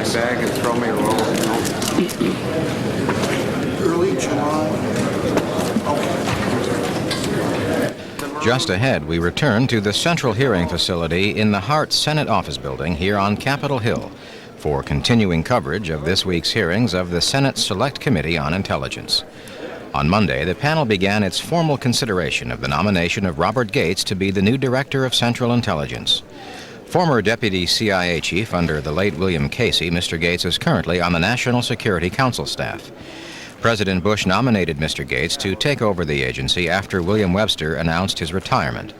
my bag and throw me a roll. Early July. Just ahead, we return to the central hearing facility in the Hart Senate Office Building here on Capitol Hill for continuing coverage of this week's hearings of the Senate Select Committee on Intelligence. On Monday, the panel began its formal consideration of the nomination of Robert Gates to be the new Director of Central Intelligence. Former Deputy CIA Chief under the late William Casey, Mr. Gates is currently on the National Security Council staff. President Bush nominated Mr. Gates to take over the agency after William Webster announced his retirement.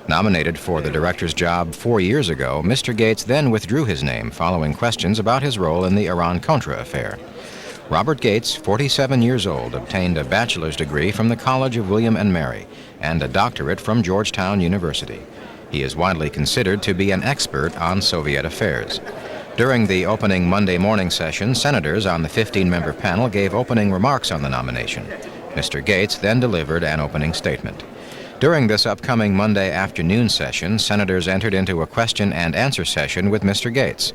Nominated for the director's job 4 years ago, Mr. Gates then withdrew his name following questions about his role in the Iran-Contra Affair. Robert Gates, 47 years old, obtained a bachelor's degree from the College of William and Mary and a doctorate from Georgetown University. He is widely considered to be an expert on Soviet affairs. During the opening Monday morning session, senators on the 15-member panel gave opening remarks on the nomination. Mr. Gates then delivered an opening statement. During this upcoming Monday afternoon session, senators entered into a question and answer session with Mr. Gates.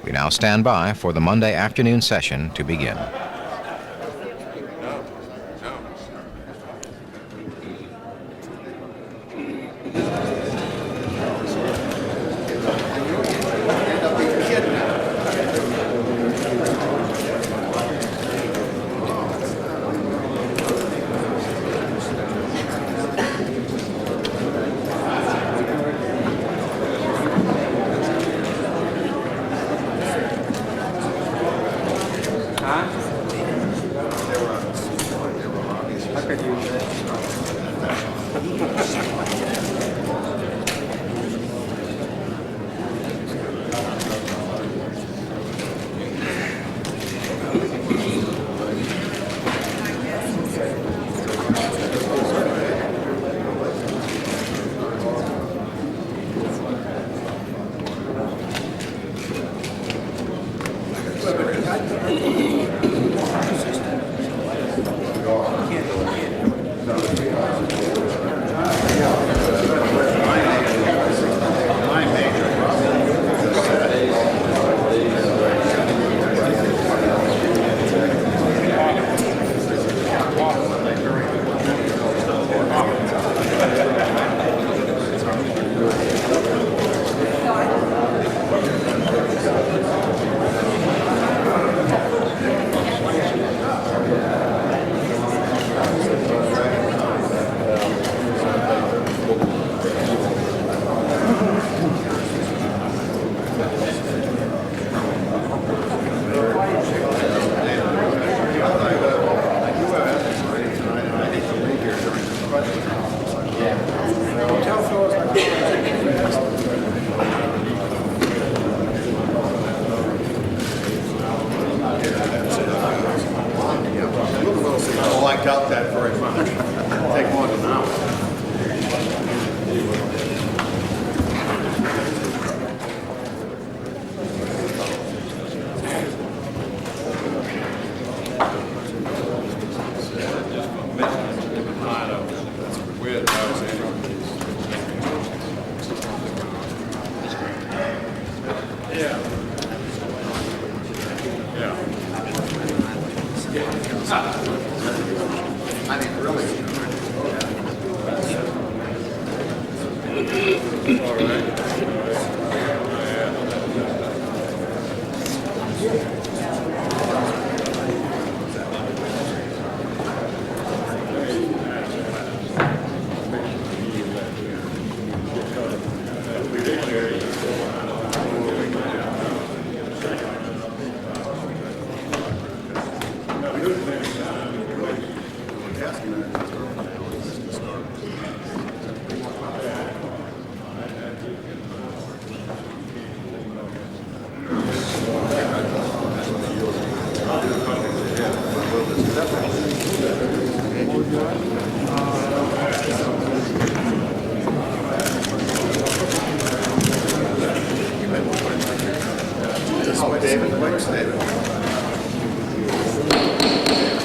We now stand by for the Monday afternoon session to begin.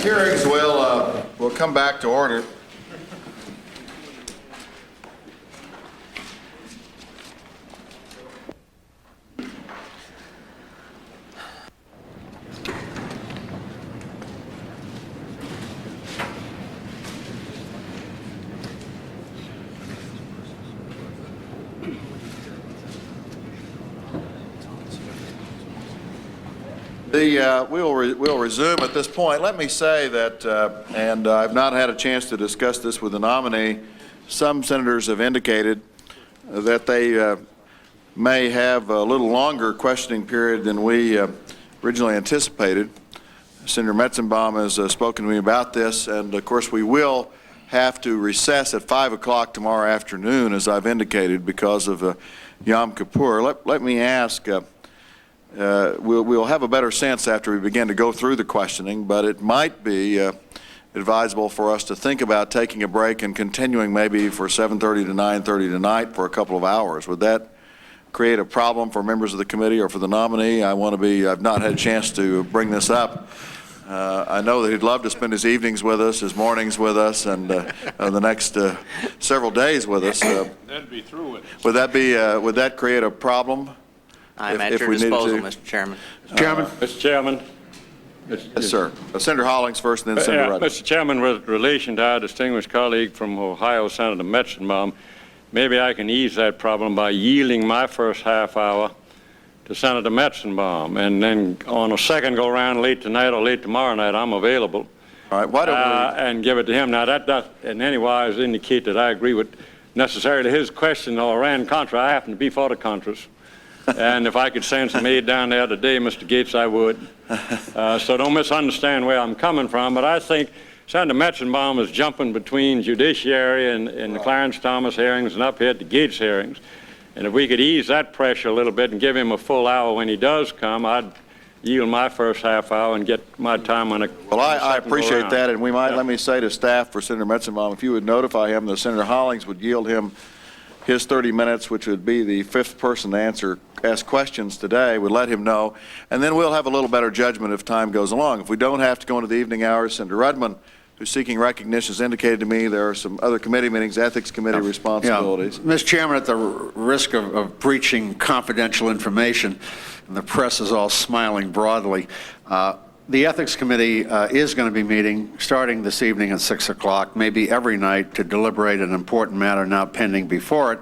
Hearings will come back to order. We'll resume at this point. Let me say that, and I've not had a chance to discuss this with the nominee, some senators have indicated that they may have a little longer questioning period than we originally anticipated. Senator Metzenbaum has spoken to me about this, and of course we will have to recess at 5 o'clock tomorrow afternoon, as I've indicated, because of Yom Kippur. Let me ask, we'll have a better sense after we begin to go through the questioning, but it might be advisable for us to think about taking a break and continuing maybe for 7:30 to 9:30 tonight for a couple of hours. Would that create a problem for members of the committee or for the nominee? I've not had a chance to bring this up. I know that he'd love to spend his evenings with us, his mornings with us, and the next several days with us. That'd be through it. Would that create a problem? I'm if at your we needed disposal, to? Mr. Chairman. Mr. Chairman. Yes, sir. Senator Hollings first, and then Senator Rudd. Mr. Chairman, with relation to our distinguished colleague from Ohio, Senator Metzenbaum, maybe I can ease that problem by yielding my first half hour to Senator Metzenbaum, and then on a second go-round late tonight or late tomorrow night, I'm available. All right. Why don't we? And give it to him. Now, that doesn't in any wise indicate that I agree with necessarily his question or Iran-Contra. I happen to be for the Contras. And if I could send some aid down there today, Mr. Gates, I would. So don't misunderstand where I'm coming from. But I think Senator Metzenbaum is jumping between judiciary and the Clarence Thomas hearings and up here at the Gates hearings. And if we could ease that pressure a little bit and give him a full hour when he does come, I'd yield my first half hour and get my time on a Well, I appreciate that, and we might, Yeah. let me say to staff for Senator Metzenbaum, if you would notify him that Senator Hollings would yield him his 30 minutes, which would be the fifth person to ask questions today, would let him know, and then we'll have a little better judgment if time goes along. If we don't have to go into the evening hours, Senator Rudman, who's seeking recognition, has indicated to me there are some other committee meetings, ethics committee responsibilities. Yeah. Mr. Chairman, at the risk of breaching confidential information, and the press is all smiling broadly, the Ethics Committee is going to be meeting starting this evening at 6 o'clock, maybe every night, to deliberate an important matter now pending before it.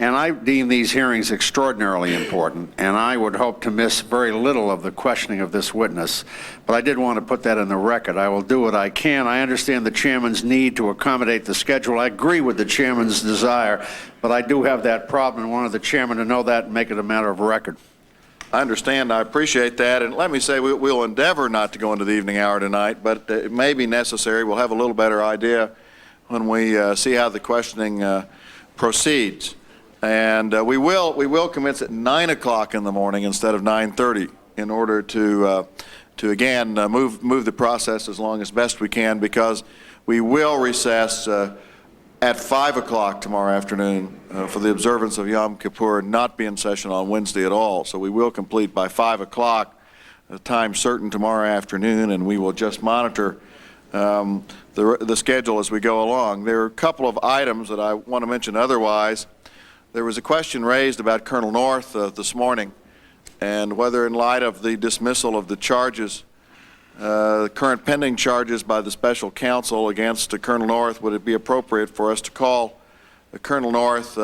And I deem these hearings extraordinarily important, and I would hope to miss very little of the questioning of this witness. But I did want to put that in the record. I will do what I can. I understand the chairman's need to accommodate the schedule. I agree with the chairman's desire, but I do have that problem and wanted the chairman to know that and make it a matter of record. I understand. I appreciate that. And let me say we'll endeavor not to go into the evening hour tonight, but it may be necessary. We'll have a little better idea when we see how the questioning proceeds. And we will commence at 9 o'clock in the morning instead of 9:30 in order to again move the process as long as best we can, because we will recess at 5 o'clock tomorrow afternoon for the observance of Yom Kippur, not be in session on Wednesday at all. So we will complete by 5 o'clock, time certain tomorrow afternoon, and we will just monitor the schedule as we go along. There are a couple of items that I want to mention otherwise. There was a question raised about Colonel North this morning, and whether in light of the dismissal of the charges, the current pending charges by the special counsel against Colonel North, would it be appropriate for us to call Colonel North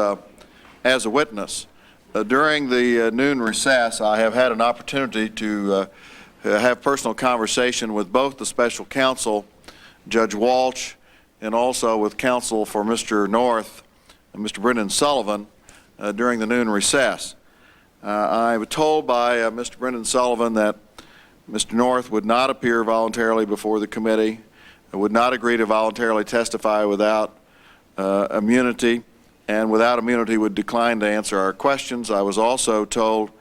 as a witness? During the noon recess, I have had an opportunity to have personal conversation with both the special counsel, Judge Walsh, and also with counsel for Mr. North, Mr. Brendan Sullivan, during the noon recess. I was told by Mr. Brendan Sullivan that Mr. North would not appear voluntarily before the committee, would not agree to voluntarily testify without immunity, and without immunity would decline to answer our questions. I was also told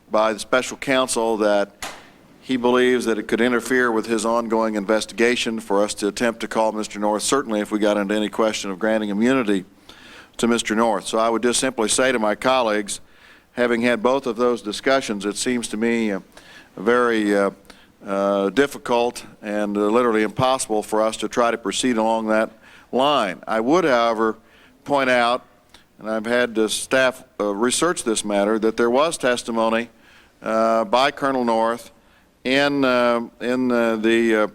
by the special counsel that he believes that it could interfere with his ongoing investigation for us to attempt to call Mr. North, certainly if we got into any question of granting immunity to Mr. North. So I would just simply say to my colleagues, having had both of those discussions, it seems to me very difficult and literally impossible for us to try to proceed along that line. I would, however, point out, and I've had the staff research this matter, that there was testimony by Colonel North in the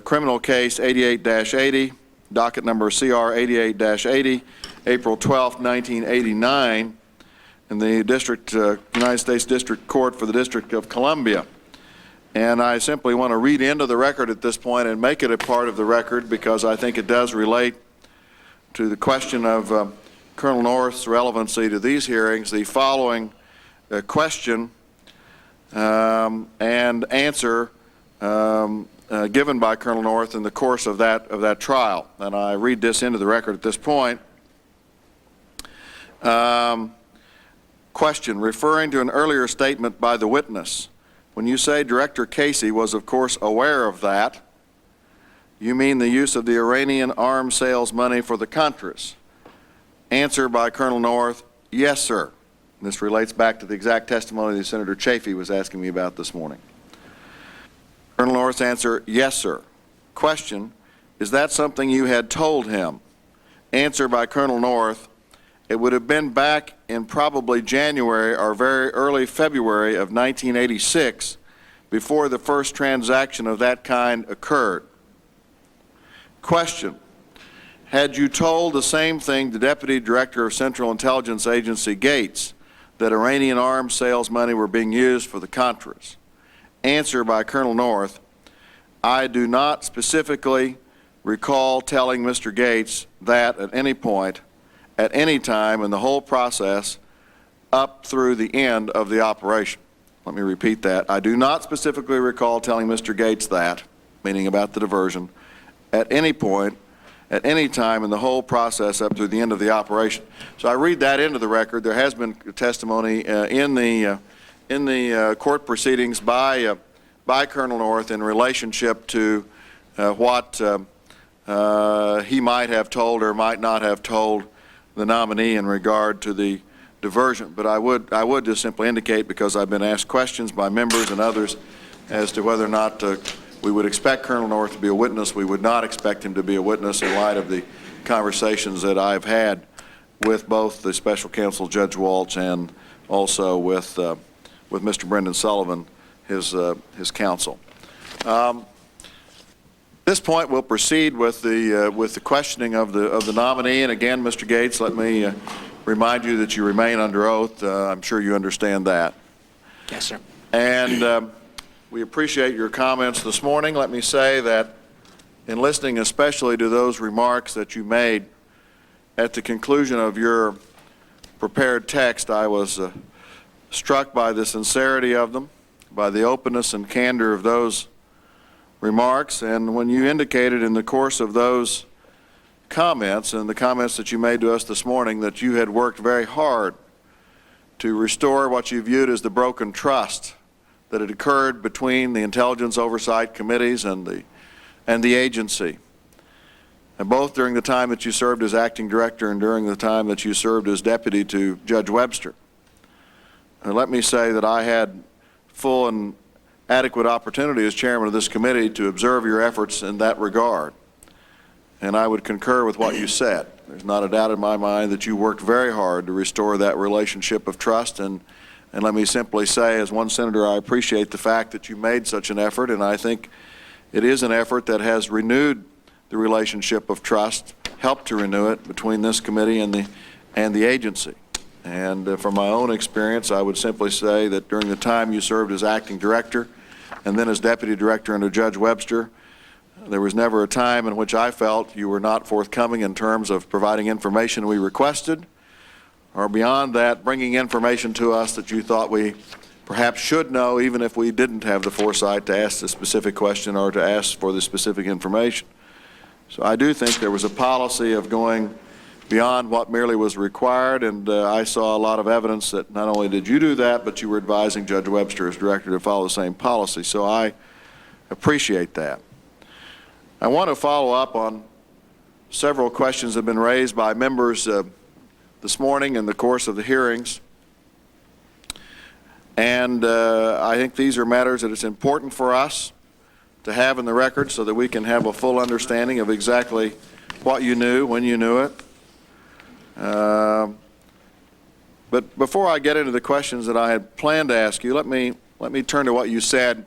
criminal case 88-80, docket number CR 88-80, April 12, 1989, in the United States District Court for the District of Columbia. And I simply want to read into the record at this point and make it a part of the record because I think it does relate to the question of Colonel North's relevancy to these hearings. The following question and answer given by Colonel North in the course of that trial. And I read this into the record at this point. Question, referring to an earlier statement by the witness, when you say Director Casey was, of course, aware of that, you mean the use of the Iranian arms sales money for the Contras? Answer by Colonel North, yes, sir. This relates back to the exact testimony that Senator Chafee was asking me about this morning. Colonel North's answer, yes, sir. Question, is that something you had told him? Answer by Colonel North, it would have been back in probably January or very early February of 1986 before the first transaction of that kind occurred. Question, had you told the same thing to Deputy Director of Central Intelligence Agency Gates, that Iranian arms sales money were being used for the Contras? Answer by Colonel North, I do not specifically recall telling Mr. Gates that at any point, at any time in the whole process up through the end of the operation. Let me repeat that. I do not specifically recall telling Mr. Gates that, meaning about the diversion, at any point, at any time in the whole process up through the end of the operation. So I read that into the record. There has been testimony in the court proceedings by Colonel North in relationship to what he might have told or might not have told the nominee in regard to the diversion. But I would just simply indicate, because I've been asked questions by members and others as to whether or not we would expect Colonel North to be a witness. We would not expect him to be a witness in light of the conversations that I've had with both the Special Counsel Judge Waltz and also with Mr. Brendan Sullivan, his counsel. At this point, we'll proceed with the questioning of the nominee. And again, Mr. Gates, let me remind you that you remain under oath. I'm sure you understand that. Yes, sir. And we appreciate your comments this morning. Let me say that in listening especially to those remarks that you made at the conclusion of your prepared text, I was struck by the sincerity of them, by the openness and candor of those remarks. And when you indicated in the course of those comments and the comments that you made to us this morning that you had worked very hard to restore what you viewed as the broken trust that had occurred between the intelligence oversight committees and the agency, and both during the time that you served as acting director and during the time that you served as deputy to Judge Webster. And let me say that I had full and adequate opportunity as chairman of this committee to observe your efforts in that regard. And I would concur with what you said. There's not a doubt in my mind that you worked very hard to restore that relationship of trust. And let me simply say, as one senator, I appreciate the fact that you made such an effort, and I think it is an effort that has renewed the relationship of trust, helped to renew it between this committee and the agency. And from my own experience, I would simply say that during the time you served as acting director and then as deputy director under Judge Webster, there was never a time in which I felt you were not forthcoming in terms of providing information we requested, or beyond that, bringing information to us that you thought we perhaps should know, even if we didn't have the foresight to ask the specific question or to ask for the specific information. So I do think there was a policy of going beyond what merely was required, and I saw a lot of evidence that not only did you do that, but you were advising Judge Webster as director to follow the same policy. So I appreciate that. I want to follow up on several questions that have been raised by members this morning in the course of the hearings. And I think these are matters that it's important for us to have in the record so that we can have a full understanding of exactly what you knew, when you knew it. But before I get into the questions that I had planned to ask you, let me turn to what you said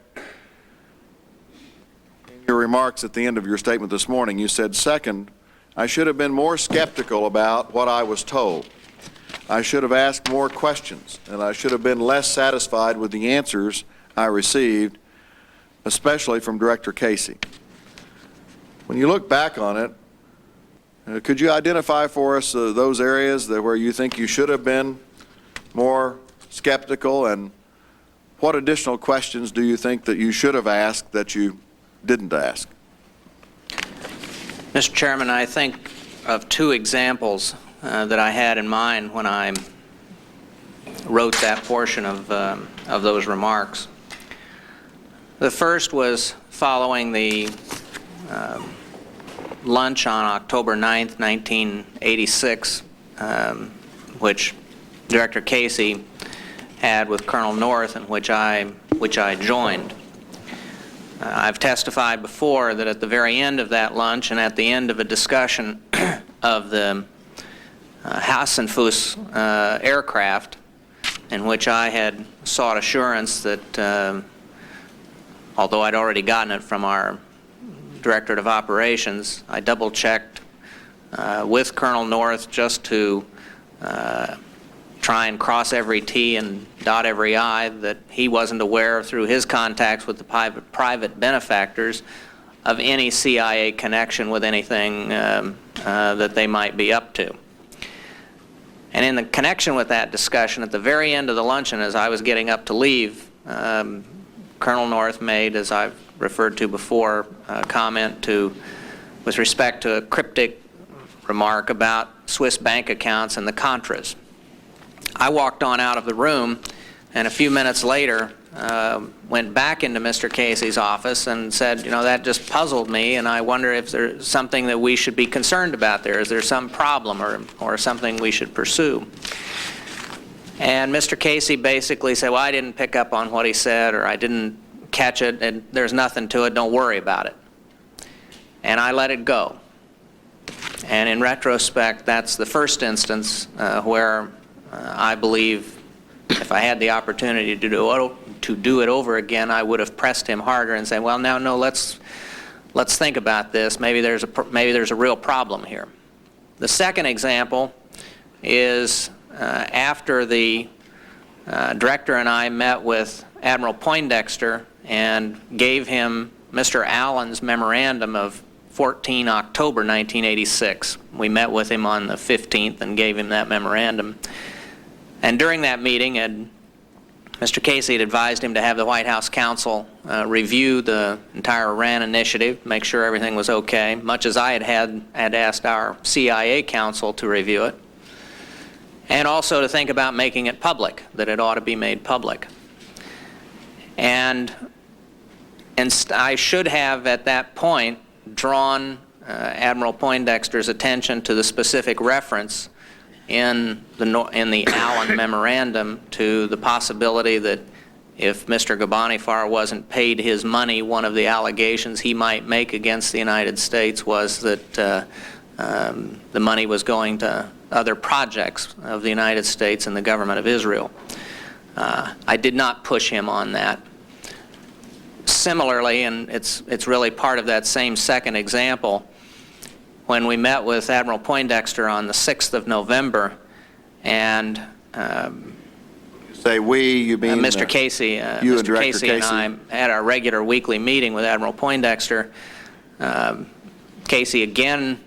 in your remarks at the end of your statement this morning. You said, second, I should have been more skeptical about what I was told. I should have asked more questions, and I should have been less satisfied with the answers I received especially from Director Casey. When you look back on it, could you identify for us those areas where you think you should have been more skeptical, and what additional questions do you think that you should have asked that you didn't ask? Mr. Chairman, I think of two examples that I had in mind when I wrote that portion of those remarks. The first was following the lunch on October 9th, 1986, which Director Casey had with Colonel North, and which I joined. I've testified before that at the very end of that lunch and at the end of a discussion of the Hassenfuss aircraft, in which I had sought assurance that, although I'd already gotten it from our Directorate of Operations, I double-checked with Colonel North just to try and cross every T and dot every I that he wasn't aware through his contacts with the private benefactors of any CIA connection with anything that they might be up to. And in the connection with that discussion, at the very end of the luncheon, as I was getting up to leave, Colonel North made, as I've referred to before, a comment with respect to a cryptic remark about Swiss bank accounts and the Contras. I walked on out of the room, and a few minutes later went back into Mr. Casey's office and said, you know, that just puzzled me, and I wonder if there's something that we should be concerned about there. Is there some problem or something we should pursue? And Mr. Casey basically said, well, I didn't pick up on what he said, or I didn't catch it, and there's nothing to it, don't worry about it. And I let it go. And in retrospect, that's the first instance where I believe if I had the opportunity to do it over again, I would have pressed him harder and said, well, now, no, let's think about this. Maybe there's a real problem here. The second example is after the director and I met with Admiral Poindexter and gave him Mr. Allen's memorandum of 14 October 1986. We met with him on the 15th and gave him that memorandum. And during that meeting, Mr. Casey had advised him to have the White House counsel review the entire Iran initiative, make sure everything was okay, much as I had asked our CIA counsel to review it, and also to think about making it public, that it ought to be made public. And I should have, at that point, drawn Admiral Poindexter's attention to the specific reference in the Allen memorandum to the possibility that if Mr. Ghorbanifar wasn't paid his money, one of the allegations he might make against the United States was that the money was going to other projects of the United States and the government of Israel. I did not push him on that. Similarly, and it's really part of that same second example, when we met with Admiral Poindexter on the 6th of November, and Say we, you mean Mr. Casey, Mr. Casey and I had our regular weekly meeting with Admiral Poindexter. Casey again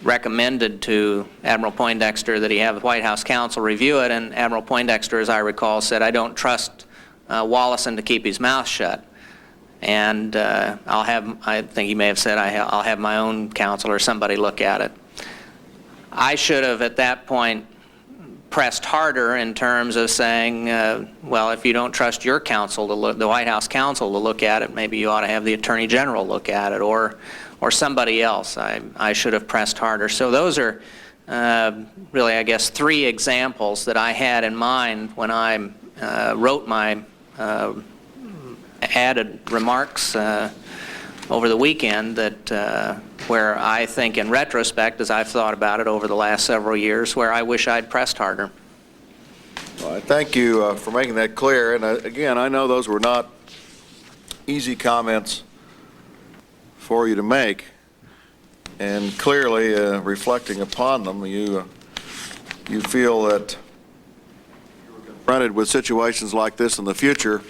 recommended to Admiral Poindexter that he have the White House counsel review it, and Admiral Poindexter, as I recall, said, I don't trust Wallison to keep his mouth shut. And I think he may have said, I'll have my own counsel or somebody look at it. I should have at that point pressed harder in terms of saying, well, if you don't trust your counsel, the White House counsel to look at it, maybe you ought to have the Attorney General look at it, or somebody else. I should have pressed harder. So those are really, I guess, three examples that I had in mind when I wrote my added remarks over the weekend that where I think in retrospect, as I've thought about it over the last several years, where I wish I'd pressed harder. Well, I thank you for making that clear. And again, I know those were not easy comments for you to make. And clearly, reflecting upon them, you feel that you're confronted with situations like this in the future,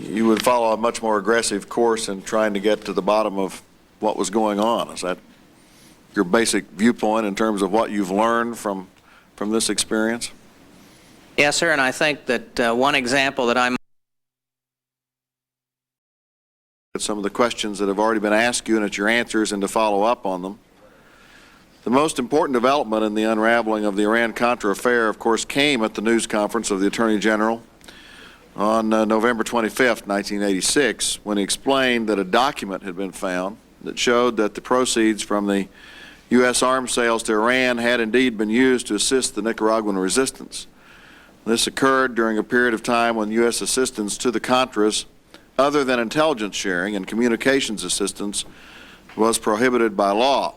you would follow a much more aggressive course in trying to get to the bottom of what was going on. Is that your basic viewpoint in terms of what you've learned from this experience? Yes, sir, and I think that one example that I'm some of the questions that have already been asked you and at your answers and to follow up on them. The most important development in the unraveling of the Iran-Contra affair, of course, came at the news conference of the Attorney General on November 25th, 1986, when he explained that a document had been found that showed that the proceeds from the U.S. arms sales to Iran had indeed been used to assist the Nicaraguan resistance. This occurred during a period of time when U.S. assistance to the Contras, other than intelligence sharing and communications assistance, was prohibited by law.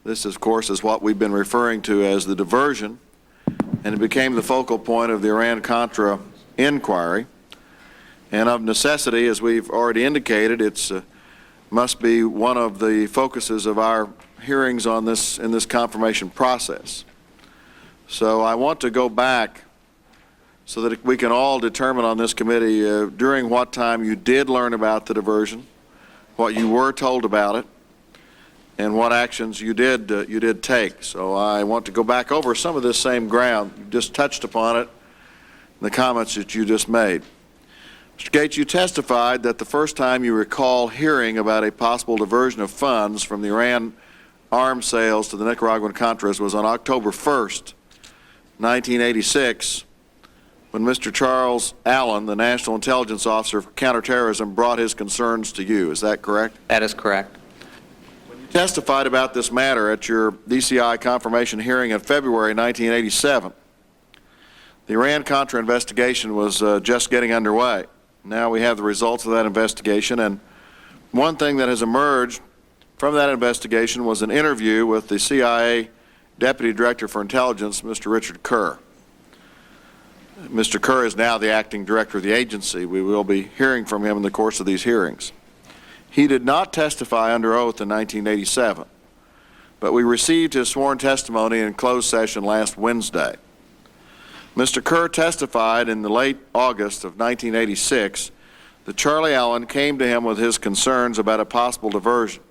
This, of course, is what we've been referring to as the diversion, and it became the focal point of the Iran-Contra inquiry. And of necessity, as we've already indicated, it's must be one of the focuses of our hearings on this in this confirmation process. So I want to go back so that we can all determine on this committee during what time you did learn about the diversion, what you were told about it, and what actions you did take. So I want to go back over some of this same ground. You just touched upon it in the comments that you just made. Mr. Gates, you testified that the first time you recall hearing about a possible diversion of funds from the Iran arms sales to the Nicaraguan Contras was on October 1st, 1986, when Mr. Charles Allen, the National Intelligence Officer for Counterterrorism, brought his concerns to you. Is that correct? That is correct. When you testified about this matter at your DCI confirmation hearing in February 1987, the Iran-Contra investigation was just getting underway. Now we have the results of that investigation, and one thing that has emerged from that investigation was an interview with the CIA Deputy Director for Intelligence, Mr. Richard Kerr. Mr. Kerr is now the acting director of the agency. We will be hearing from him in the course of these hearings. He did not testify under oath in 1987, but we received his sworn testimony in closed session last Wednesday. Mr. Kerr testified in the late August of 1986 that Charlie Allen came to him with his concerns about a possible diversion.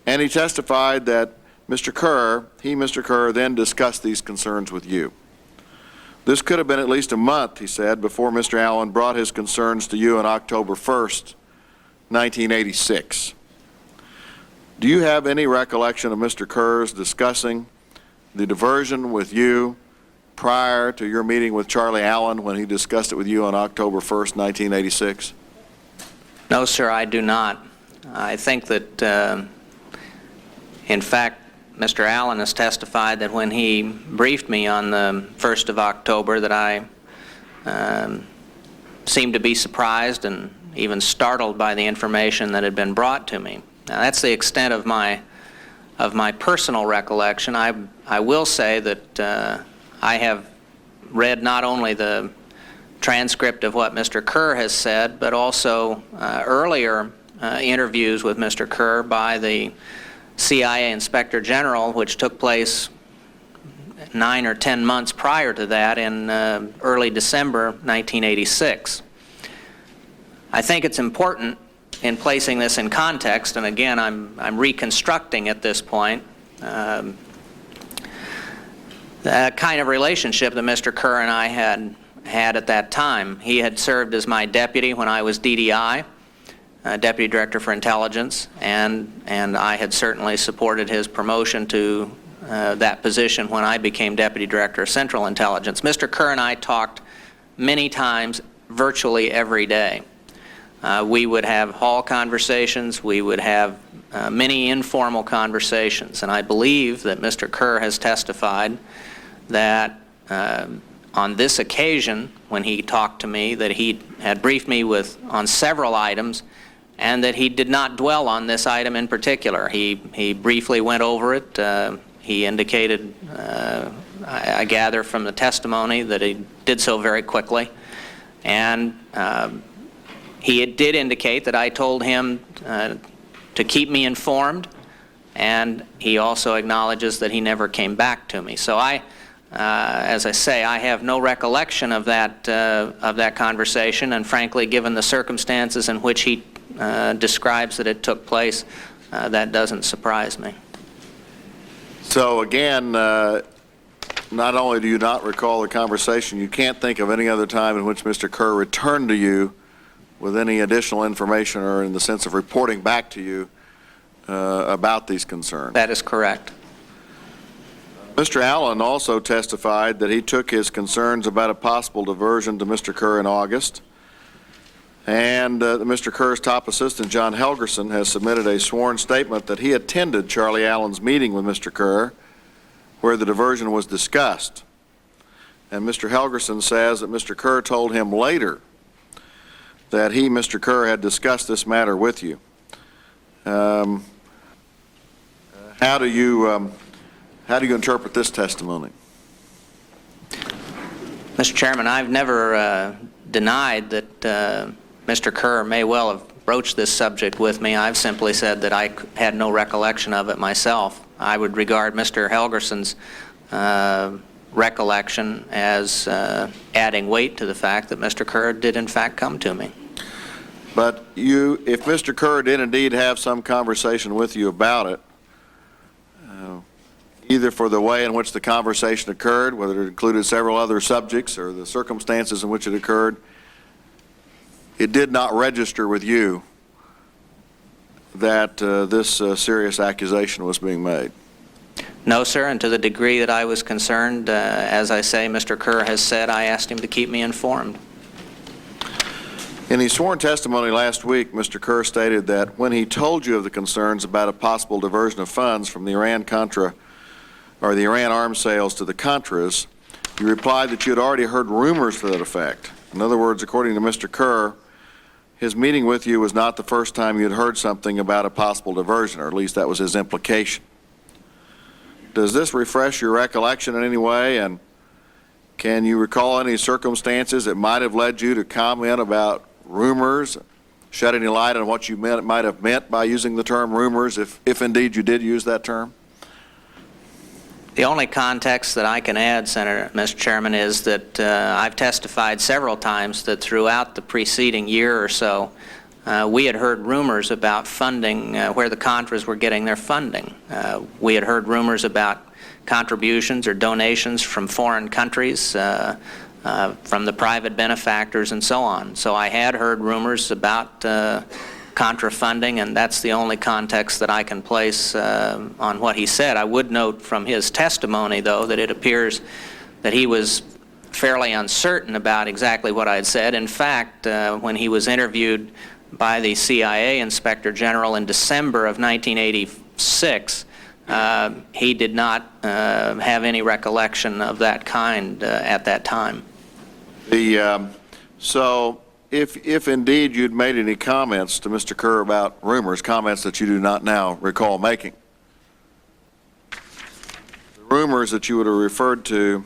And he testified that Mr. Kerr, then discussed these concerns with you. This could have been at least a month, he said, before Mr. Allen brought his concerns to you on October 1st, 1986. Do you have any recollection of Mr. Kerr's discussing the diversion with you prior to your meeting with Charlie Allen when he discussed it with you on October 1st, 1986? No, sir, I do not. I think that, in fact, Mr. Allen has testified that when he briefed me on the 1st of October that I seemed to be surprised and even startled by the information that had been brought to me. Now, that's the extent of my personal recollection. I will say that I have read not only the transcript of what Mr. Kerr has said, but also earlier interviews with Mr. Kerr by the CIA Inspector General, which took place 9 or 10 months prior to that in early December 1986. I think it's important in placing this in context, and again, I'm reconstructing at this point the kind of relationship that Mr. Kerr and I had at that time. He had served as my deputy when I was DDI, Deputy Director for Intelligence, and I had certainly supported his promotion to that position when I became Deputy Director of Central Intelligence. Mr. Kerr and I talked many times, virtually every day. We would have hall conversations, we would have many informal conversations, and I believe that Mr. Kerr has testified that on this occasion, when he talked to me, that he had briefed me on several items, and that he did not dwell on this item in particular. He briefly went over it. He indicated, I gather from the testimony, that he did so very quickly. And he did indicate that I told him to keep me informed, and he also acknowledges that he never came back to me. So As I say, I have no recollection of that conversation, and frankly, given the circumstances in which he describes that it took place, that doesn't surprise me. So again, not only do you not recall the conversation, you can't think of any other time in which Mr. Kerr returned to you with any additional information or in the sense of reporting back to you about these concerns. That is correct. Mr. Allen also testified that he took his concerns about a possible diversion to Mr. Kerr in August, and Mr. Kerr's top assistant, John Helgerson, has submitted a sworn statement that he attended Charlie Allen's meeting with Mr. Kerr where the diversion was discussed. And Mr. Helgerson says that Mr. Kerr told him later that he, Mr. Kerr, had discussed this matter with you. How do you interpret this testimony? Mr. Chairman, I've never denied that Mr. Kerr may well have broached this subject with me. I've simply said that I had no recollection of it myself. I would regard Mr. Helgerson's recollection as adding weight to the fact that Mr. Kerr did in fact come to me. But if Mr. Kerr did indeed have some conversation with you about it, either for the way in which the conversation occurred, whether it included several other subjects or the circumstances in which it occurred, it did not register with you that this serious accusation was being made. No, sir, and to the degree that I was concerned, as I say, Mr. Kerr has said I asked him to keep me informed. In his sworn testimony last week, Mr. Kerr stated that when he told you of the concerns about a possible diversion of funds from the Iran-Contra or the Iran arms sales to the Contras, you replied that you had already heard rumors to that effect. In other words, according to Mr. Kerr, his meeting with you was not the first time you had heard something about a possible diversion, or at least that was his implication. Does this refresh your recollection in any way, and can you recall any circumstances that might have led you to comment about rumors, shed any light on what you might have meant by using the term rumors, if indeed you did use that term? The only context that I can add, Mr. Chairman, is that I've testified several times that throughout the preceding year or so, we had heard rumors about funding, where the Contras were getting their funding. We had heard rumors about contributions or donations from foreign countries, from the private benefactors and so on. So I had heard rumors about Contra funding, and that's the only context that I can place on what he said. I would note from his testimony, though, that it appears that he was fairly uncertain about exactly what I had said. In fact, when he was interviewed by the CIA Inspector General in December of 1986, he did not have any recollection of that kind at that time. So if indeed you'd made any comments to Mr. Kerr about rumors, comments that you do not now recall making, the rumors that you would have referred to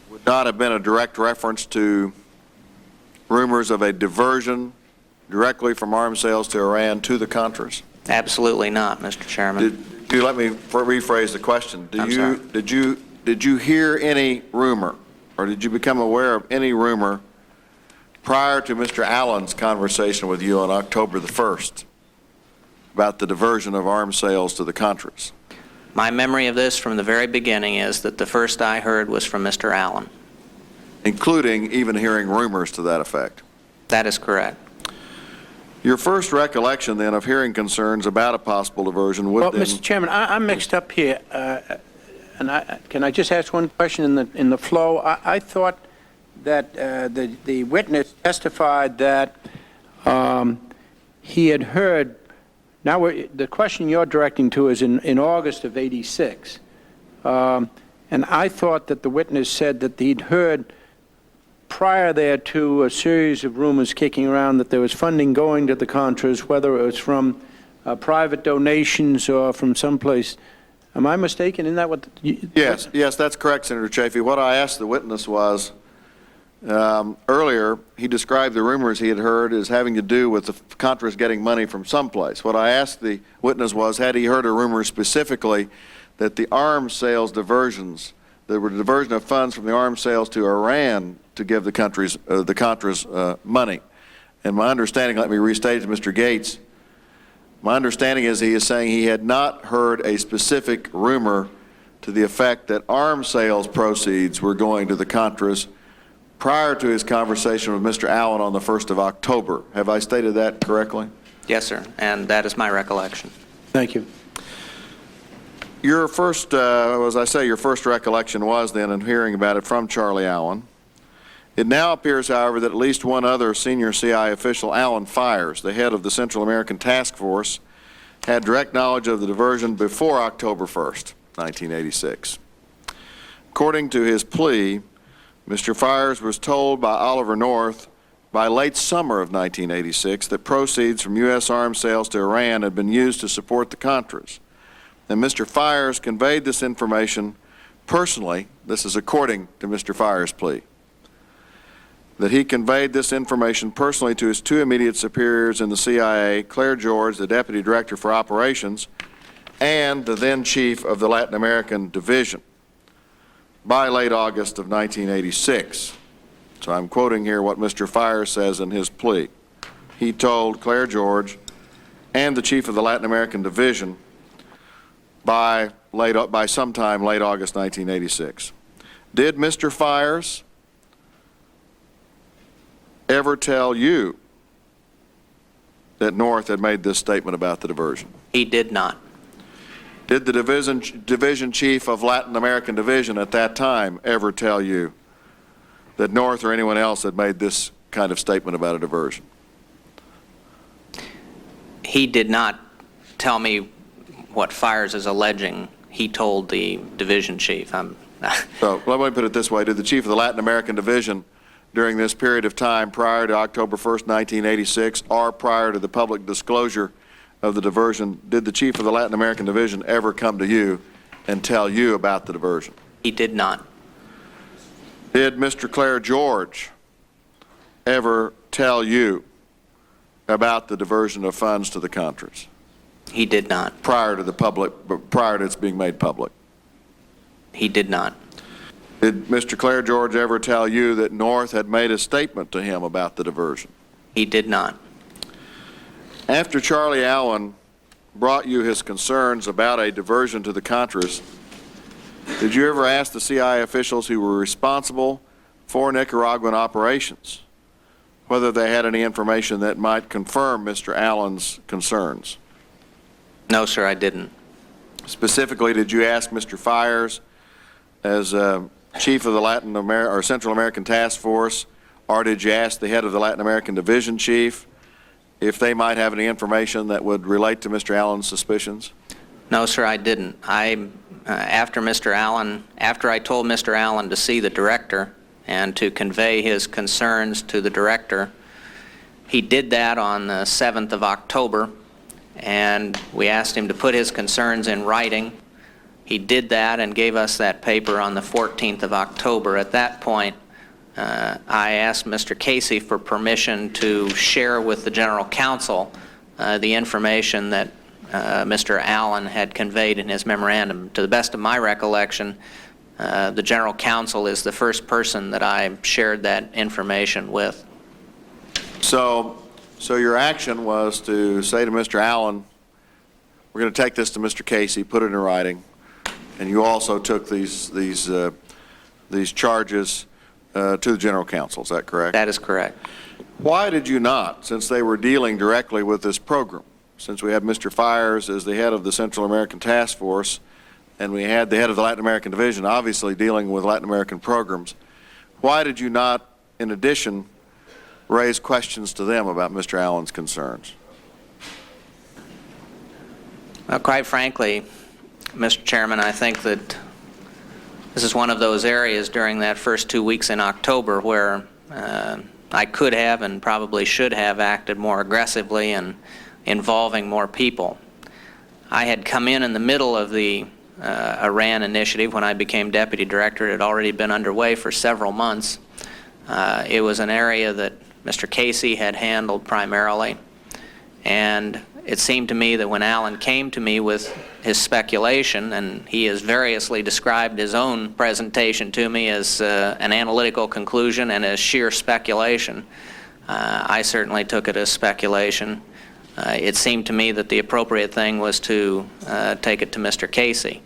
would not have been a direct reference to rumors of a diversion directly from arms sales to Iran to the Contras? Absolutely not, Mr. Chairman. Let me rephrase the question. Did you hear any rumor, or did you become aware of any rumor prior to Mr. Allen's conversation with you on October the 1st about the diversion of arms sales to the Contras? My memory of this from the very beginning is that the first I heard was from Mr. Allen. Including even hearing rumors to that effect? That is correct. Your first recollection, then, of hearing concerns about a possible diversion would Well, then... Mr. Chairman, I'm mixed up here, and can I just ask one question in the flow? I thought that the witness testified that he had heard. Now, the question you're directing to is in August of '86, and I thought that the witness said that he'd heard prior there to a series of rumors kicking around that there was funding going to the Contras, whether it was from private donations or from someplace. Am I mistaken? Isn't that what? Yes, that's correct, Senator Chafee. What I asked the witness was, earlier, he described the rumors he had heard as having to do with the Contras getting money from someplace. What I asked the witness was, had he heard a rumor specifically that the arms sales diversions, there were diversion of funds from the arms sales to Iran to give the Contras money. And my understanding, let me restate it to Mr. Gates, my understanding is he is saying he had not heard a specific rumor to the effect that arms sales proceeds were going to the Contras prior to his conversation with Mr. Allen on the 1st of October. Have I stated that correctly? Yes, sir, and that is my recollection. Thank you. Your first, as I say, your first recollection was then in hearing about it from Charlie Allen. It now appears, however, that at least one other senior CI official, Alan Fires, the head of the Central American Task Force, had direct knowledge of the diversion before October 1st, 1986. According to his plea, Mr. Fires was told by Oliver North by late summer of 1986 that proceeds from U.S. arms sales to Iran had been used to support the Contras. And Mr. Fires conveyed this information personally, this is according to Mr. Fires' plea, that he conveyed this information personally to his two immediate superiors in the CIA, Claire George, the Deputy Director for Operations, and the then Chief of the Latin American Division, by late August of 1986. So I'm quoting here what Mr. Fires says in his plea. He told Claire George and the Chief of the Latin American Division by sometime late August 1986. Did Mr. Fires ever tell you that North had made this statement about the diversion? He did not. Did the division chief of Latin American Division at that time ever tell you that North or anyone else had made this kind of statement about a diversion? He did not tell me what Fires is alleging he told the division chief. So let me put it this way. Did the chief of the Latin American Division during this period of time prior to October 1st, 1986, or prior to the public disclosure of the diversion, did the chief of the Latin American Division ever come to you and tell you about the diversion? He did not. Did Mr. Claire George ever tell you about the diversion of funds to the Contras? He did not. Prior to its being made public? He did not. Did Mr. Claire George ever tell you that North had made a statement to him about the diversion? He did not. After Charlie Allen brought you his concerns about a diversion to the Contras, did you ever ask the CIA officials who were responsible for Nicaraguan operations whether they had any information that might confirm Mr. Allen's concerns? No, sir, I didn't. Specifically, did you ask Mr. Fires, as chief of the Central American Task Force, or did you ask the head of the Latin American Division chief if they might have any information that would relate to Mr. Allen's suspicions? No, sir, I didn't. After I told Mr. Allen to see the director and to convey his concerns to the director, he did that on the 7th of October, and we asked him to put his concerns in writing. He did that and gave us that paper on the 14th of October. At that point, I asked Mr. Casey for permission to share with the General Counsel the information that Mr. Allen had conveyed in his memorandum. To the best of my recollection, the General Counsel is the first person that I shared that information with. So your action was to say to Mr. Allen, we're going to take this to Mr. Casey, put it in writing, and you also took these charges to the General Counsel, is that correct? That is correct. Why did you not, since they were dealing directly with this program, since we had Mr. Fires as the head of the Central American Task Force, and we had the head of the Latin American Division obviously dealing with Latin American programs, why did you not, in addition, raise questions to them about Mr. Allen's concerns? Well, quite frankly, Mr. Chairman, I think that this is one of those areas during that first 2 weeks in October where I could have and probably should have acted more aggressively and involving more people. I had come in the middle of the Iran initiative when I became deputy director. It had already been underway for several months. It was an area that Mr. Casey had handled primarily, and it seemed to me that when Alan came to me with his speculation, and he has variously described his own presentation to me as an analytical conclusion and as sheer speculation, I certainly took it as speculation. It seemed to me that the appropriate thing was to take it to Mr. Casey.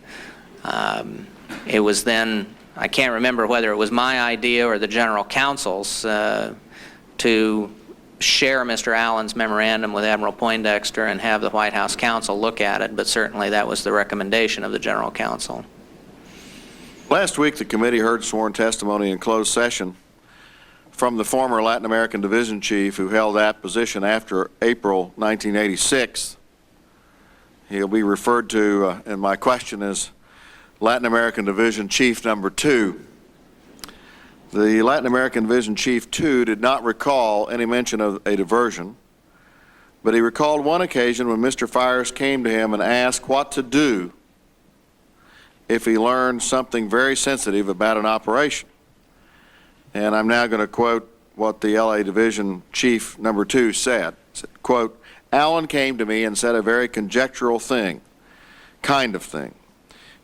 It was then, I can't remember whether it was my idea or the General Counsel's, to share Mr. Allen's memorandum with Admiral Poindexter and have the White House counsel look at it, but certainly that was the recommendation of the General Counsel. Last week, the committee heard sworn testimony in closed session from the former Latin American Division Chief who held that position after April 1986. He'll be referred to, and my question is, Latin American Division Chief number 2. The Latin American Division Chief 2 did not recall any mention of a diversion, but he recalled one occasion when Mr. Fires came to him and asked what to do if he learned something very sensitive about an operation. And I'm now going to quote what the LA Division Chief number 2 said. He said, quote, "Alan came to me and said a very conjectural thing, kind of thing.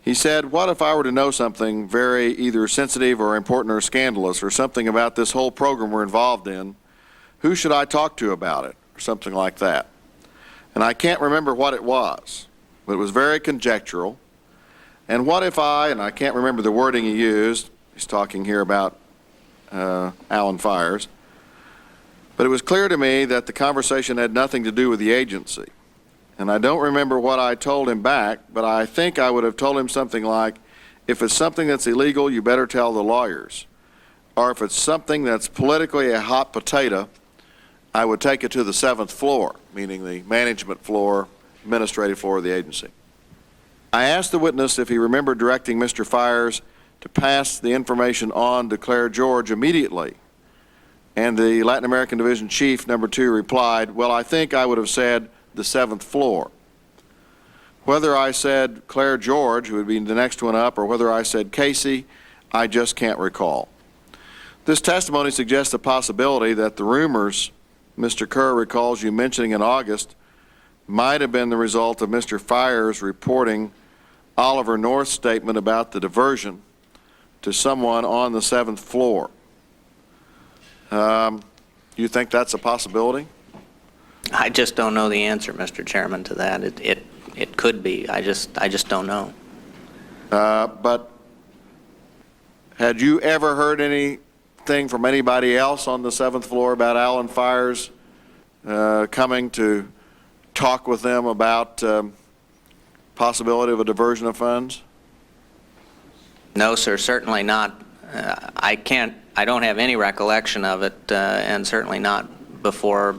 He said, what if I were to know something very either sensitive or important or scandalous or something about this whole program we're involved in? Who should I talk to about it?" Or something like that. And I can't remember what it was, but it was very conjectural. And what if and I can't remember the wording he used, he's talking here about Alan Fires, but it was clear to me that the conversation had nothing to do with the agency. And I don't remember what I told him back, but I think I would have told him something like, if it's something that's illegal, you better tell the lawyers. Or if it's something that's politically a hot potato, I would take it to the 7th floor, meaning the management floor, administrative floor of the agency. I asked the witness if he remembered directing Mr. Fires to pass the information on to Claire George immediately. And the Latin American Division Chief number 2 replied, well, I think I would have said the 7th floor. Whether I said Claire George, who would be the next one up, or whether I said Casey, I just can't recall. This testimony suggests the possibility that the rumors Mr. Kerr recalls you mentioning in August might have been the result of Mr. Fires reporting Oliver North's statement about the diversion to someone on the 7th floor. Do you think that's a possibility? I just don't know the answer, Mr. Chairman, to that. It could be. I just don't know. But had you ever heard anything from anybody else on the 7th floor about Alan Fires coming to talk with them about possibility of a diversion of funds? No, sir, certainly not. I don't have any recollection of it, and certainly not before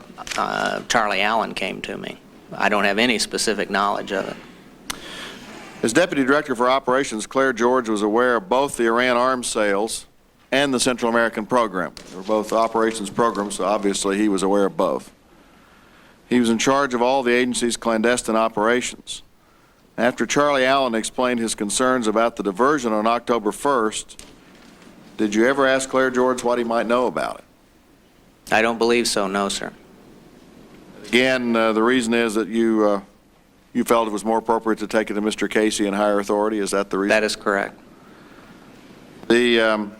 Charlie Allen came to me. I don't have any specific knowledge of it. As Deputy Director for Operations, Claire George was aware of both the Iran arms sales and the Central American program. They were both operations programs, so obviously he was aware of both. He was in charge of all the agency's clandestine operations. After Charlie Allen explained his concerns about the diversion on October 1st, did you ever ask Claire George what he might know about it? I don't believe so, no, sir. Again, the reason is that you felt it was more appropriate to take it to Mr. Casey and higher authority. Is that the reason? That is correct. The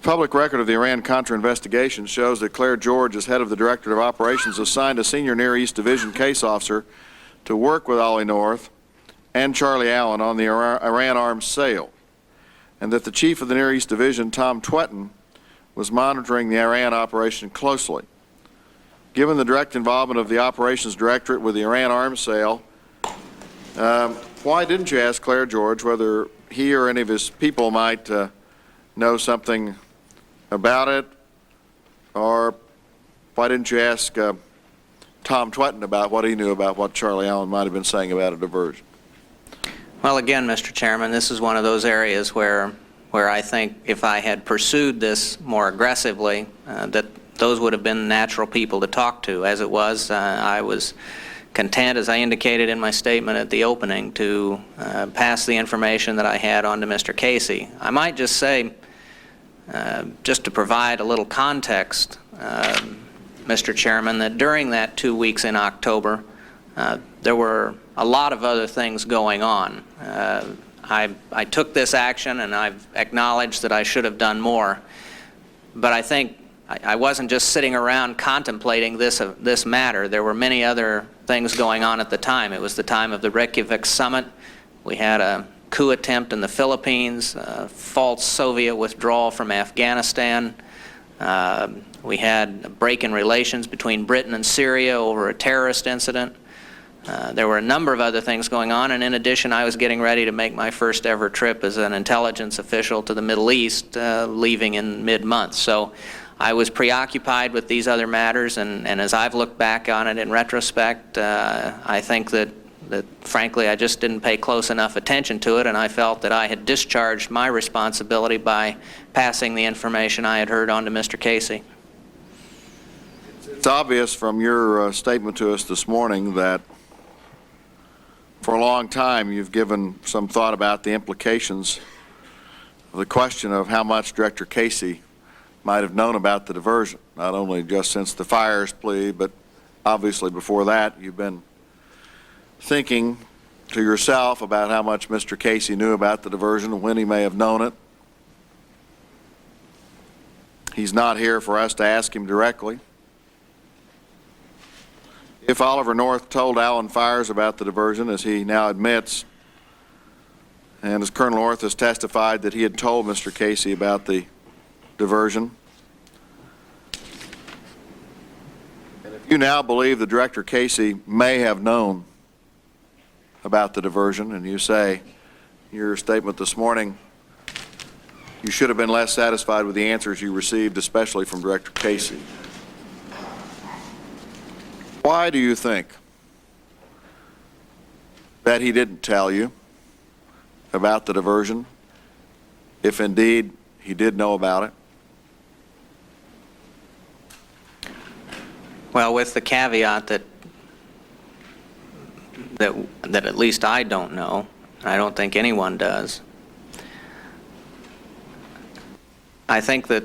public record of the Iran-Contra investigation shows that Claire George, as head of the Directorate of Operations, assigned a senior Near East Division case officer to work with Ollie North and Charlie Allen on the Iran arms sale, and that the chief of the Near East Division, Tom Twetton, was monitoring the Iran operation closely. Given the direct involvement of the Operations Directorate with the Iran arms sale, why didn't you ask Claire George whether he or any of his people might know something about it, or why didn't you ask Tom Twetton about what he knew about what Charlie Allen might have been saying about a diversion? Well, again, Mr. Chairman, this is one of those areas where I think if I had pursued this more aggressively, that those would have been natural people to talk to. As it was, I was content, as I indicated in my statement at the opening, to pass the information that I had on to Mr. Casey. I might just say, just to provide a little context, Mr. Chairman, that during that 2 weeks in October, there were a lot of other things going on. I took this action, and I've acknowledged that I should have done more. But I think I wasn't just sitting around contemplating this matter. There were many other things going on at the time. It was the time of the Reykjavik summit. We had a coup attempt in the Philippines, a false Soviet withdrawal from Afghanistan. We had a break in relations between Britain and Syria over a terrorist incident. There were a number of other things going on, and in addition, I was getting ready to make my first ever trip as an intelligence official to the Middle East, leaving in mid-month. So I was preoccupied with these other matters, and as I've looked back on it in retrospect, I think that frankly I just didn't pay close enough attention to it, and I felt that I had discharged my responsibility by passing the information I had heard on to Mr. Casey. It's obvious from your statement to us this morning that for a long time you've given some thought about the implications of the question of how much Director Casey might have known about the diversion, not only just since the fires plea, but obviously before that you've been thinking to yourself about how much Mr. Casey knew about the diversion and when he may have known it. He's not here for us to ask him directly. If Oliver North told Alan Fires about the diversion, as he now admits, and as Colonel North has testified that he had told Mr. Casey about the diversion, and if you now believe that Director Casey may have known about the diversion, and you say in your statement this morning you should have been less satisfied with the answers you received, especially from Director Casey, why do you think that he didn't tell you about the diversion, if indeed he did know about it? Well, with the caveat that at least I don't know, I don't think anyone does. I think that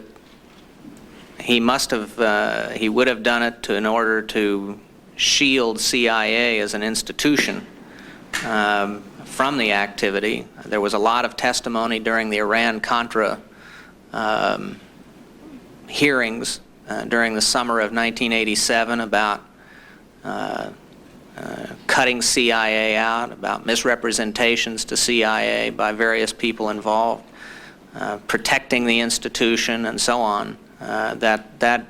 he must have, he would have done it in order to shield CIA as an institution from the activity. There was a lot of testimony during the Iran-Contra hearings during the summer of 1987 about cutting CIA out, about misrepresentations to CIA by various people involved, protecting the institution, and so on. That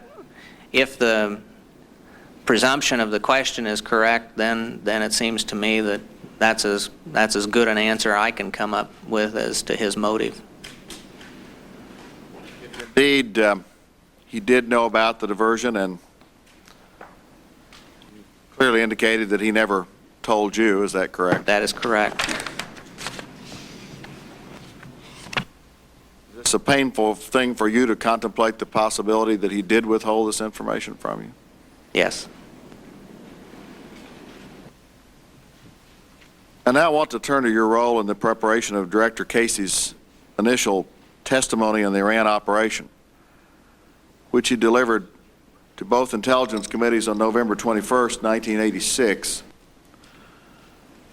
if the presumption of the question is correct, then it seems to me that that's as good an answer I can come up with as to his motive. Indeed, he did know about the diversion and clearly indicated that he never told you. Is that correct? That is correct. Is this a painful thing for you to contemplate the possibility that he did withhold this information from you? Yes. And now I want to turn to your role in the preparation of Director Casey's initial testimony in the Iran operation, which he delivered to both intelligence committees on November 21st, 1986.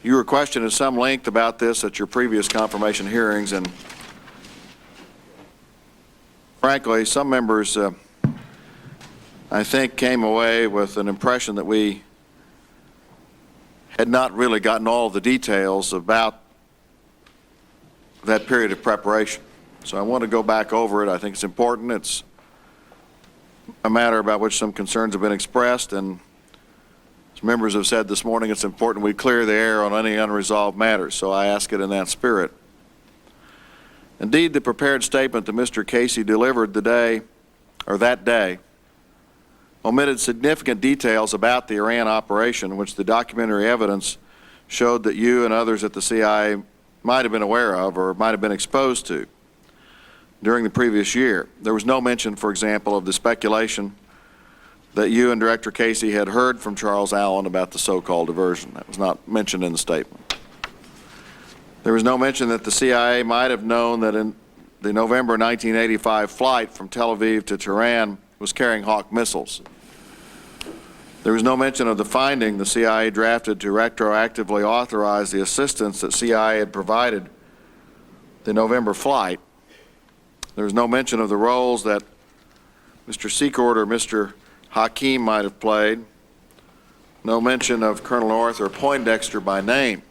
You were questioned at some length about this at your previous confirmation hearings, and frankly, some members, I think, came away with an impression that we had not really gotten all the details about that period of preparation. So I want to go back over it. I think it's important. It's a matter about which some concerns have been expressed, and as members have said this morning, it's important we clear the air on any unresolved matters, so I ask it in that spirit. Indeed, the prepared statement that Mr. Casey delivered that day, omitted significant details about the Iran operation, which the documentary evidence showed that you and others at the CIA might have been aware of or might have been exposed to during the previous year. There was no mention, for example, of the speculation that you and Director Casey had heard from Charles Allen about the so-called diversion. That was not mentioned in the statement. There was no mention that the CIA might have known that in the November 1985 flight from Tel Aviv to Tehran was carrying Hawk missiles. There was no mention of the finding the CIA drafted to retroactively authorize the assistance that CIA had provided the November flight. There was no mention of the roles that Mr. Secord or Mr. Hakeem might have played. No mention of Colonel North or Poindexter by name.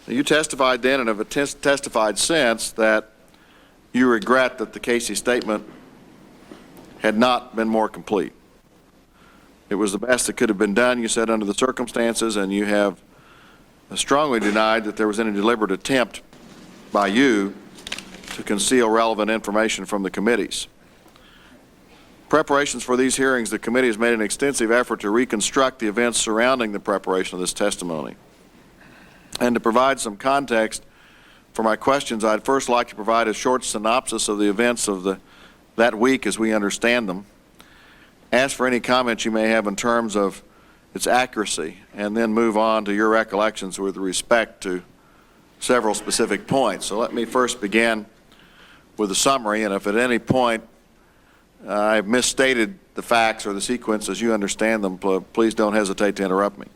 Now, you testified then and have testified since that you regret that the Casey statement had not been more complete. It was the best that could have been done, you said, under the circumstances, and you have strongly denied that there was any deliberate attempt by you to conceal relevant information from the committees. Preparations for these hearings, the committee has made an extensive effort to reconstruct the events surrounding the preparation of this testimony. And to provide some context for my questions, I'd first like to provide a short synopsis of the events of that week as we understand them. Ask for any comments you may have in terms of its accuracy, and then move on to your recollections with respect to several specific points. So let me first begin with a summary, and if at any point I've misstated the facts or the sequence as you understand them, please don't hesitate to interrupt me.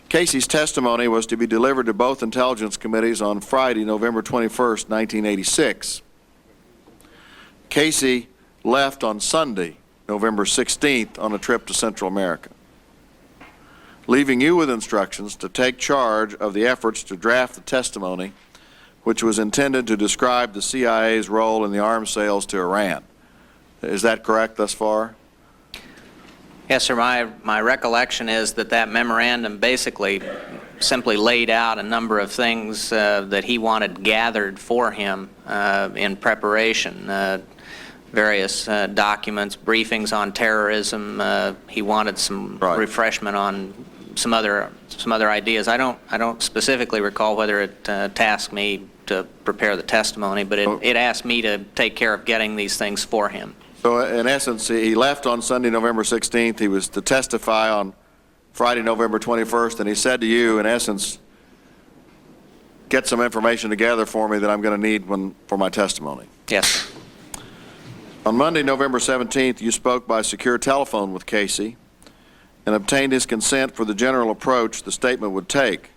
Casey's testimony was to be delivered to both intelligence committees on Friday, November 21st, 1986. Casey left on Sunday, November 16th, on a trip to Central America, leaving you with instructions to take charge of the efforts to draft the testimony, which was intended to describe the CIA's role in the arms sales to Iran. Is that correct thus far? Yes, sir. My recollection is that memorandum basically simply laid out a number of things that he wanted gathered for him in preparation. Various documents, briefings on terrorism. He wanted some refreshment on some other ideas. I don't specifically recall whether it tasked me to prepare the testimony, but it asked me to take care of getting these things for him. So in essence, he left on Sunday, November 16th. He was to testify on Friday, November 21st, and he said to you, in essence, get some information together for me that I'm going to need for my testimony. Yes. On Monday, November 17th, you spoke by secure telephone with Casey and obtained his consent for the general approach the statement would take,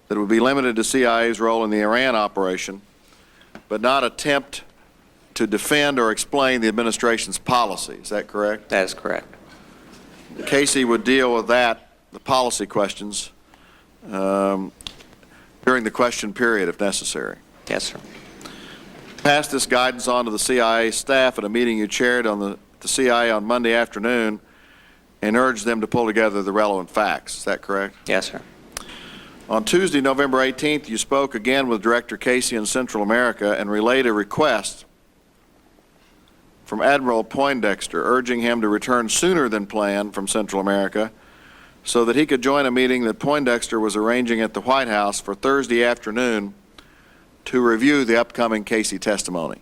that it would be limited to CIA's role in the Iran operation, but not attempt to defend or explain the administration's policy. Is that correct? That is correct. Casey would deal with the policy questions, during the question period if necessary. Yes, sir. Passed this guidance on to the CIA staff at a meeting you chaired on the CIA on Monday afternoon and urged them to pull together the relevant facts. Is that correct? Yes, sir. On Tuesday, November 18th, you spoke again with Director Casey in Central America and relayed a request from Admiral Poindexter urging him to return sooner than planned from Central America so that he could join a meeting that Poindexter was arranging at the White House for Thursday afternoon to review the upcoming Casey testimony.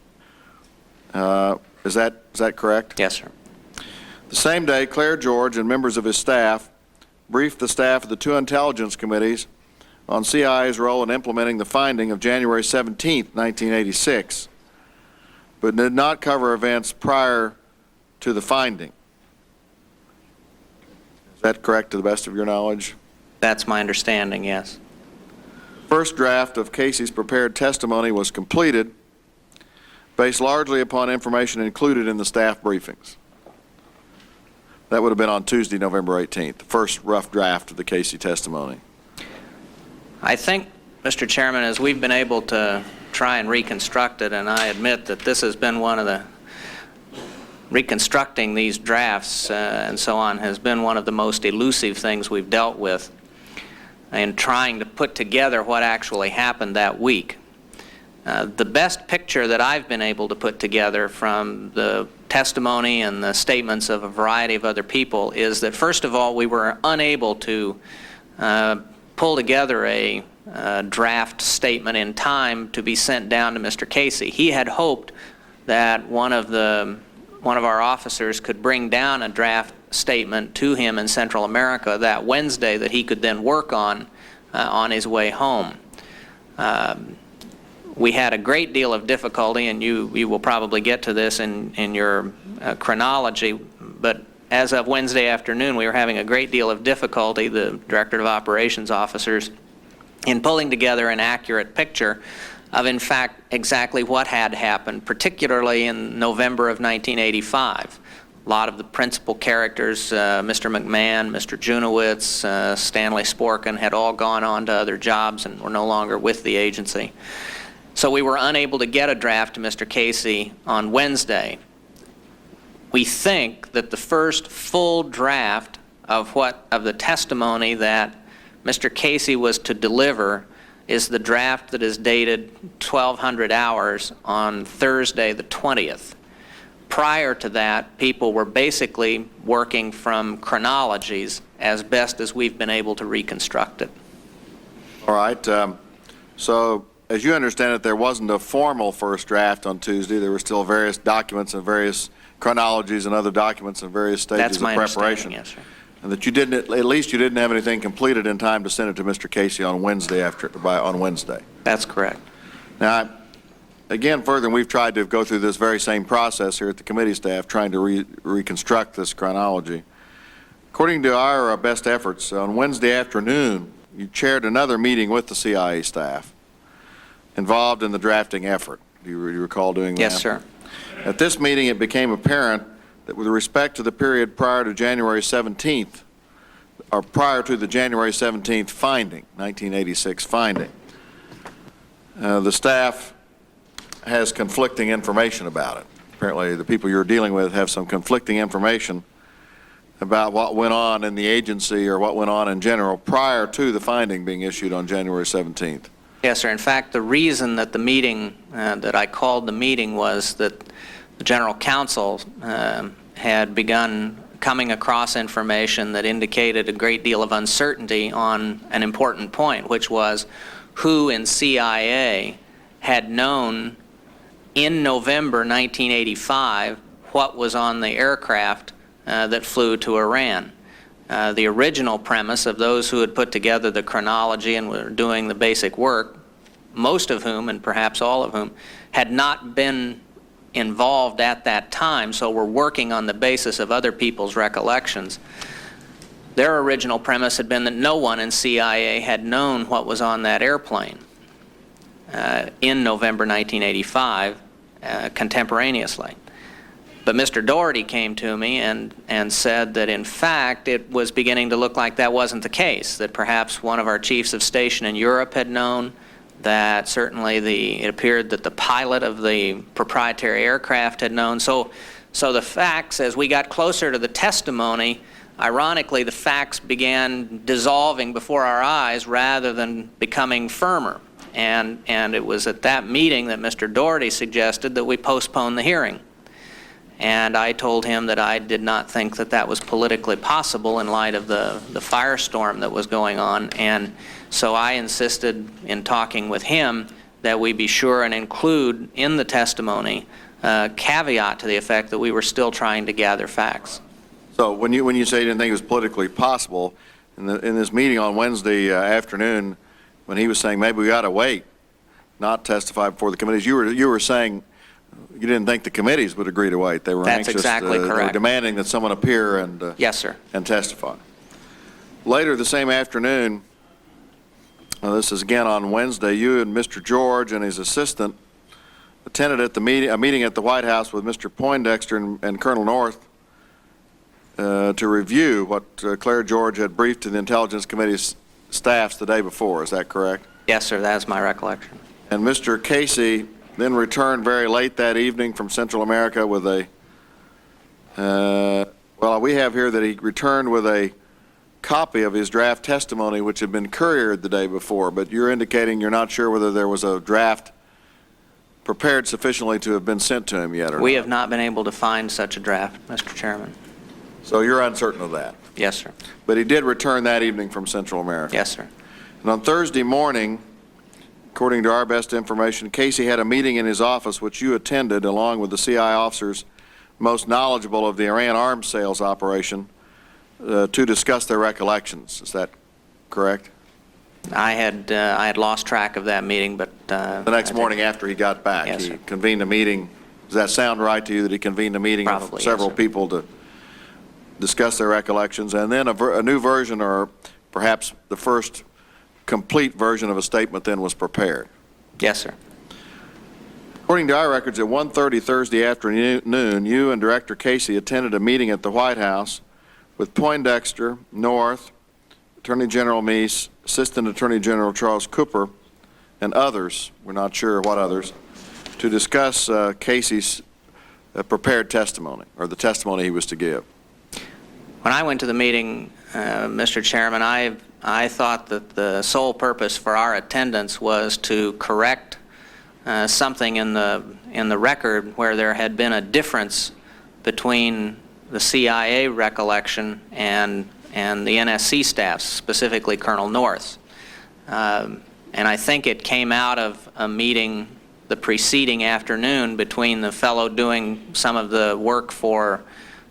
Is that correct? Yes, sir. The same day, Claire George and members of his staff briefed the staff of the two intelligence committees on CIA's role in implementing the finding of January 17, 1986, but did not cover events prior to the finding. Is that correct to the best of your knowledge? That's my understanding, yes. First draft of Casey's prepared testimony was completed based largely upon information included in the staff briefings. That would have been on Tuesday, November 18th, the first rough draft of the Casey testimony. I think, Mr. Chairman, as we've been able to try and reconstruct it, and I admit that this has been one of the, reconstructing these drafts and so on has been one of the most elusive things we've dealt with in trying to put together what actually happened that week. The best picture that I've been able to put together from the testimony and the statements of a variety of other people is that, first of all, we were unable to pull together a draft statement in time to be sent down to Mr. Casey. He had hoped that one of our officers could bring down a draft statement to him in Central America that Wednesday that he could then work on his way home. We had a great deal of difficulty, and you will probably get to this in your chronology, but as of Wednesday afternoon, we were having a great deal of difficulty, the Directorate of Operations officers, in pulling together an accurate picture of, in fact, exactly what had happened, particularly in November of 1985. A lot of the principal characters, Mr. McMahon, Mr. Junowitz, Stanley Sporkin, had all gone on to other jobs and were no longer with the agency. So we were unable to get a draft to Mr. Casey on Wednesday. We think that the first full draft of the testimony that Mr. Casey was to deliver is the draft that is dated 1200 hours on Thursday the 20th. Prior to that, people were basically working from chronologies as best as we've been able to reconstruct it. All right. So, as you understand it, there wasn't a formal first draft on Tuesday. There were still various documents and various chronologies and other documents in various stages of preparation. That's my understanding, yes, sir. And that you didn't, at least you didn't have anything completed in time to send it to Mr. Casey on Wednesday on Wednesday. That's correct. Now, again, further, we've tried to go through this very same process here at the committee staff, trying to reconstruct this chronology. According to our best efforts, on Wednesday afternoon, you chaired another meeting with the CIA staff involved in the drafting effort. Do you recall doing that? Yes, sir. At this meeting, it became apparent that with respect to the period prior to January 17th, or prior to the January 17th finding, 1986 finding, the staff has conflicting information about it. Apparently, the people you're dealing with have some conflicting information about what went on in the agency or what went on in general prior to the finding being issued on January 17th. Yes, sir. In fact, the reason that the meeting, that I called the meeting, was that the General Counsel had begun coming across information that indicated a great deal of uncertainty on an important point, which was who in CIA had known in November 1985 what was on the aircraft that flew to Iran. The original premise of those who had put together the chronology and were doing the basic work, most of whom, and perhaps all of whom, had not been involved at that time, so were working on the basis of other people's recollections. Their original premise had been that no one in CIA had known what was on that airplane in November 1985 contemporaneously. But Mr. Doherty came to me and said that, in fact, it was beginning to look like that wasn't the case, that perhaps one of our chiefs of station in Europe had known, that certainly it appeared that the pilot of the proprietary aircraft had known. So the facts, as we got closer to the testimony, ironically, the facts began dissolving before our eyes rather than becoming firmer. And it was at that meeting that Mr. Doherty suggested that we postpone the hearing. And I told him that I did not think that that was politically possible in light of the firestorm that was going on. And so I insisted in talking with him that we be sure and include in the testimony a caveat to the effect that we were still trying to gather facts. So when you say you didn't think it was politically possible, in this meeting on Wednesday afternoon, when he was saying maybe we ought to wait, not testify before the committees, you were saying you didn't think the committees would agree to wait. They were That's anxious. exactly correct. They were demanding that someone appear and Yes, sir. and testify. Later the same afternoon, this is again on Wednesday, you and Mr. George and his assistant attended at a meeting at the White House with Mr. Poindexter and Colonel North to review what Claire George had briefed to the Intelligence Committee's staffs the day before. Is that correct? Yes, sir. That is my recollection. And Mr. Casey then returned very late that evening from Central America with well, we have here that he returned with a copy of his draft testimony which had been couriered the day before, but you're indicating you're not sure whether there was a draft prepared sufficiently to have been sent to him yet or not. We have not been able to find such a draft, Mr. Chairman. So you're uncertain of that. Yes, sir. But he did return that evening from Central America. Yes, sir. And on Thursday morning, according to our best information, Casey had a meeting in his office which you attended along with the CI officers most knowledgeable of the Iran arms sales operation to discuss their recollections. Is that correct? I had lost track of that meeting, but The next morning after he got back, Yes, he sir. convened a meeting. Does that sound right to you, that he convened a meeting Probably, of yes, several sir. people to discuss their recollections, and then a new version, or perhaps the first complete version of a statement then was prepared. Yes, sir. According to our records, at 1:30 Thursday afternoon, you and Director Casey attended a meeting at the White House with Poindexter, North, Attorney General Meese, Assistant Attorney General Charles Cooper, and others, we're not sure what others, to discuss Casey's prepared testimony, or the testimony he was to give. When I went to the meeting, Mr. Chairman, I thought that the sole purpose for our attendance was to correct something in the record where there had been a difference between the CIA recollection and the NSC staff, specifically Colonel North's. And I think it came out of a meeting the preceding afternoon between the fellow doing some of the work for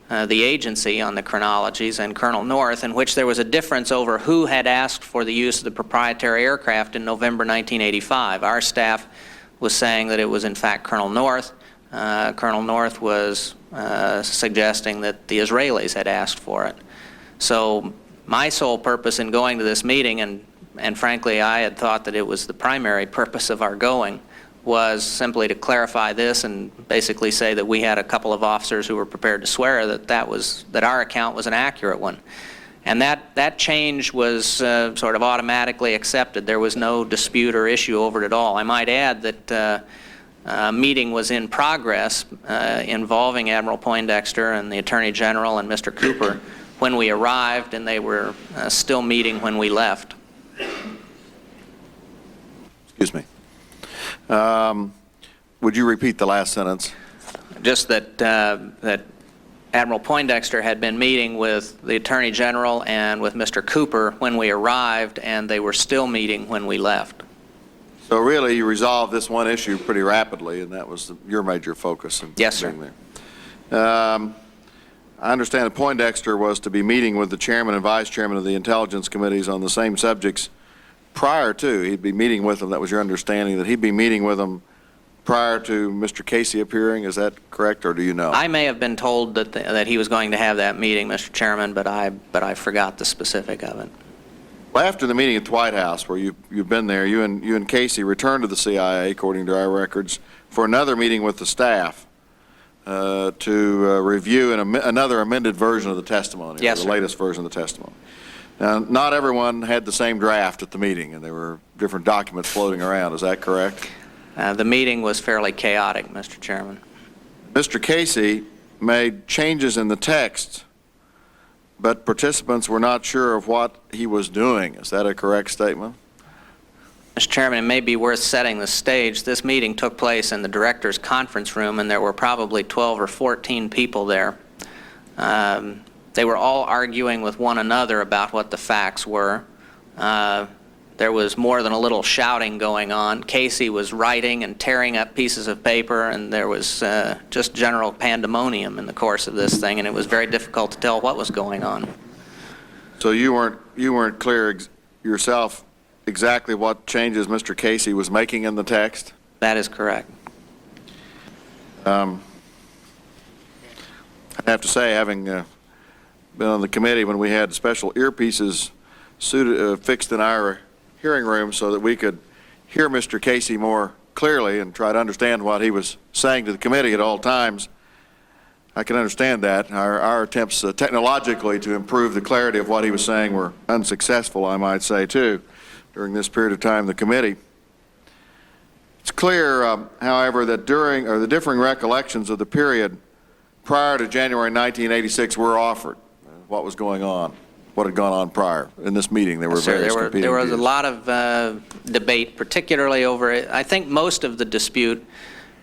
the agency on the chronologies and Colonel North, in which there was a difference over who had asked for the use of the proprietary aircraft in November 1985. Our staff was saying that it was in fact Colonel North. Colonel North was suggesting that the Israelis had asked for it. So my sole purpose in going to this meeting, and frankly I had thought that it was the primary purpose of our going, was simply to clarify this and basically say that we had a couple of officers who were prepared to swear that our account was an accurate one. And that change was sort of automatically accepted. There was no dispute or issue over it at all. I might add that a meeting was in progress involving Admiral Poindexter and the Attorney General and Mr. Cooper when we arrived, and they were still meeting when we left. Excuse me. Would you repeat the last sentence? Just that Admiral Poindexter had been meeting with the Attorney General and with Mr. Cooper when we arrived, and they were still meeting when we left. So really, you resolved this one issue pretty rapidly, and that was your major focus. Yes, sir. There. I understand that Poindexter was to be meeting with the chairman and vice chairman of the intelligence committees on the same subjects prior to. He'd be meeting with them. That was your understanding, that he'd be meeting with them prior to Mr. Casey appearing. Is that correct, or do you know? I may have been told that he was going to have that meeting, Mr. Chairman, but I forgot the specific of it. Well, after the meeting at the White House, where you've been there, you and Casey returned to the CIA, according to our records, for another meeting with the staff to review another amended version of the testimony, yes, the sir. latest version of the testimony. Now, not everyone had the same draft at the meeting, and there were different documents floating around. Is that correct? The meeting was fairly chaotic, Mr. Chairman. Mr. Casey made changes in the text, but participants were not sure of what he was doing. Is that a correct statement? Mr. Chairman, it may be worth setting the stage. This meeting took place in the director's conference room, and there were probably 12 or 14 people there. They were all arguing with one another about what the facts were. There was more than a little shouting going on. Casey was writing and tearing up pieces of paper, and there was just general pandemonium in the course of this thing, and it was very difficult to tell what was going on. So you weren't clear yourself exactly what changes Mr. Casey was making in the text? That is correct. I have to say, having been on the committee when we had special earpieces fixed in our hearing room so that we could hear Mr. Casey more clearly and try to understand what he was saying to the committee at all times, I can understand that. Our attempts technologically to improve the clarity of what he was saying were unsuccessful, I might say, too, during this period of time in the committee. It's clear, however, that the differing recollections of the period prior to January 1986 were offered. What was going on, what had gone on prior. In this meeting, there were various competing There was views. a lot of debate, particularly over it. I think most of the dispute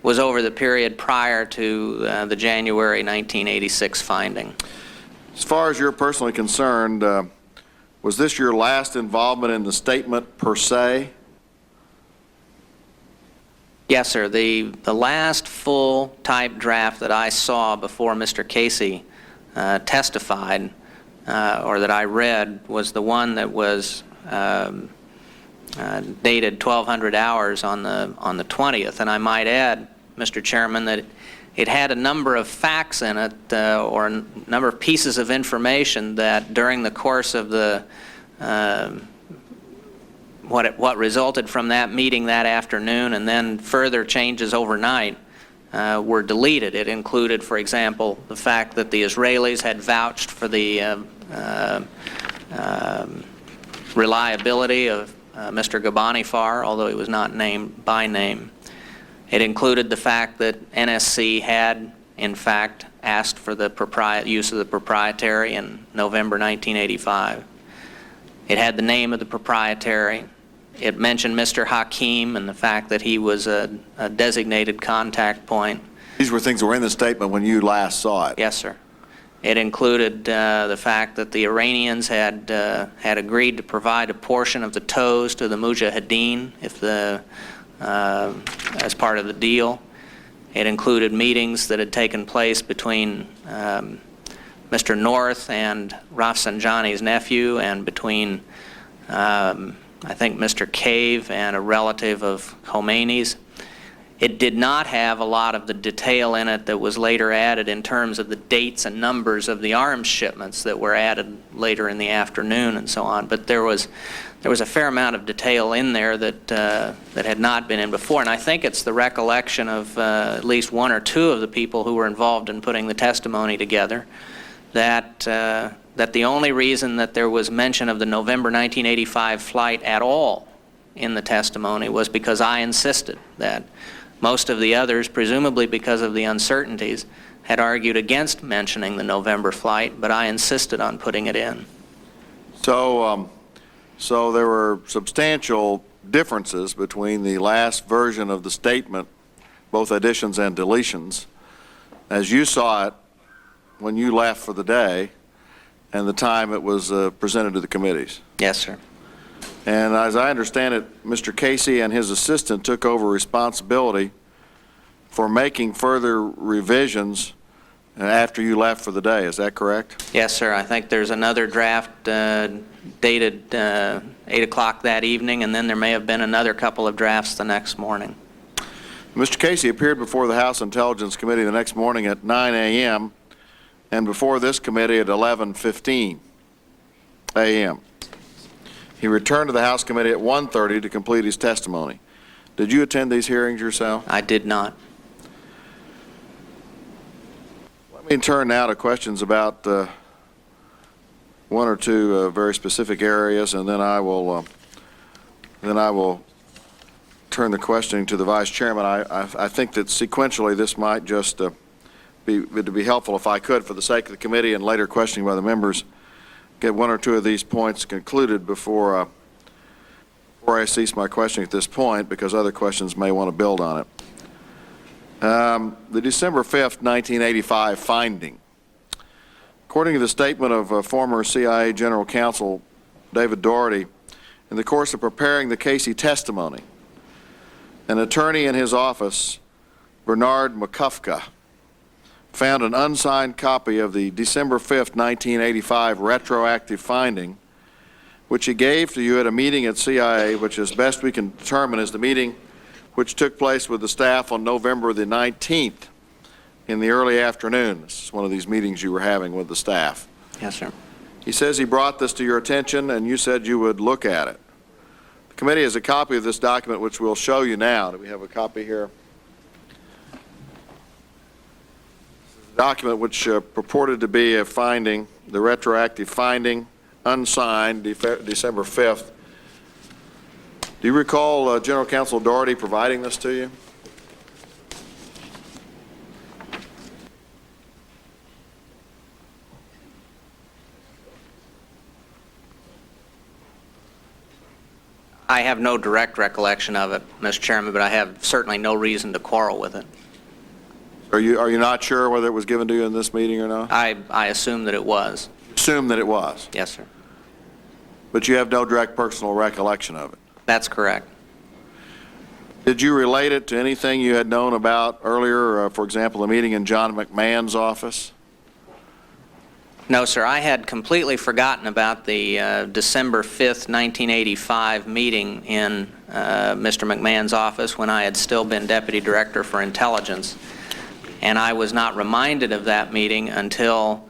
was over the period prior to the January 1986 finding. As far as you're personally concerned, was this your last involvement in the statement per se? Yes, sir. The last full type draft that I saw before Mr. Casey testified, or that I read, was the one that was dated 1,200 hours on the 20th. And I might add, Mr. Chairman, that it had a number of facts in it, or a number of pieces of information that during the course of the what resulted from that meeting that afternoon and then further changes overnight were deleted. It included, for example, the fact that the Israelis had vouched for the reliability of Mr. Ghabanifar, although he was not named by name. It included the fact that NSC had, in fact, asked for the use of the proprietary in November 1985. It had the name of the proprietary. It mentioned Mr. Hakim and the fact that he was a designated contact point. These were things that were in the statement when you last saw it. Yes, sir. It included the fact that the Iranians had agreed to provide a portion of the tows to the Mujahideen as part of the deal. It included meetings that had taken place between Mr. North and Rafsanjani's nephew, and between I think Mr. Cave and a relative of Khomeini's. It did not have a lot of the detail in it that was later added in terms of the dates and numbers of the arms shipments that were added later in the afternoon and so on. But there was a fair amount of detail in there that had not been in before. And I think it's the recollection of at least one or two of the people who were involved in putting the testimony together that the only reason that there was mention of the November 1985 flight at all in the testimony was because I insisted that. Most of the others, presumably because of the uncertainties, had argued against mentioning the November flight, but I insisted on putting it in. So there were substantial differences between the last version of the statement, both additions and deletions, as you saw it when you left for the day, and the time it was presented to the committees. Yes, sir. And as I understand it, Mr. Casey and his assistant took over responsibility for making further revisions after you left for the day. Is that correct? Yes, sir. I think there's another draft dated 8 o'clock that evening, and then there may have been another couple of drafts the next morning. Mr. Casey appeared before the House Intelligence Committee the next morning at 9 a.m. and before this committee at 11:15 a.m. He returned to the House Committee at 1:30 to complete his testimony. Did you attend these hearings yourself? I did not. Let me turn now to questions about one or two very specific areas, and then I will turn the questioning to the Vice Chairman. I think that sequentially this might just be helpful if I could, for the sake of the committee and later questioning by the members, get one or two of these points concluded before I cease my questioning at this point, because other questions may want to build on it. The December 5th, 1985 finding. According to the statement of former CIA General Counsel David Doherty, in the course of preparing the Casey testimony, an attorney in his office, Bernard McCufka, found an unsigned copy of the December 5th, 1985 retroactive finding, which he gave to you at a meeting at CIA, which as best we can determine is the meeting which took place with the staff on November the 19th in the early afternoon. This is one of these meetings you were having with the staff. Yes, sir. He says he brought this to your attention and you said you would look at it. The committee has a copy of this document which we'll show you now. Do we have a copy here? Document which purported to be a finding, the retroactive finding, unsigned, December 5th. Do you recall General Counsel Doherty providing this to you? I have no direct recollection of it, Mr. Chairman, but I have certainly no reason to quarrel with it. Are you not sure whether it was given to you in this meeting or not? I assume that it was. Assume that it was. Yes, sir. But you have no direct personal recollection of it. That's correct. Did you relate it to anything you had known about earlier, for example, a meeting in John McMahon's office? No, sir. I had completely forgotten about the December 5th, 1985 meeting in Mr. McMahon's office when I had still been Deputy Director for Intelligence. And I was not reminded of that meeting until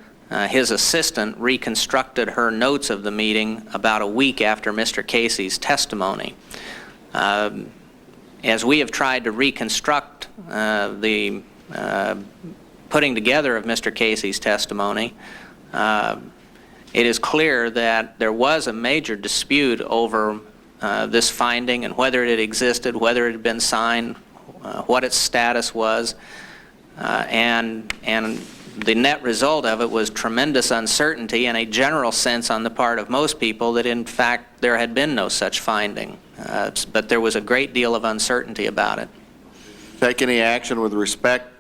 his assistant reconstructed her notes of the meeting about a week after Mr. Casey's testimony. As we have tried to reconstruct the putting together of Mr. Casey's testimony, it is clear that there was a major dispute over this finding and whether it existed, whether it had been signed, what its status was, and the net result of it was tremendous uncertainty and a general sense on the part of most people that in fact there had been no such finding. But there was a great deal of uncertainty about it. Take any action with respect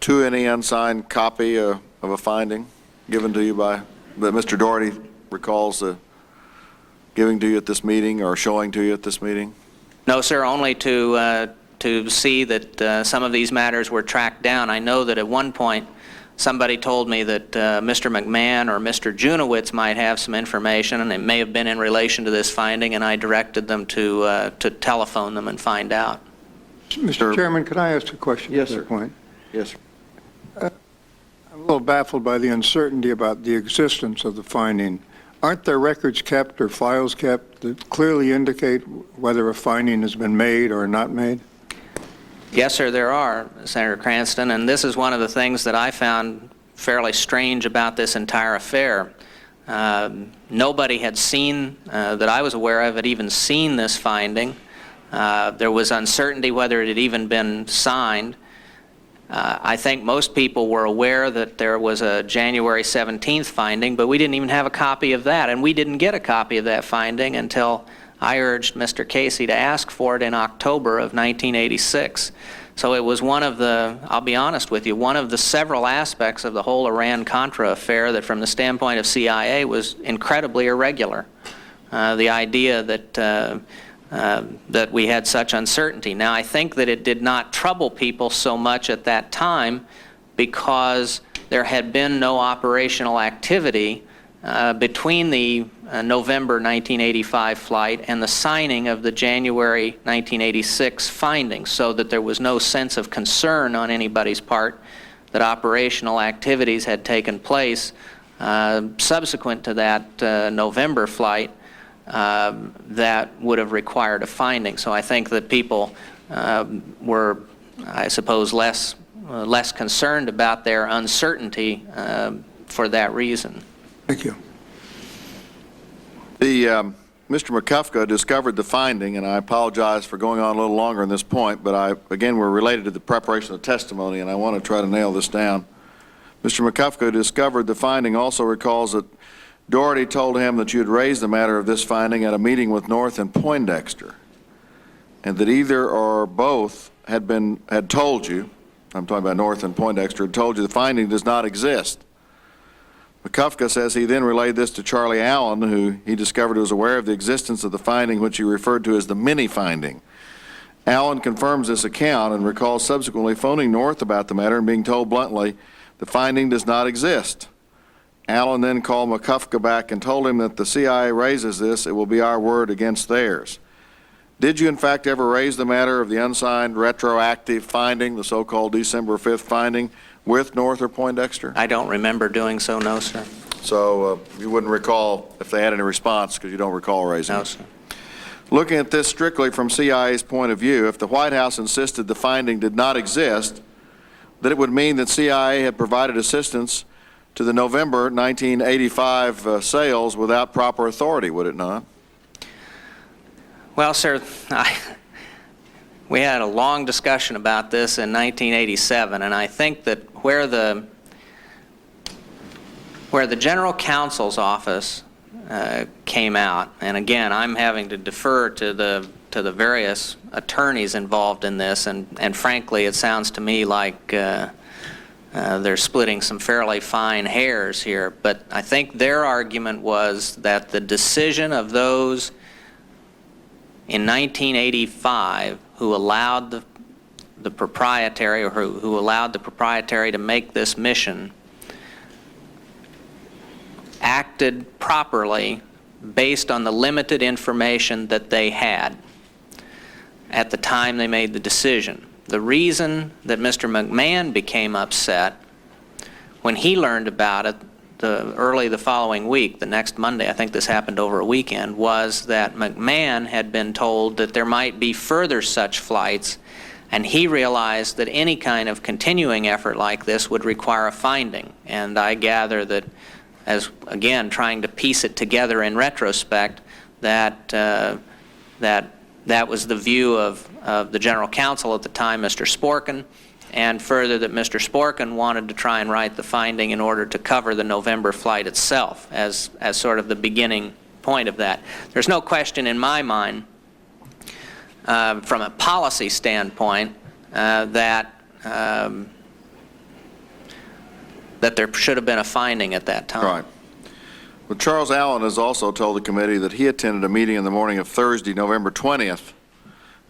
to any unsigned copy of a finding given to you that Mr. Doherty recalls giving to you at this meeting or showing to you at this meeting? No, sir, only to see that some of these matters were tracked down. I know that at one point somebody told me that Mr. McMahon or Mr. Junowitz might have some information, and it may have been in relation to this finding, and I directed them to telephone them and find out. Mr. Chairman, could I ask a question Yes, at sir. that point? Yes, sir. I'm a little baffled by the uncertainty about the existence of the finding. Aren't there records kept or files kept that clearly indicate whether a finding has been made or not made? Yes, sir, there are, Senator Cranston, and this is one of the things that I found fairly strange about this entire affair. Nobody had seen, that I was aware of, had even seen this finding. There was uncertainty whether it had even been signed. I think most people were aware that there was a January 17th finding, but we didn't even have a copy of that, and we didn't get a copy of that finding until I urged Mr. Casey to ask for it in October of 1986. So it was one of the, I'll be honest with you, one of the several aspects of the whole Iran-Contra affair that from the standpoint of CIA was incredibly irregular. The idea that that we had such uncertainty. Now, I think that it did not trouble people so much at that time because there had been no operational activity between the November 1985 flight and the signing of the January 1986 findings, so that there was no sense of concern on anybody's part that operational activities had taken place subsequent to that November flight that would have required a finding. So I think that people were, I suppose, less concerned about their uncertainty for that reason. Thank you. Mr. McCufka discovered the finding, and I apologize for going on a little longer on this point, but again, we're related to the preparation of testimony, and I want to try to nail this down. Mr. McCufka discovered the finding, also recalls that Doherty told him that you had raised the matter of this finding at a meeting with North and Poindexter, and that either or both had told you, I'm talking about North and Poindexter, had told you the finding does not exist. McCufka says he then relayed this to Charlie Allen, who he discovered was aware of the existence of the finding, which he referred to as the mini-finding. Allen confirms this account and recalls subsequently phoning North about the matter and being told bluntly, the finding does not exist. Allen then called McCufka back and told him that the CIA raises this, it will be our word against theirs. Did you in fact ever raise the matter of the unsigned retroactive finding, the so-called December 5th finding, with North or Poindexter? I don't remember doing so, no, sir. So you wouldn't recall if they had any response because you don't recall raising it? No, sir. Looking at this strictly from CIA's point of view, if the White House insisted the finding did not exist, then it would mean that CIA had provided assistance to the November 1985 sales without proper authority, would it not? Well, sir, we had a long discussion about this in 1987, and I think that where the General Counsel's office came out, and again, I'm having to defer to the various attorneys involved in this, and frankly, it sounds to me like they're splitting some fairly fine hairs here, but I think their argument was that the decision of those in 1985 who allowed the proprietary, or who allowed the proprietary to make this mission, acted properly based on the limited information that they had at the time they made the decision. The reason that Mr. McMahon became upset when he learned about it early the following week, the next Monday, I think this happened over a weekend, was that McMahon had been told that there might be further such flights, and he realized that any kind of continuing effort like this would require a finding. And I gather that, as again, trying to piece it together in retrospect, that that was the view of the General Counsel at the time, Mr. Sporkin, and further that Mr. Sporkin wanted to try and write the finding in order to cover the November flight itself as sort of the beginning point of that. There's no question in my mind, from a policy standpoint, that there should have been a finding at that time. Right. Well, Charles Allen has also told the committee that he attended a meeting in the morning of Thursday, November 20th,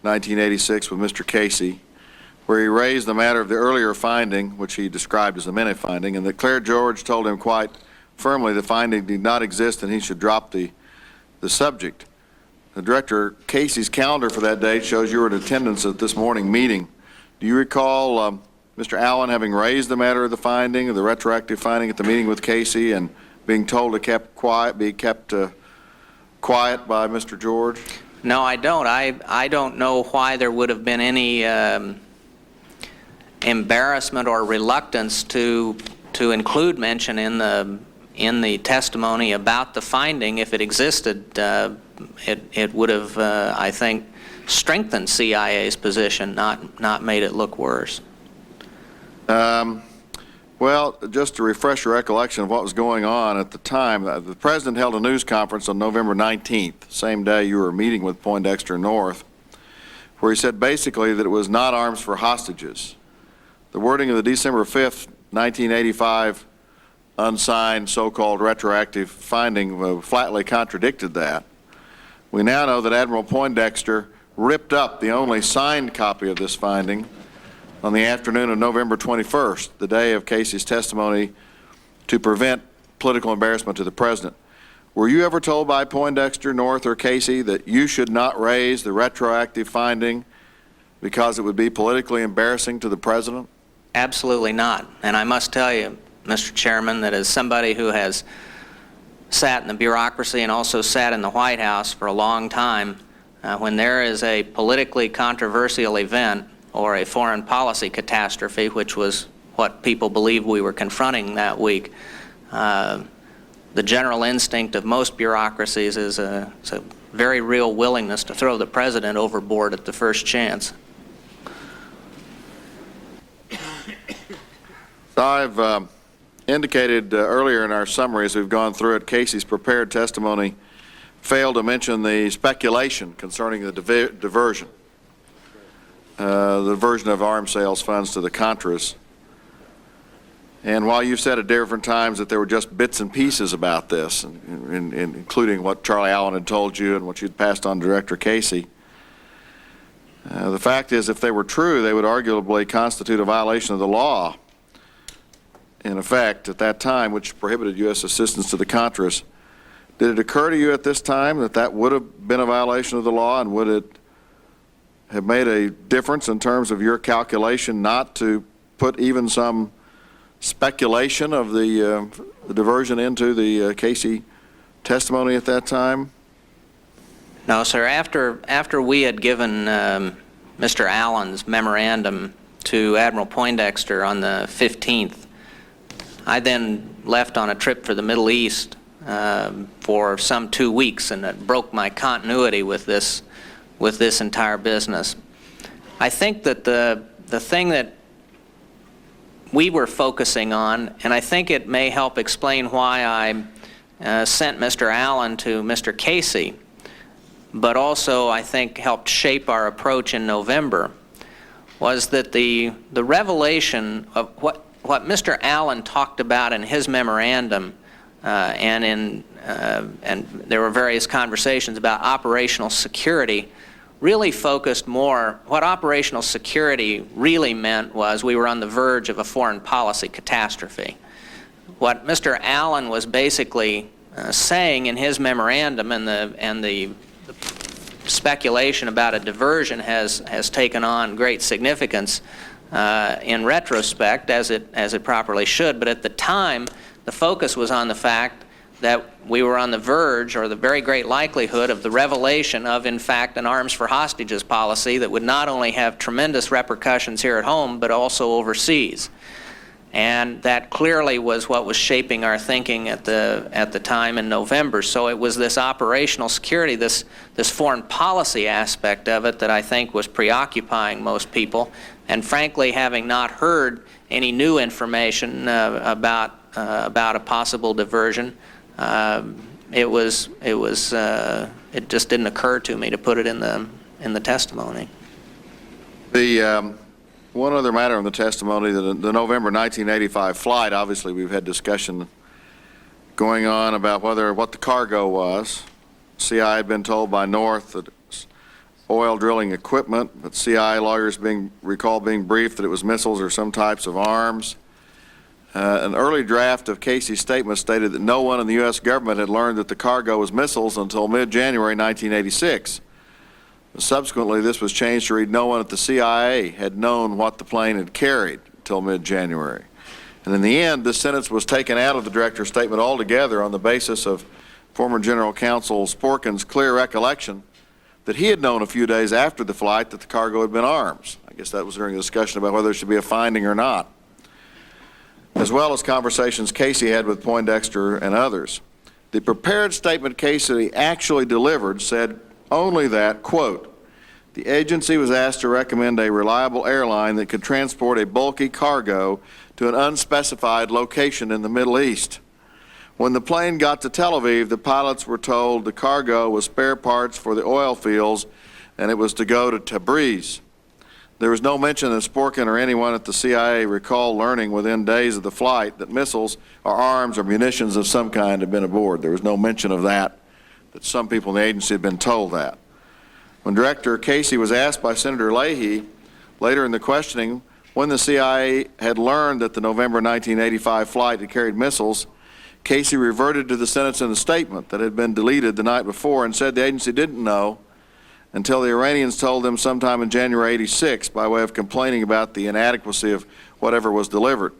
1986, with Mr. Casey, where he raised the matter of the earlier finding, which he described as a minute finding, and that Claire George told him quite firmly the finding did not exist and he should drop the subject. The Director Casey's calendar for that date shows you were in attendance at this morning meeting. Do you recall Mr. Allen having raised the matter of the finding, of the retroactive finding at the meeting with Casey, and being told to be kept quiet by Mr. George? No, I don't. I don't know why there would have been any embarrassment or reluctance to include mention in the testimony about the finding. If it existed, it would have, I think, strengthened CIA's position, not made it look worse. Well, just to refresh your recollection of what was going on at the time, the President held a news conference on November 19th, same day you were meeting with Poindexter North, where he said basically that it was not arms for hostages. The wording of the December 5th, 1985 unsigned so-called retroactive finding flatly contradicted that. We now know that Admiral Poindexter ripped up the only signed copy of this finding on the afternoon of November 21st, the day of Casey's testimony, to prevent political embarrassment to the President. Were you ever told by Poindexter, North, or Casey that you should not raise the retroactive finding because it would be politically embarrassing to the President? Absolutely not. And I must tell you, Mr. Chairman, that as somebody who has sat in the bureaucracy and also sat in the White House for a long time, when there is a politically controversial event or a foreign policy catastrophe, which was what people believe we were confronting that week, the general instinct of most bureaucracies is a very real willingness to throw the President overboard at the first chance. So I've indicated earlier in our summary as we've gone through it, Casey's prepared testimony failed to mention the speculation concerning the diversion of arms sales funds to the Contras. And while you've said at different times that there were just bits and pieces about this, including what Charlie Allen had told you and what you'd passed on to Director Casey, the fact is if they were true, they would arguably constitute a violation of the law, in effect, at that time, which prohibited U.S. assistance to the Contras. Did it occur to you at this time that that would have been a violation of the law, and would it have made a difference in terms of your calculation not to put even some speculation of the diversion into the Casey testimony at that time? No, sir. After we had given Mr. Allen's memorandum to Admiral Poindexter on the 15th, I then left on a trip for the Middle East for some 2 weeks, and it broke my continuity with this entire business. I think that the thing that we were focusing on, and I think it may help explain why I sent Mr. Allen to Mr. Casey, but also I think helped shape our approach in November, was that the revelation of what Mr. Allen talked about in his memorandum, and there were various conversations about operational security, really focused more. What operational security really meant was we were on the verge of a foreign policy catastrophe. What Mr. Allen was basically saying in his memorandum, and the speculation about a diversion has taken on great significance in retrospect, as it properly should. But at the time, the focus was on the fact that we were on the verge, or the very great likelihood, of the revelation of, in fact, an arms for hostages policy that would not only have tremendous repercussions here at home, but also overseas. And that clearly was what was shaping our thinking at the time in November. So it was this operational security, this foreign policy aspect of it, that I think was preoccupying most people. And frankly, having not heard any new information about a possible diversion, it just didn't occur to me to put it in the testimony. One other matter in the testimony, the November 1985 flight, obviously we've had discussion going on about what the cargo was. CIA had been told by North that it was oil drilling equipment, but CIA lawyers recalled being briefed that it was missiles or some types of arms. An early draft of Casey's statement stated that no one in the U.S. government had learned that the cargo was missiles until mid-January 1986. Subsequently, this was changed to read, no one at the CIA had known what the plane had carried until mid-January. And in the end, this sentence was taken out of the director's statement altogether on the basis of former General Counsel Sporkin's clear recollection that he had known a few days after the flight that the cargo had been arms. I guess that was during a discussion about whether there should be a finding or not, as well as conversations Casey had with Poindexter and others. The prepared statement Casey actually delivered said only that, quote, the agency was asked to recommend a reliable airline that could transport a bulky cargo to an unspecified location in the Middle East. When the plane got to Tel Aviv, the pilots were told the cargo was spare parts for the oil fields and it was to go to Tabriz. There was no mention that Sporkin or anyone at the CIA recalled learning within days of the flight that missiles or arms or munitions of some kind had been aboard. There was no mention of that some people in the agency had been told that. When Director Casey was asked by Senator Leahy later in the questioning when the CIA had learned that the November 1985 flight had carried missiles, Casey reverted to the sentence in the statement that had been deleted the night before and said the agency didn't know until the Iranians told them sometime in January '86 by way of complaining about the inadequacy of whatever was delivered.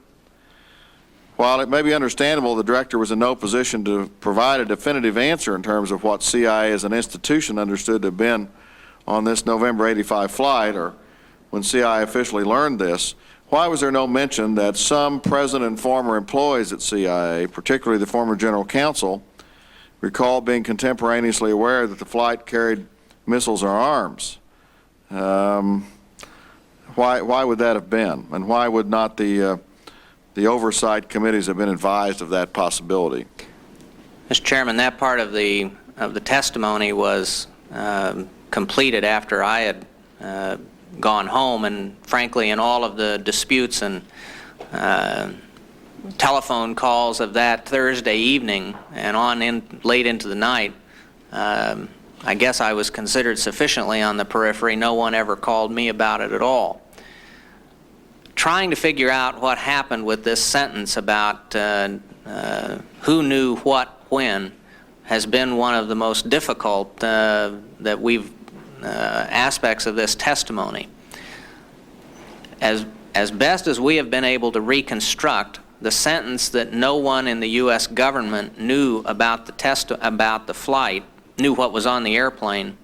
While it may be understandable the director was in no position to provide a definitive answer in terms of what CIA as an institution understood to have been on this November '85 flight, or when CIA officially learned this, why was there no mention that some present and former employees at CIA, particularly the former general counsel, recall being contemporaneously aware that the flight carried missiles or arms? Why would that have been? And why would not the oversight committees have been advised of that possibility? Mr. Chairman, that part of the testimony was completed after I had gone home, and frankly, in all of the disputes and telephone calls of that Thursday evening and late into the night, I guess I was considered sufficiently on the periphery. No one ever called me about it at all. Trying to figure out what happened with this sentence about who knew what when has been one of the most difficult aspects of this testimony. As best as we have been able to reconstruct the sentence that no one in the U.S. government knew about the flight, knew what was on the airplane,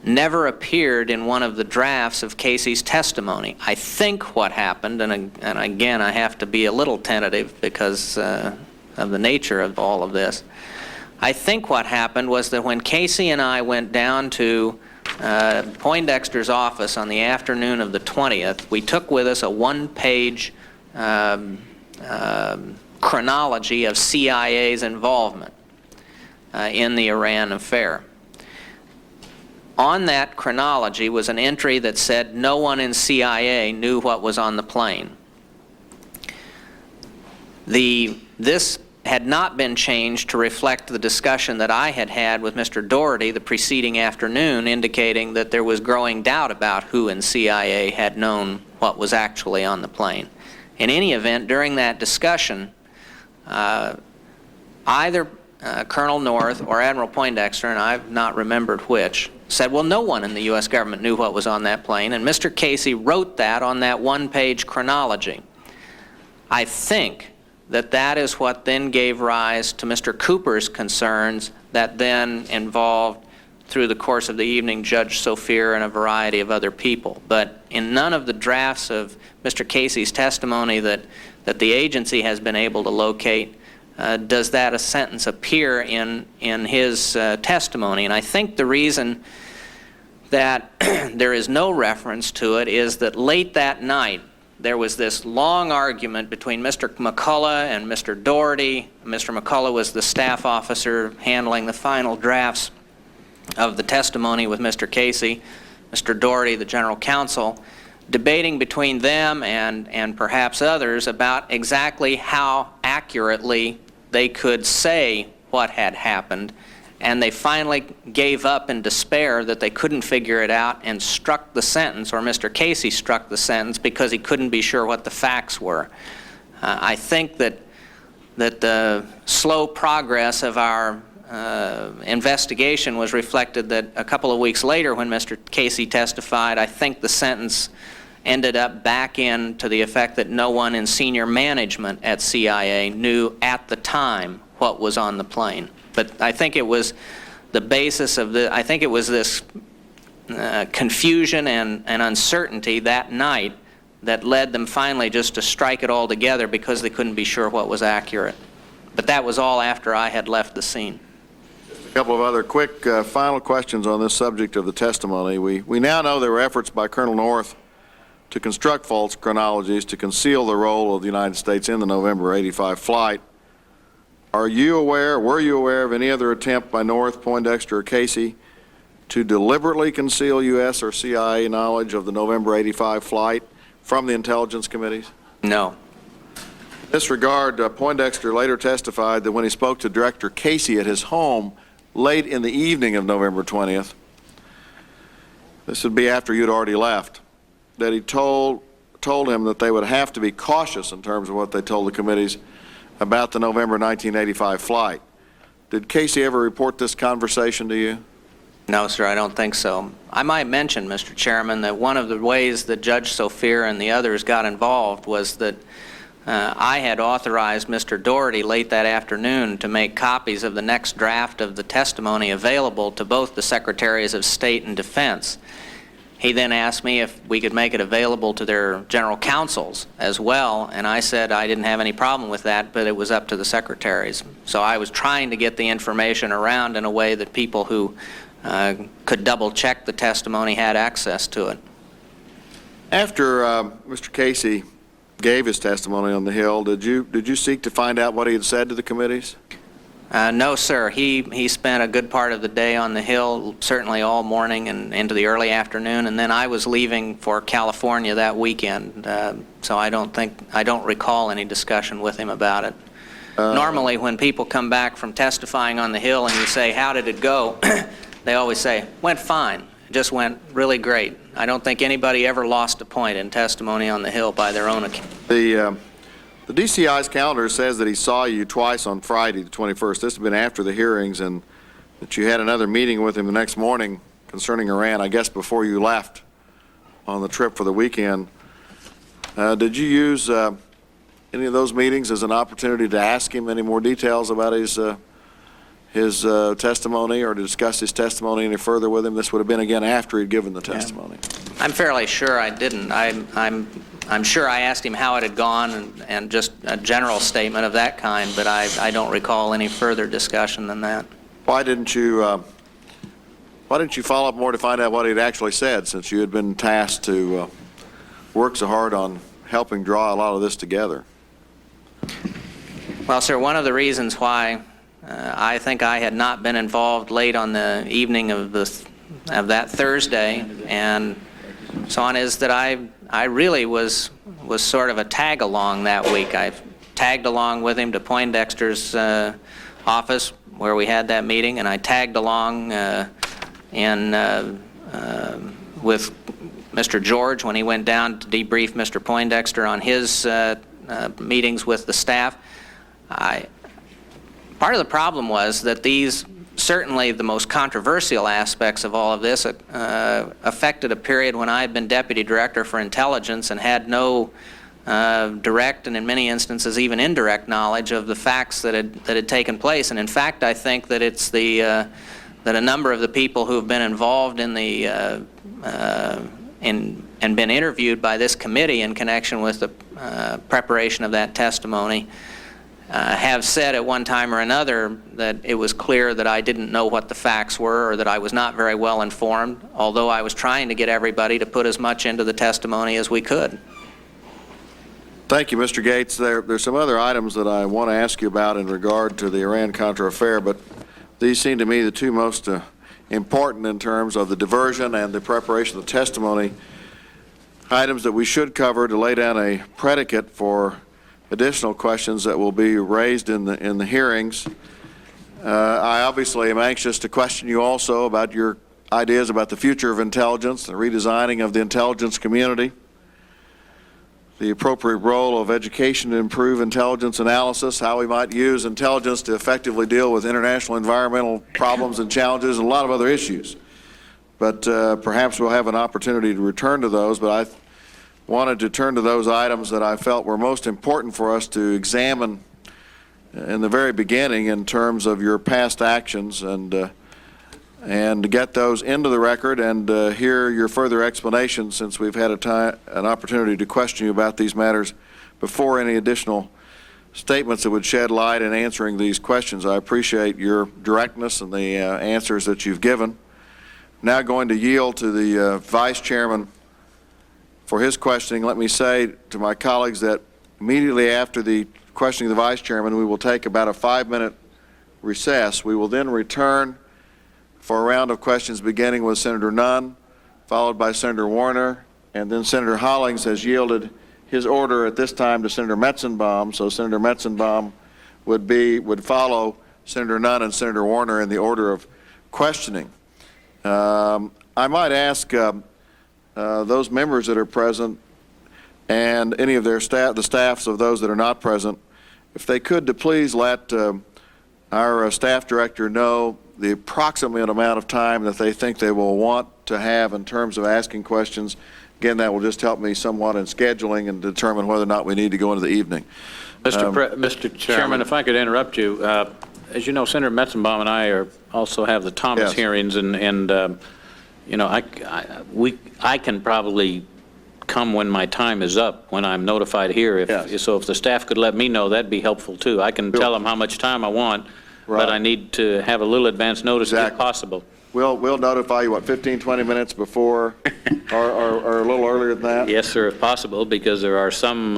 never appeared in one of the drafts of Casey's testimony. I think what happened, and again I have to be a little tentative because of the nature of all of this, I think what happened was that when Casey and I went down to Poindexter's office on the afternoon of the 20th, we took with us a one-page chronology of CIA's involvement in the Iran affair. On that chronology was an entry that said no one in CIA knew what was on the plane. This had not been changed to reflect the discussion that I had had with Mr. Doherty the preceding afternoon, indicating that there was growing doubt about who in CIA had known what was actually on the plane. In any event, during that discussion, either Colonel North or Admiral Poindexter, and I've not remembered which, said, well, no one in the U.S. government knew what was on that plane, and Mr. Casey wrote that on that one-page chronology. I think that that is what then gave rise to Mr. Cooper's concerns that then involved, through the course of the evening, Judge Sophia and a variety of other people. But in none of the drafts of Mr. Casey's testimony that the agency has been able to locate does that a sentence appear in his testimony. And I think the reason that there is no reference to it is that late that night there was this long argument between Mr. McCullough and Mr. Doherty. Mr. McCullough was the staff officer handling the final drafts of the testimony with Mr. Casey, Mr. Doherty, the general counsel, debating between them and perhaps others about exactly how accurately they could say what had happened, and they finally gave up in despair that they couldn't figure it out and struck the sentence, or Mr. Casey struck the sentence, because he couldn't be sure what the facts were. I think that the slow progress of our investigation was reflected that a couple of weeks later when Mr. Casey testified, I think the sentence ended up back in to the effect that no one in senior management at CIA knew at the time what was on the plane. But I think it was the basis of I think it was this confusion and uncertainty that night that led them finally just to strike it all together because they couldn't be sure what was accurate. But that was all after I had left the scene. A couple of other quick final questions on this subject of the testimony. We now know there were efforts by Colonel North to construct false chronologies to conceal the role of the United States in the November '85 flight. Were you aware of any other attempt by North, Poindexter, or Casey to deliberately conceal U.S. or CIA knowledge of the November '85 flight from the intelligence committees? No. In this regard, Poindexter later testified that when he spoke to Director Casey at his home late in the evening of November 20th, this would be after you'd already left, that he told him that they would have to be cautious in terms of what they told the committees about the November 1985 flight. Did Casey ever report this conversation to you? No, sir, I don't think so. I might mention, Mr. Chairman, that one of the ways that Judge Sophia and the others got involved was that I had authorized Mr. Doherty late that afternoon to make copies of the next draft of the testimony available to both the Secretaries of State and Defense. He then asked me if we could make it available to their general counsels as well, and I said I didn't have any problem with that, but it was up to the secretaries. So I was trying to get the information around in a way that people who could double-check the testimony had access to it. After Mr. Casey gave his testimony on the Hill, did you seek to find out what he had said to the committees? No, sir. He spent a good part of the day on the Hill, certainly all morning and into the early afternoon, and then I was leaving for California that weekend, so I don't recall any discussion with him about it. Normally, when people come back from testifying on the Hill and you say, "How did it go?" they always say, "Went fine. It just went really great." I don't think anybody ever lost a point in testimony on the Hill by their own account. The DCI's calendar says that he saw you twice on Friday, the 21st. This has been after the hearings, and that you had another meeting with him the next morning concerning Iran, I guess before you left on the trip for the weekend. Did you use any of those meetings as an opportunity to ask him any more details about his testimony, or to discuss his testimony any further with him? This would have been again after he'd given the testimony. I'm fairly sure I didn't. I'm sure I asked him how it had gone and just a general statement of that kind, but I don't recall any further discussion than that. Why didn't you follow up more to find out what he'd actually said, since you had been tasked to work so hard on helping draw a lot of this together? Well, sir, one of the reasons why I think I had not been involved late on the evening of that Thursday and so on is that I really was sort of a tag-along that week. I tagged along with him to Poindexter's office where we had that meeting, and I tagged along with Mr. George when he went down to debrief Mr. Poindexter on his meetings with the staff. Part of the problem was that these, certainly the most controversial aspects of all of this, affected a period when I had been Deputy Director for Intelligence and had no direct and in many instances even indirect knowledge of the facts that had taken place. And in fact, I think that it's that a number of the people who have been involved in the and been interviewed by this committee in connection with the preparation of that testimony have said at one time or another that it was clear that I didn't know what the facts were or that I was not very well informed, although I was trying to get everybody to put as much into the testimony as we could. Thank you, Mr. Gates. There's some other items that I want to ask you about in regard to the Iran-Contra Affair, but these seem to me the two most important in terms of the diversion and the preparation of the testimony, items that we should cover to lay down a predicate for additional questions that will be raised in the hearings. I obviously am anxious to question you also about your ideas about the future of intelligence, the redesigning of the intelligence community, the appropriate role of education to improve intelligence analysis, how we might use intelligence to effectively deal with international environmental problems and challenges, and a lot of other issues. But perhaps we'll have an opportunity to return to those, but I wanted to turn to those items that I felt were most important for us to examine in the very beginning in terms of your past actions and to get those into the record and hear your further explanations, since we've had an opportunity to question you about these matters before any additional statements that would shed light in answering these questions. I appreciate your directness and the answers that you've given. Now going to yield to the Vice Chairman for his questioning. Let me say to my colleagues that immediately after the questioning of the Vice Chairman, we will take about a 5-minute recess. We will then return for a round of questions beginning with Senator Nunn, followed by Senator Warner, and then Senator Hollings has yielded his order at this time to Senator Metzenbaum, so Senator Metzenbaum would follow Senator Nunn and Senator Warner in the order of questioning. I might ask those members that are present and any of their staff, the staffs of those that are not present, if they could to please let our staff director know the approximate amount of time that they think they will want to have in terms of asking questions. Again, that will just help me somewhat in scheduling and determine whether or not we need to go into the evening. Mr. Chairman, if I could interrupt you. As you know, Senator Metzenbaum and I also have the Thomas hearings, and you know, I can probably come when my time is up, when I'm notified here. So if the staff could let me know, that'd be helpful too. I can tell them how much time I want, but I need to have a little advance notice if possible. We'll notify you, what, 15, 20 minutes before, or a little earlier than that? Yes, sir, if possible, because there are some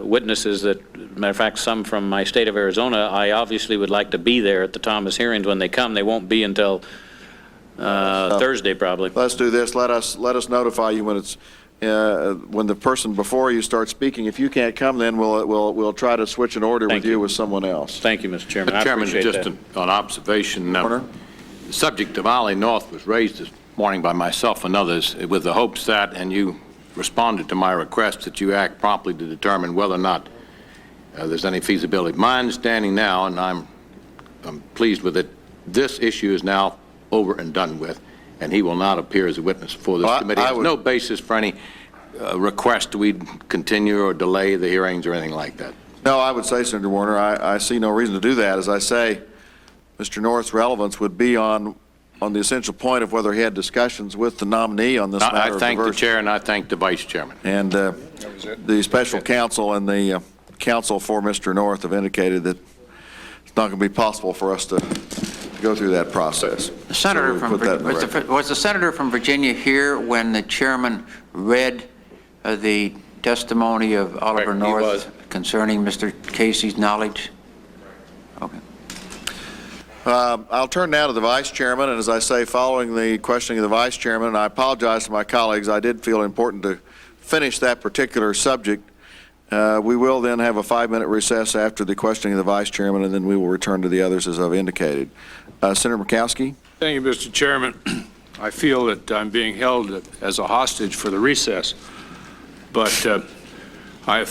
witnesses that, matter of fact, some from my state of Arizona, I obviously would like to be there at the Thomas hearings. When they come, they won't be until Thursday, probably. Let's do this. Let us notify you when it's when the person before you starts speaking. If you can't come, then we'll try to switch an order with you with someone else. Thank you, Mr. Chairman. Mr. Chairman, appreciate just that. an observation. Warner? The subject of Ollie North was raised this morning by myself and others with the hopes that, and you responded to my request, that you act promptly to determine whether or not there's any feasibility. My understanding now, and I'm pleased with it, this issue is now over and done with, and he will not appear as a witness before this committee. There's no basis for any request we continue or delay the hearings or anything like that. No, I would say, Senator Warner, I see no reason to do that. As I say, Mr. North's relevance would be on the essential point of whether he had discussions with the nominee on this matter of I thank the diversity. chair and I thank the vice chairman. And the special counsel and the counsel for Mr. North have indicated that it's not going to be possible for us to go through that process. The senator was the senator from Virginia here when the chairman read the testimony of Oliver North concerning Mr. Casey's knowledge? Okay. I'll turn now to the vice chairman, and as I say, following the questioning of the vice chairman, and I apologize to my colleagues, I did feel important to finish that particular subject. We will then have a 5-minute recess after the questioning of the vice chairman, and then we will return to the others as I've indicated. Senator Murkowski. Thank you, Mr. Chairman. I feel that I'm being held as a hostage for the recess, but I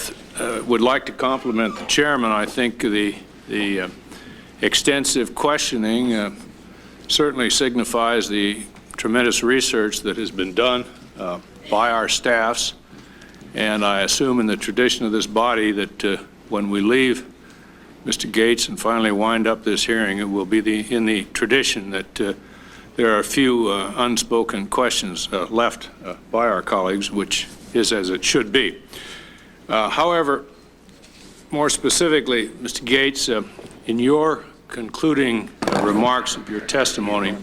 would like to compliment the chairman. I think the extensive questioning certainly signifies the tremendous research that has been done by our staffs, and I assume in the tradition of this body that when we leave Mr. Gates and finally wind up this hearing, it will be in the tradition that there are a few unspoken questions left by our colleagues, which is as it should be. However, more specifically, Mr. Gates, in your concluding remarks of your testimony,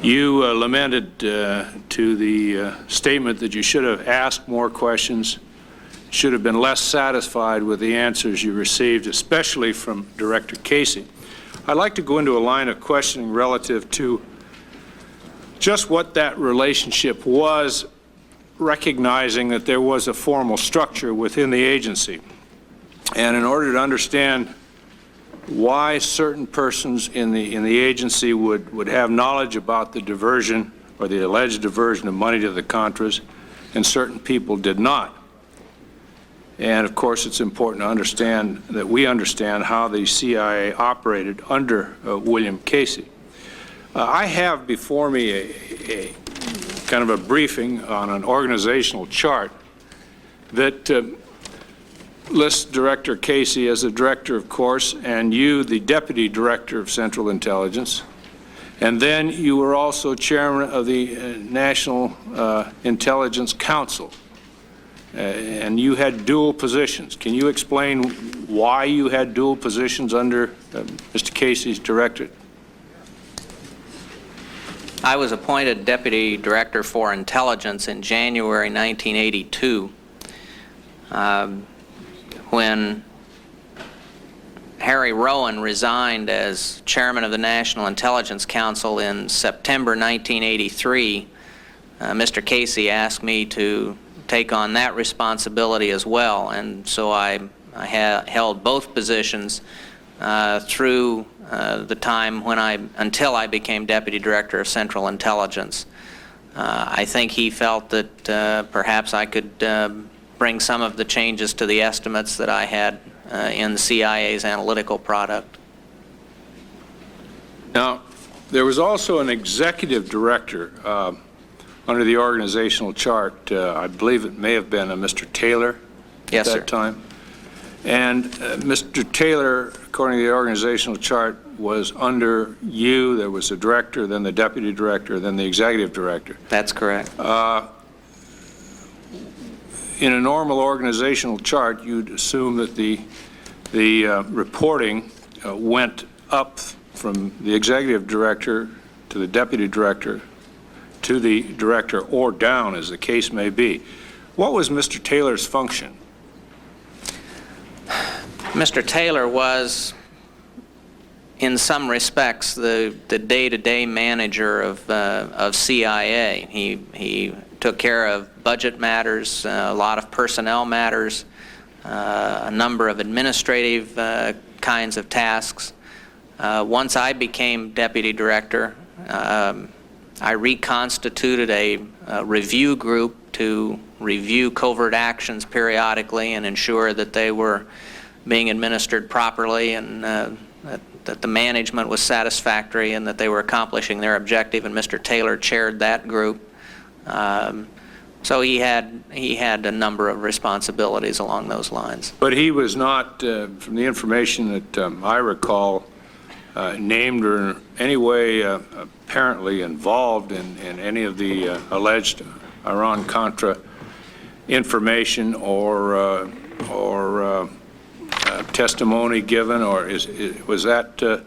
you lamented to the statement that you should have asked more questions, should have been less satisfied with the answers you received, especially from Director Casey. I'd like to go into a line of questioning relative to just what that relationship was, recognizing that there was a formal structure within the agency. And in order to understand why certain persons in the agency would have knowledge about the diversion or the alleged diversion of money to the Contras, and certain people did not. And of course, it's important to understand that we understand how the CIA operated under William Casey. I have before me a kind of a briefing on an organizational chart that lists Director Casey as the director, of course, and you, the deputy director of Central Intelligence. And then you were also chairman of the National Intelligence Council. And you had dual positions. Can you explain why you had dual positions under Mr. Casey's directorate? I was appointed Deputy Director for Intelligence in January 1982 when Harry Rowan resigned as chairman of the National Intelligence Council in September 1983. Mr. Casey asked me to take on that responsibility as well, and so I held both positions through the time until I became Deputy Director of Central Intelligence. I think he felt that perhaps I could bring some of the changes to the estimates that I had in the CIA's analytical product. Now, there was also an executive director under the organizational chart. I believe it may have been a Mr. Taylor at that time. And Mr. Taylor, according to the organizational chart, was under you. There was a director, then the deputy director, then the executive director. That's correct. In a normal organizational chart, you'd assume that the reporting went up from the executive director to the deputy director to the director, or down, as the case may be. What was Mr. Taylor's function? Mr. Taylor was, in some respects, the day-to-day manager of CIA. He took care of budget matters, a lot of personnel matters, a number of administrative kinds of tasks. Once I became deputy director, I reconstituted a review group to review covert actions periodically and ensure that they were being administered properly, and that the management was satisfactory and that they were accomplishing their objective, and Mr. Taylor chaired that group. So he had a number of responsibilities along those lines. But he was not, from the information that I recall, named or in any way apparently involved in any of the alleged Iran-Contra information or testimony given, or was that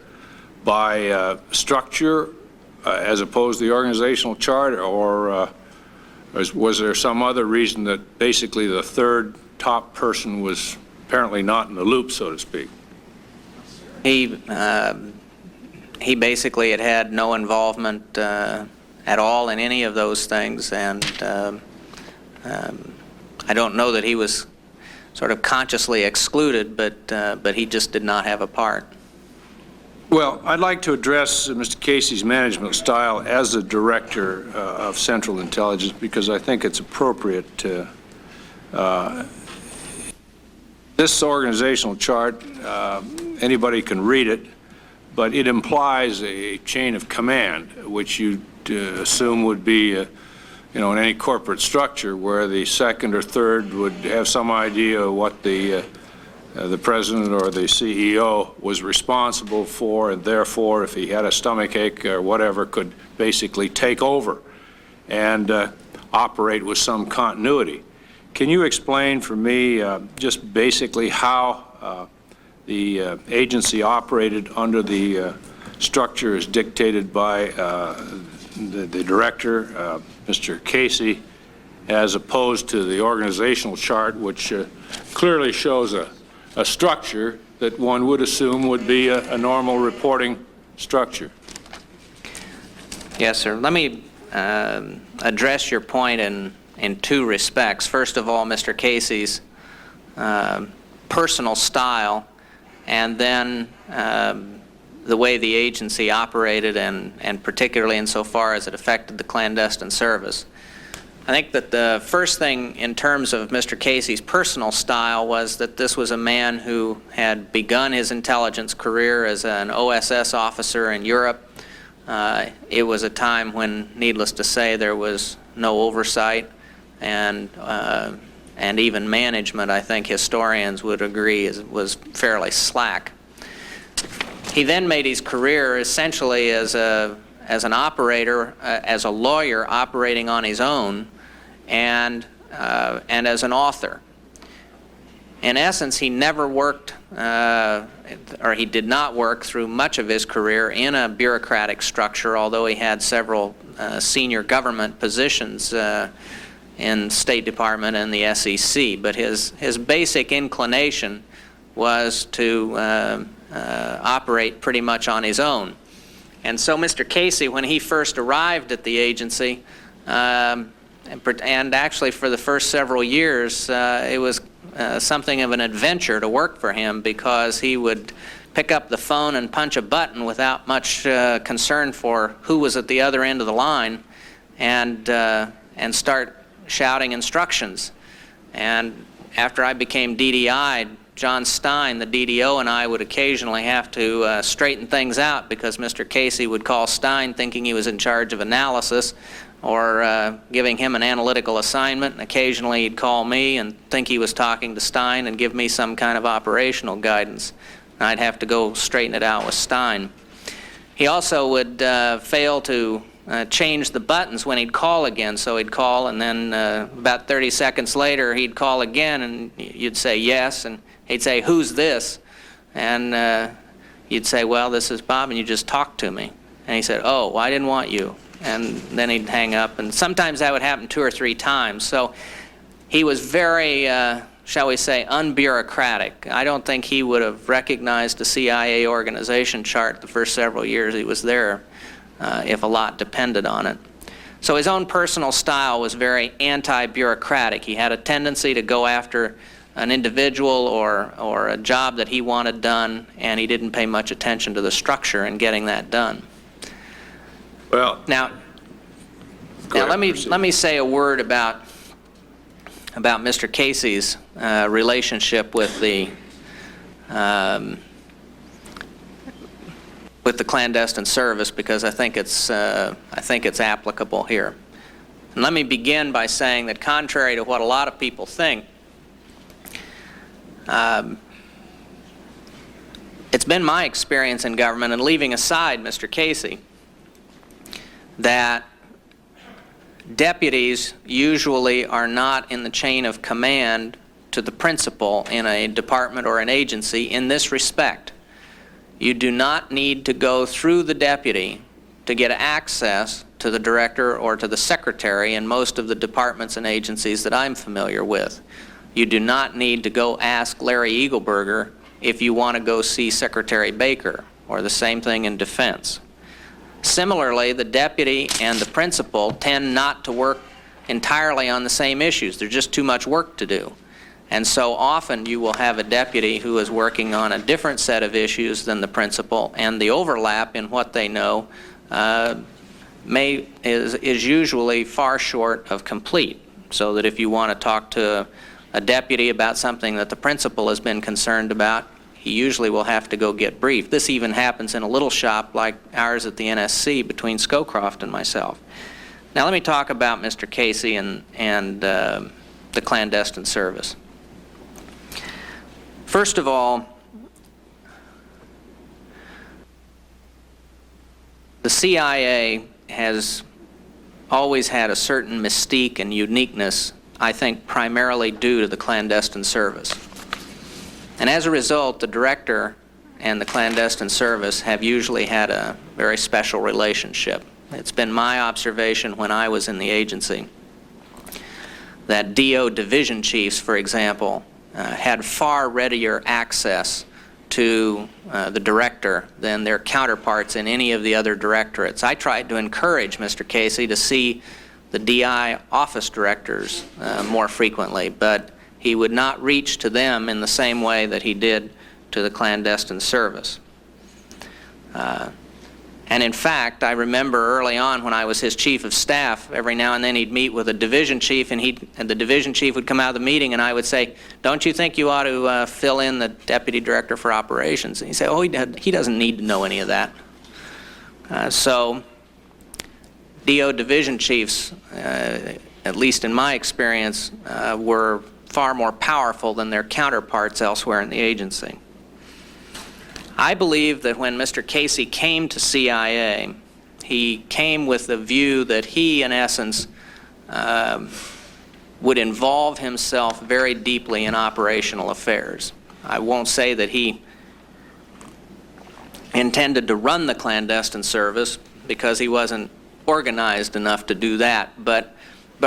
by structure as opposed to the organizational chart, or was there some other reason that basically the third top person was apparently not in the loop, so to speak? He basically had no involvement at all in any of those things, and I don't know that he was sort of consciously excluded, but he just did not have a part. Well, I'd like to address Mr. Casey's management style as a director of Central Intelligence, because I think it's appropriate to this organizational chart. Anybody can read it, but it implies a chain of command, which you assume would be, in any corporate structure where the second or third would have some idea of what the president or the CEO was responsible for, and therefore, if he had a stomachache or whatever, could basically take over and operate with some continuity. Can you explain for me just basically how the agency operated under the structure as dictated by the director, Mr. Casey, as opposed to the organizational chart, which clearly shows a structure that one would assume would be a normal reporting structure? Yes, sir. Let me address your point in two respects. First of all, Mr. Casey's personal style, and then the way the agency operated, and particularly insofar as it affected the clandestine service. I think that the first thing in terms of Mr. Casey's personal style was that this was a man who had begun his intelligence career as an OSS officer in Europe. It was a time when, needless to say, there was no oversight, and even management, I think historians would agree, was fairly slack. He then made his career essentially as an operator, as a lawyer operating on his own, and as an author. In essence, he never worked, or he did not work through much of his career in a bureaucratic structure, although he had several senior government positions in State Department and the SEC. But his basic inclination was to operate pretty much on his own. And so Mr. Casey, when he first arrived at the agency, and actually for the first several years, it was something of an adventure to work for him, because he would pick up the phone and punch a button without much concern for who was at the other end of the line, and start shouting instructions. And after I became DDI, John Stein, the DDO, and I would occasionally have to straighten things out, because Mr. Casey would call Stein thinking he was in charge of analysis, or giving him an analytical assignment, and occasionally he'd call me and think he was talking to Stein and give me some kind of operational guidance. And I'd have to go straighten it out with Stein. He also would fail to change the buttons when he'd call again. So he'd call, and then about 30 seconds later he'd call again, and you'd say yes, and he'd say, "Who's this?" And you'd say, "Well, this is Bob, and you just talked to me." And he said, "Oh, well, I didn't want you." And then he'd hang up, and sometimes that would happen 2 or 3 times. So he was very, shall we say, unbureaucratic. I don't think he would have recognized the CIA organization chart the first several years he was there, if a lot depended on it. So his own personal style was very anti-bureaucratic. He had a tendency to go after an individual or a job that he wanted done, and he didn't pay much attention to the structure in getting that done. Well, Now let me say a word about Mr. Casey's relationship with the clandestine service, because I think it's applicable here. And let me begin by saying that, contrary to what a lot of people think, it's been my experience in government, and leaving aside Mr. Casey, that deputies usually are not in the chain of command to the principal in a department or an agency in this respect. You do not need to go through the deputy to get access to the director or to the secretary in most of the departments and agencies that I'm familiar with. You do not need to go ask Larry Eagleburger if you want to go see Secretary Baker, or the same thing in defense. Similarly, the deputy and the principal tend not to work entirely on the same issues. There's just too much work to do. And so often you will have a deputy who is working on a different set of issues than the principal, and the overlap in what they know is usually far short of complete. So that if you want to talk to a deputy about something that the principal has been concerned about, he usually will have to go get briefed. This even happens in a little shop like ours at the NSC between Scowcroft and myself. Now let me talk about Mr. Casey and the clandestine service. First of all, the CIA has always had a certain mystique and uniqueness, I think primarily due to the clandestine service. And as a result, the director and the clandestine service have usually had a very special relationship. It's been my observation when I was in the agency that DO division chiefs, for example, had far readier access to the director than their counterparts in any of the other directorates. I tried to encourage Mr. Casey to see the DI office directors more frequently, but he would not reach to them in the same way that he did to the clandestine service. And in fact, I remember early on when I was his chief of staff, every now and then he'd meet with a division chief, and the division chief would come out of the meeting, and I would say, "Don't you think you ought to fill in the deputy director for operations?" And he'd say, "Oh, he doesn't need to know any of that." So DO division chiefs, at least in my experience, were far more powerful than their counterparts elsewhere in the agency. I believe that when Mr. Casey came to CIA, he came with the view that he, in essence, would involve himself very deeply in operational affairs. I won't say that he intended to run the clandestine service because he wasn't organized enough to do that, but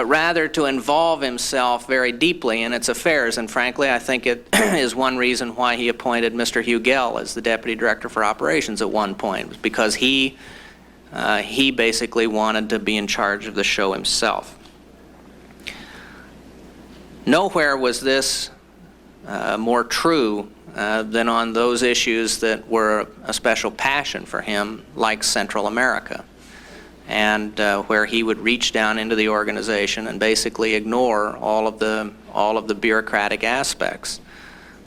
rather to involve himself very deeply in its affairs. And frankly, I think it is one reason why he appointed Mr. Hugel as the Deputy Director for Operations at one point, was because he basically wanted to be in charge of the show himself. Nowhere was this more true than on those issues that were a special passion for him, like Central America, and where he would reach down into the organization and basically ignore all of the bureaucratic aspects.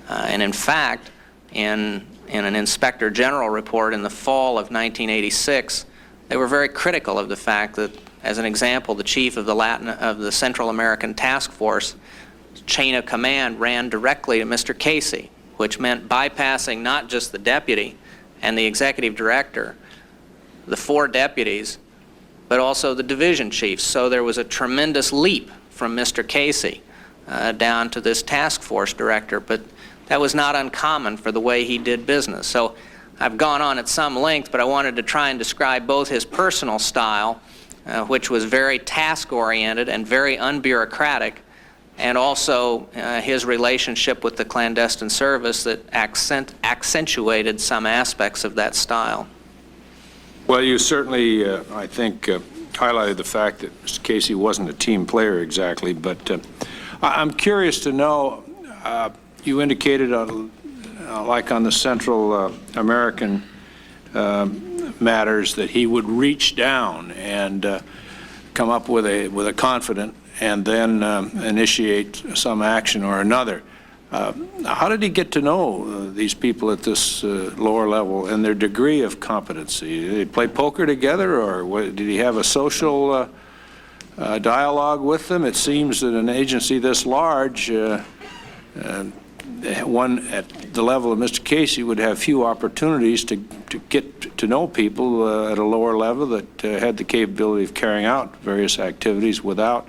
And in fact, in an Inspector General report in the fall of 1986, they were very critical of the fact that, as an example, the chief of the Central American Task Force chain of command ran directly to Mr. Casey, which meant bypassing not just the deputy and the executive director, the 4 deputies, but also the division chiefs. So there was a tremendous leap from Mr. Casey down to this task force director, but that was not uncommon for the way he did business. So I've gone on at some length, but I wanted to try and describe both his personal style, which was very task-oriented and very unbureaucratic, and also his relationship with the clandestine service that accentuated some aspects of that style. Well, you certainly, I think, highlighted the fact that Mr. Casey wasn't a team player exactly, but I'm curious to know, you indicated, like on the Central American matters, that he would reach down and come up with a confident and then initiate some action or another. How did he get to know these people at this lower level and their degree of competency? Did they play poker together, or did he have a social dialogue with them? It seems that an agency this large, one at the level of Mr. Casey, would have few opportunities to get to know people at a lower level that had the capability of carrying out various activities without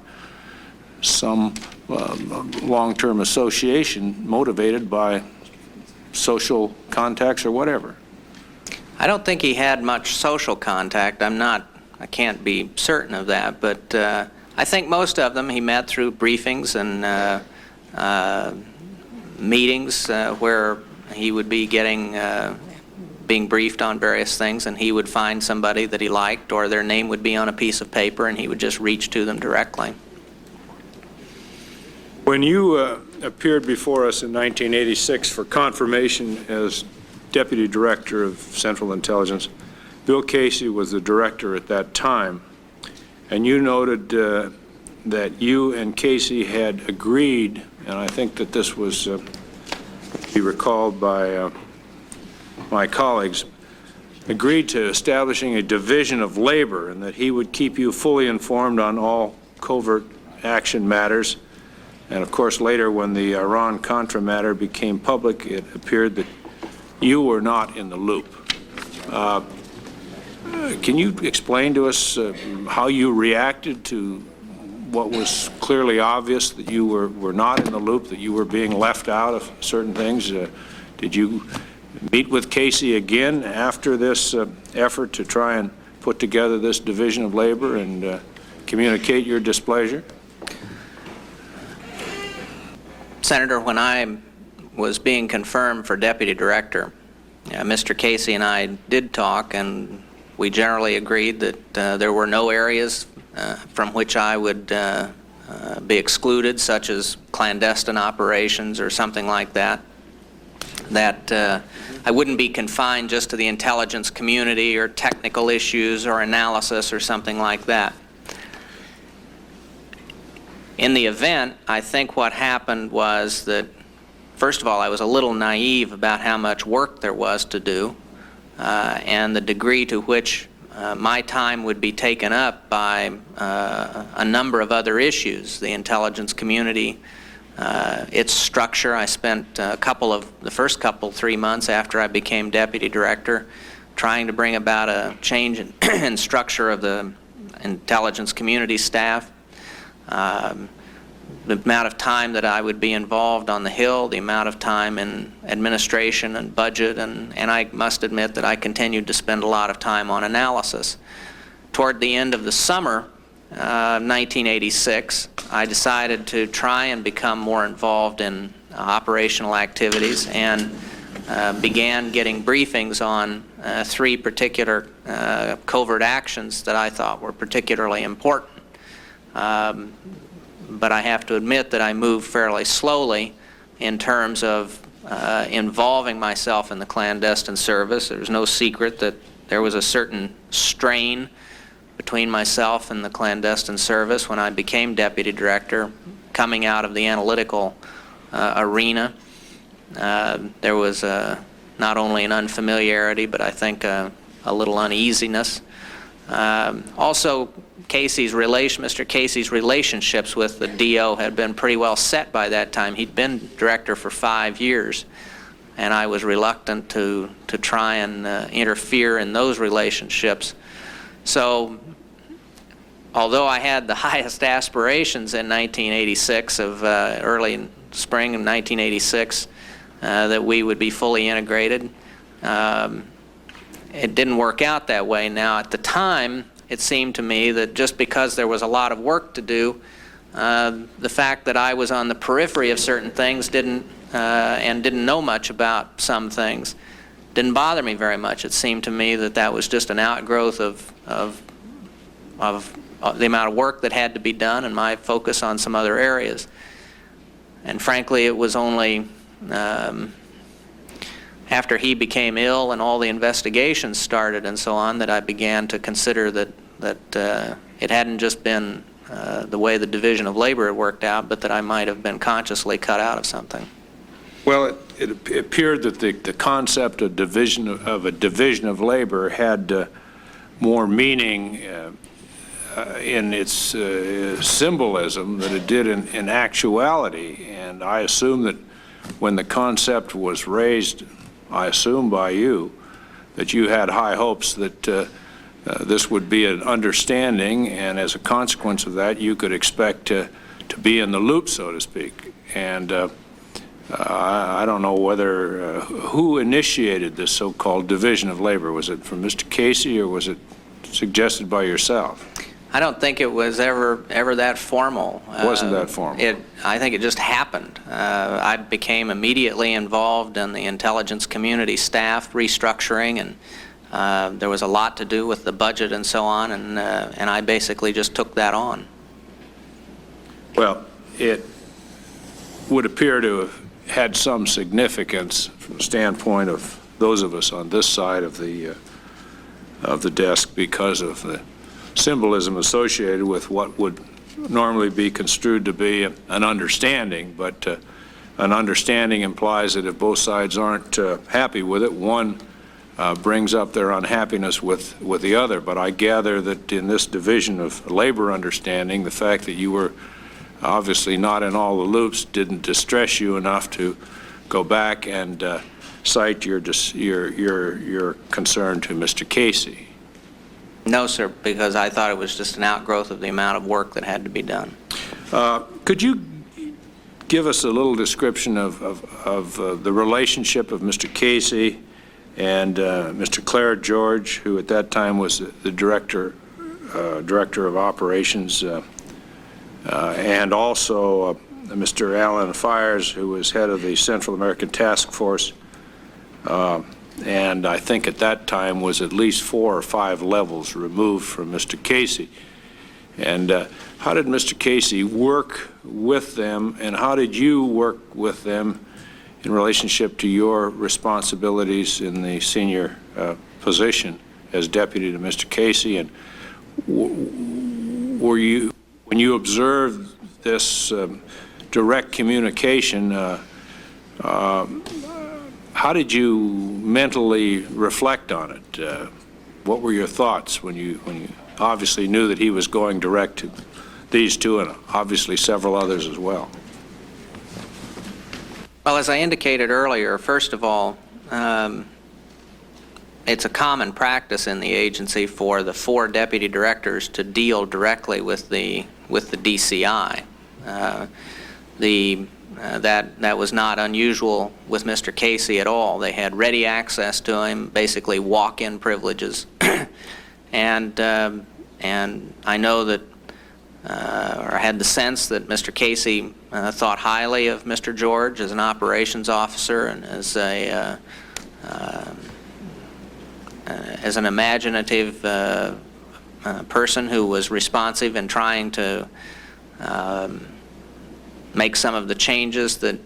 some long-term association motivated by social contacts or whatever. I don't think he had much social contact. I can't be certain of that, but I think most of them he met through briefings and meetings where he would be being briefed on various things, and he would find somebody that he liked, or their name would be on a piece of paper, and he would just reach to them directly. When you appeared before us in 1986 for confirmation as Deputy Director of Central Intelligence, Bill Casey was the director at that time, and you noted that you and Casey had agreed, and I think that this was be recalled by my colleagues, agreed to establishing a division of labor and that he would keep you fully informed on all covert action matters. And of course, later when the Iran-Contra matter became public, it appeared that you were not in the loop. Can you explain to us how you reacted to what was clearly obvious, that you were not in the loop, that you were being left out of certain things? Did you meet with Casey again after this effort to try and put together this division of labor and communicate your displeasure? Senator, when I was being confirmed for deputy director, Mr. Casey and I did talk, and we generally agreed that there were no areas from which I would be excluded, such as clandestine operations or something like that, that I wouldn't be confined just to the intelligence community or technical issues or analysis or something like that. In the event, I think what happened was that, first of all, I was a little naive about how much work there was to do and the degree to which my time would be taken up by a number of other issues, the intelligence community, its structure. I spent the first 3 months after I became deputy director trying to bring about a change in structure of the intelligence community staff. The amount of time that I would be involved on the Hill, the amount of time in administration and budget, and I must admit that I continued to spend a lot of time on analysis. Toward the end of the summer, 1986, I decided to try and become more involved in operational activities and began getting briefings on 3 particular covert actions that I thought were particularly important. But I have to admit that I moved fairly slowly in terms of involving myself in the clandestine service. There's no secret that there was a certain strain between myself and the clandestine service when I became deputy director, coming out of the analytical arena. There was not only an unfamiliarity, but I think a little uneasiness. Also, Mr. Casey's relationships with the DO had been pretty well set by that time. He'd been director for 5 years, and I was reluctant to try and interfere in those relationships. So, although I had the highest aspirations in 1986, early spring of 1986, that we would be fully integrated, it didn't work out that way. Now, at the time, it seemed to me that just because there was a lot of work to do, the fact that I was on the periphery of certain things and didn't know much about some things didn't bother me very much. It seemed to me that that was just an outgrowth of the amount of work that had to be done and my focus on some other areas. And frankly, it was only after he became ill and all the investigations started and so on that I began to consider that it hadn't just been the way the division of labor had worked out, but that I might have been consciously cut out of something. Well, it appeared that the concept of a division of labor had more meaning in its symbolism than it did in actuality. And I assume that when the concept was raised, I assume by you, that you had high hopes that this would be an understanding, and as a consequence of that, you could expect to be in the loop, so to speak. And I don't know whether, who initiated this so-called division of labor? Was it from Mr. Casey, or was it suggested by yourself? I don't think it was ever that formal. It wasn't that formal. I think it just happened. I became immediately involved in the intelligence community staff restructuring, and there was a lot to do with the budget and so on, and I basically just took that on. Well, it would appear to have had some significance from the standpoint of those of us on this side of the desk because of the symbolism associated with what would normally be construed to be an understanding, but an understanding implies that if both sides aren't happy with it, one brings up their unhappiness with the other. But I gather that in this division of labor understanding, the fact that you were obviously not in all the loops didn't distress you enough to go back and cite your concern to Mr. Casey. No, sir, because I thought it was just an outgrowth of the amount of work that had to be done. Could you give us a little description of the relationship of Mr. Casey and Mr. Claire George, who at that time was the director of operations, and also Mr. Alan Fires, who was head of the Central American Task Force, and I think at that time was at least 4 or 5 levels removed from Mr. Casey. And how did Mr. Casey work with them, and how did you work with them in relationship to your responsibilities in the senior position as deputy to Mr. Casey? And were you, when you observed this direct communication, how did you mentally reflect on it? What were your thoughts when you obviously knew that he was going direct to these two and obviously several others as well? Well, as I indicated earlier, first of all, it's a common practice in the agency for the 4 deputy directors to deal directly with the DCI. That was not unusual with Mr. Casey at all. They had ready access to him, basically walk-in privileges, and I know that, or I had the sense that Mr. Casey thought highly of Mr. George as an operations officer and as an imaginative person who was responsive and trying to make some of the changes that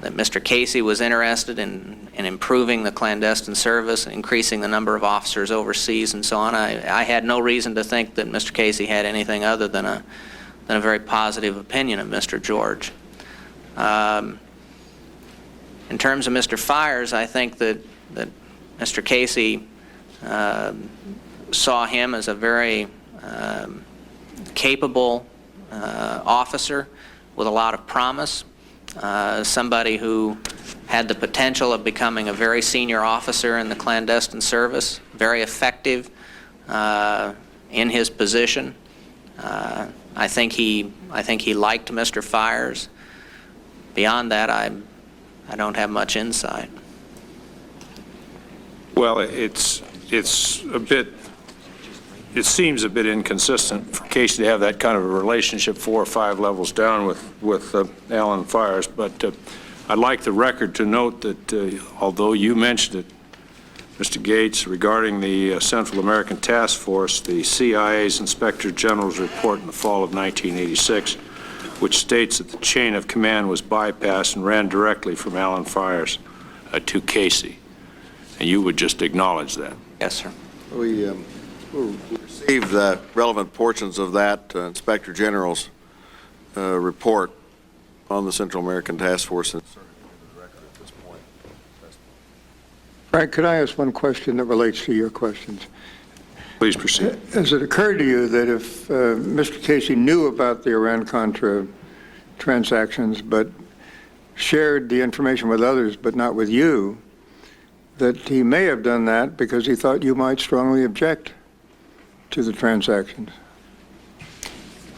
Mr. Casey was interested in improving the clandestine service, increasing the number of officers overseas, and so on. I had no reason to think that Mr. Casey had anything other than a very positive opinion of Mr. George. In terms of Mr. Fires, I think that Mr. Casey saw him as a very capable officer with a lot of promise, somebody who had the potential of becoming a very senior officer in the clandestine service, very effective in his position. I think he liked Mr. Fires. Beyond that, I don't have much insight. Well, it seems a bit inconsistent for Casey to have that kind of a relationship 4 or 5 levels down with Alan Fires, but I'd like the record to note that although you mentioned it, Mr. Gates, regarding the Central American Task Force, the CIA's Inspector General's report in the fall of 1986, which states that the chain of command was bypassed and ran directly from Alan Fires to Casey. And you would just acknowledge that. Yes, sir. We received relevant portions of that Inspector General's report on the Central American Task Force. Frank, could I ask one question that relates to your questions? Please proceed. Has it occurred to you that if Mr. Casey knew about the Iran-Contra transactions but shared the information with others but not with you, that he may have done that because he thought you might strongly object to the transactions?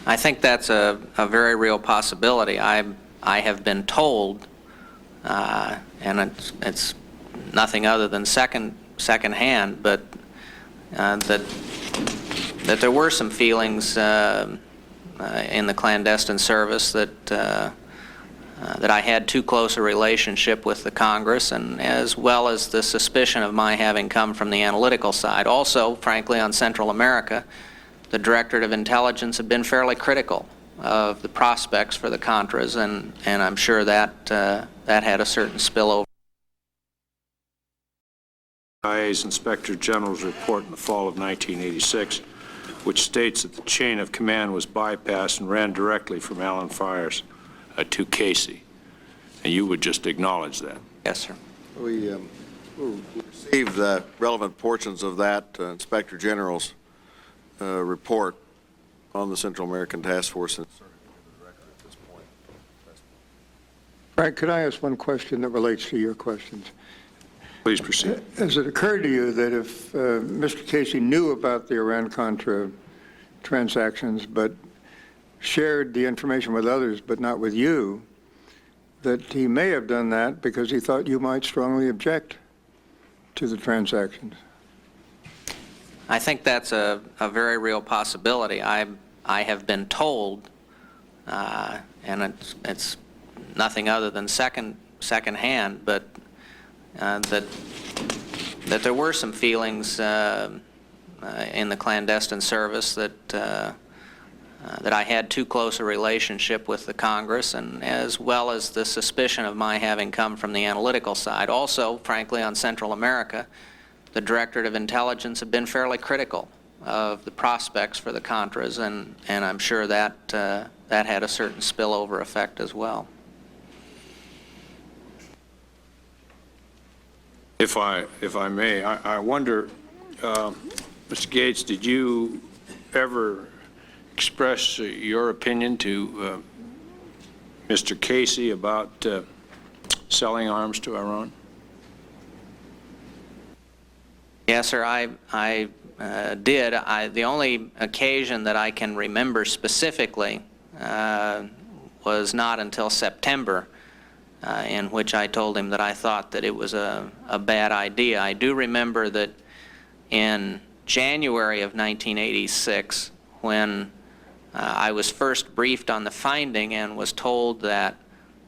I think that's a very real possibility. I have been told, and it's nothing other than secondhand, but that there were some feelings in the clandestine service that I had too close a relationship with the Congress, and as well as the suspicion of my having come from the analytical side. Also, frankly, on Central America, the Directorate of Intelligence had been fairly critical of the prospects for the Contras, and I'm sure that that had a certain spillover. CIA's Inspector General's report in the fall of 1986, which states that the chain of command was bypassed and ran directly from Alan Fires to Casey. and you would just acknowledge that. Yes, sir. We received the relevant portions of that Inspector General's report on the Central American Task Force and inserted it into the record at this point. Frank, could I ask one question that relates to your questions? Please proceed. Has it occurred to you that if Mr. Casey knew about the Iran-Contra transactions but shared the information with others but not with you, that he may have done that because he thought you might strongly object to the transactions? I think that's a very real possibility. I have been told, and it's nothing other than secondhand, but that there were some feelings in the clandestine service that I had too close a relationship with the Congress, and as well as the suspicion of my having come from the analytical side. Also, frankly, on Central America, the Directorate of Intelligence had been fairly critical of the prospects for the Contras, and I'm sure that that had a certain spillover effect as well. If I may, I wonder, Mr. Gates, did you ever express your opinion to Mr. Casey about selling arms to Iran? Yes, sir, I did. The only occasion that I can remember specifically was not until September, in which I told him that I thought that it was a bad idea. I do remember that in January of 1986, when I was first briefed on the finding and was told that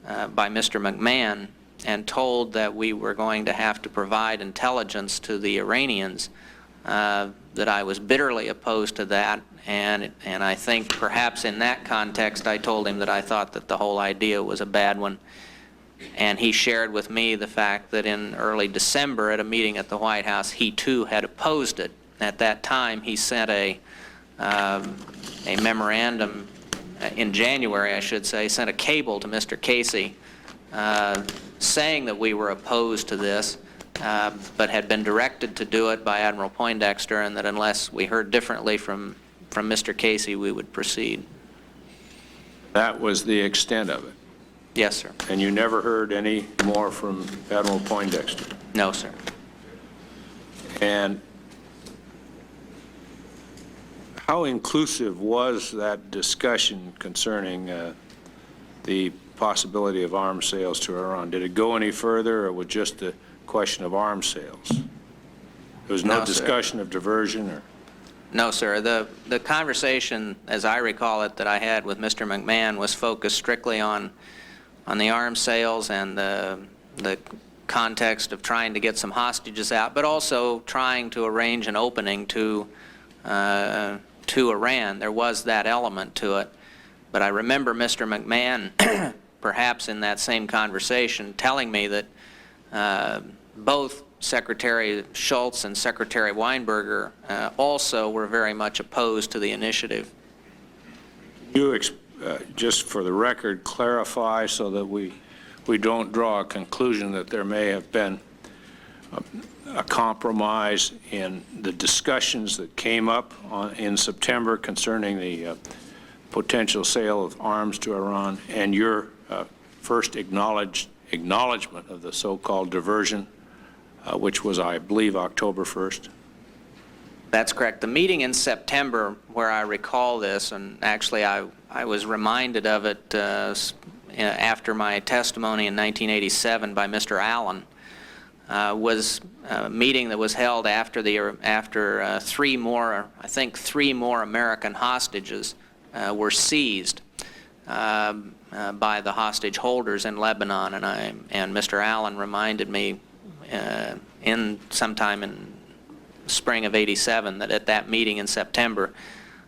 by Mr. McMahon, and told that we were going to have to provide intelligence to the Iranians, that I was bitterly opposed to that, and I think perhaps in that context I told him that I thought that the whole idea was a bad one. And he shared with me the fact that in early December at a meeting at the White House, he too had opposed it. At that time, he sent a memorandum, in January I should say, sent a cable to Mr. Casey saying that we were opposed to this, but had been directed to do it by Admiral Poindexter, and that unless we heard differently from Mr. Casey, we would proceed. That was the extent of it? Yes, sir. And you never heard any more from Admiral Poindexter? No, sir. And how inclusive was that discussion concerning the possibility of arms sales to Iran? Did it go any further, or was just a question of arms sales? There was no discussion of diversion? Or? No, sir. The conversation, as I recall it, that I had with Mr. McMahon was focused strictly on the arms sales and the context of trying to get some hostages out, but also trying to arrange an opening to Iran. There was that element to it. But I remember Mr. McMahon, perhaps in that same conversation, telling me that both Secretary Shultz and Secretary Weinberger also were very much opposed to the initiative. You, just for the record, clarify so that we don't draw a conclusion that there may have been a compromise in the discussions that came up in September concerning the potential sale of arms to Iran, and your first acknowledgement of the so-called diversion, which was, I believe, October 1st? That's correct. The meeting in September, where I recall this, and actually I was reminded of it after my testimony in 1987 by Mr. Allen, was a meeting that was held after three more American hostages were seized by the hostage holders in Lebanon, and Mr. Allen reminded me sometime in spring of '87 that at that meeting in September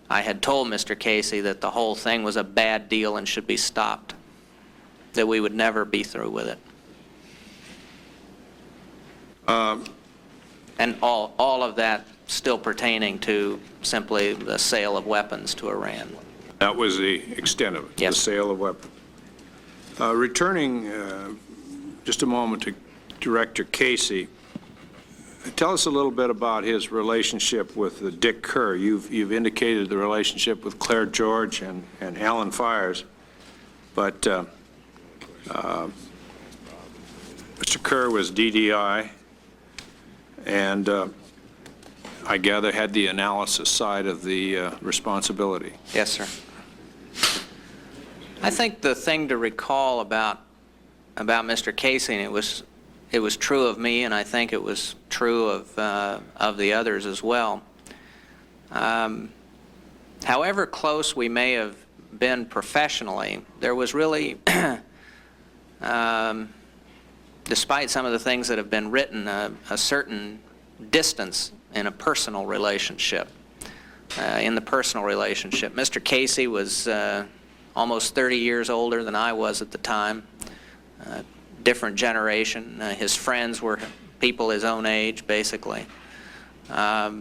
I had told Mr. Casey that the whole thing was a bad deal and should be stopped, that we would never be through with it. And all of that still pertaining to simply the sale of weapons to Iran. That was the extent of it, yes. The sale of weapons. Returning just a moment to Director Casey, tell us a little bit about his relationship with Dick Kerr. You've indicated the relationship with Claire George and Alan Fires, but Mr. Kerr was DDI, and I gather had the analysis side of the responsibility. Yes, sir. I think the thing to recall about Mr. Casey, and it was true of me, and I think it was true of the others as well. However close we may have been professionally, there was really, despite some of the things that have been written, a certain distance in a personal relationship. In the personal relationship, Mr. Casey was almost 30 years older than I was at the time. Different generation. His friends were people his own age, basically. My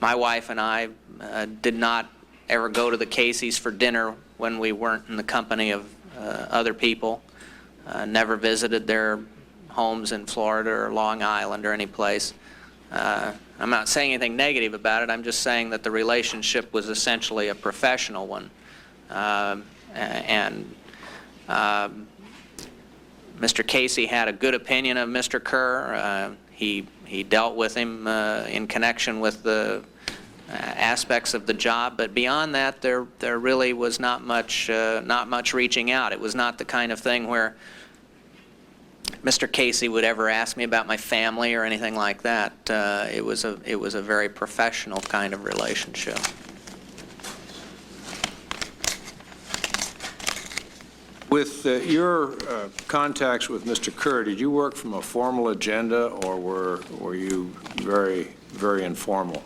wife and I did not ever go to the Caseys for dinner when we weren't in the company of other people. Never visited their homes in Florida or Long Island or any place. I'm not saying anything negative about it. I'm just saying that the relationship was essentially a professional one. Mr. Casey had a good opinion of Mr. Kerr. He dealt with him in connection with the aspects of the job, but beyond that, there really was not much reaching out. It was not the kind of thing where Mr. Casey would ever ask me about my family or anything like that. It was a very professional kind of relationship. With your contacts with Mr. Kerr, did you work from a formal agenda, or were you very, very informal?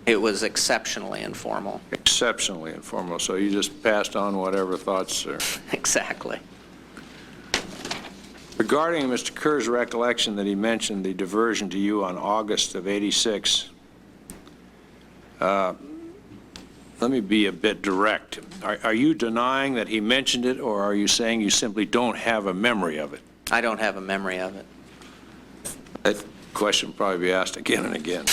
It was exceptionally informal. Exceptionally informal, so you just passed on whatever thoughts are. Exactly. Regarding Mr. Kerr's recollection that he mentioned the diversion to you on August of '86, let me be a bit direct. Are you denying that he mentioned it, or are you saying you simply don't have a memory of it? I don't have a memory of it. That question will probably be asked again and again.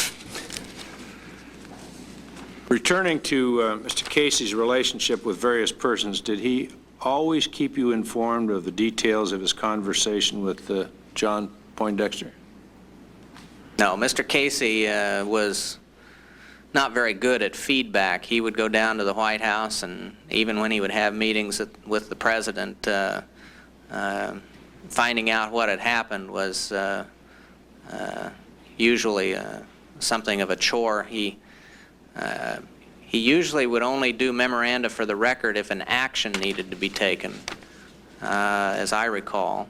Returning to Mr. Casey's relationship with various persons, did he always keep you informed of the details of his conversation with John Poindexter? No, Mr. Casey was not very good at feedback. He would go down to the White House, and even when he would have meetings with the president, finding out what had happened was usually something of a chore. He usually would only do memoranda for the record if an action needed to be taken, as I recall.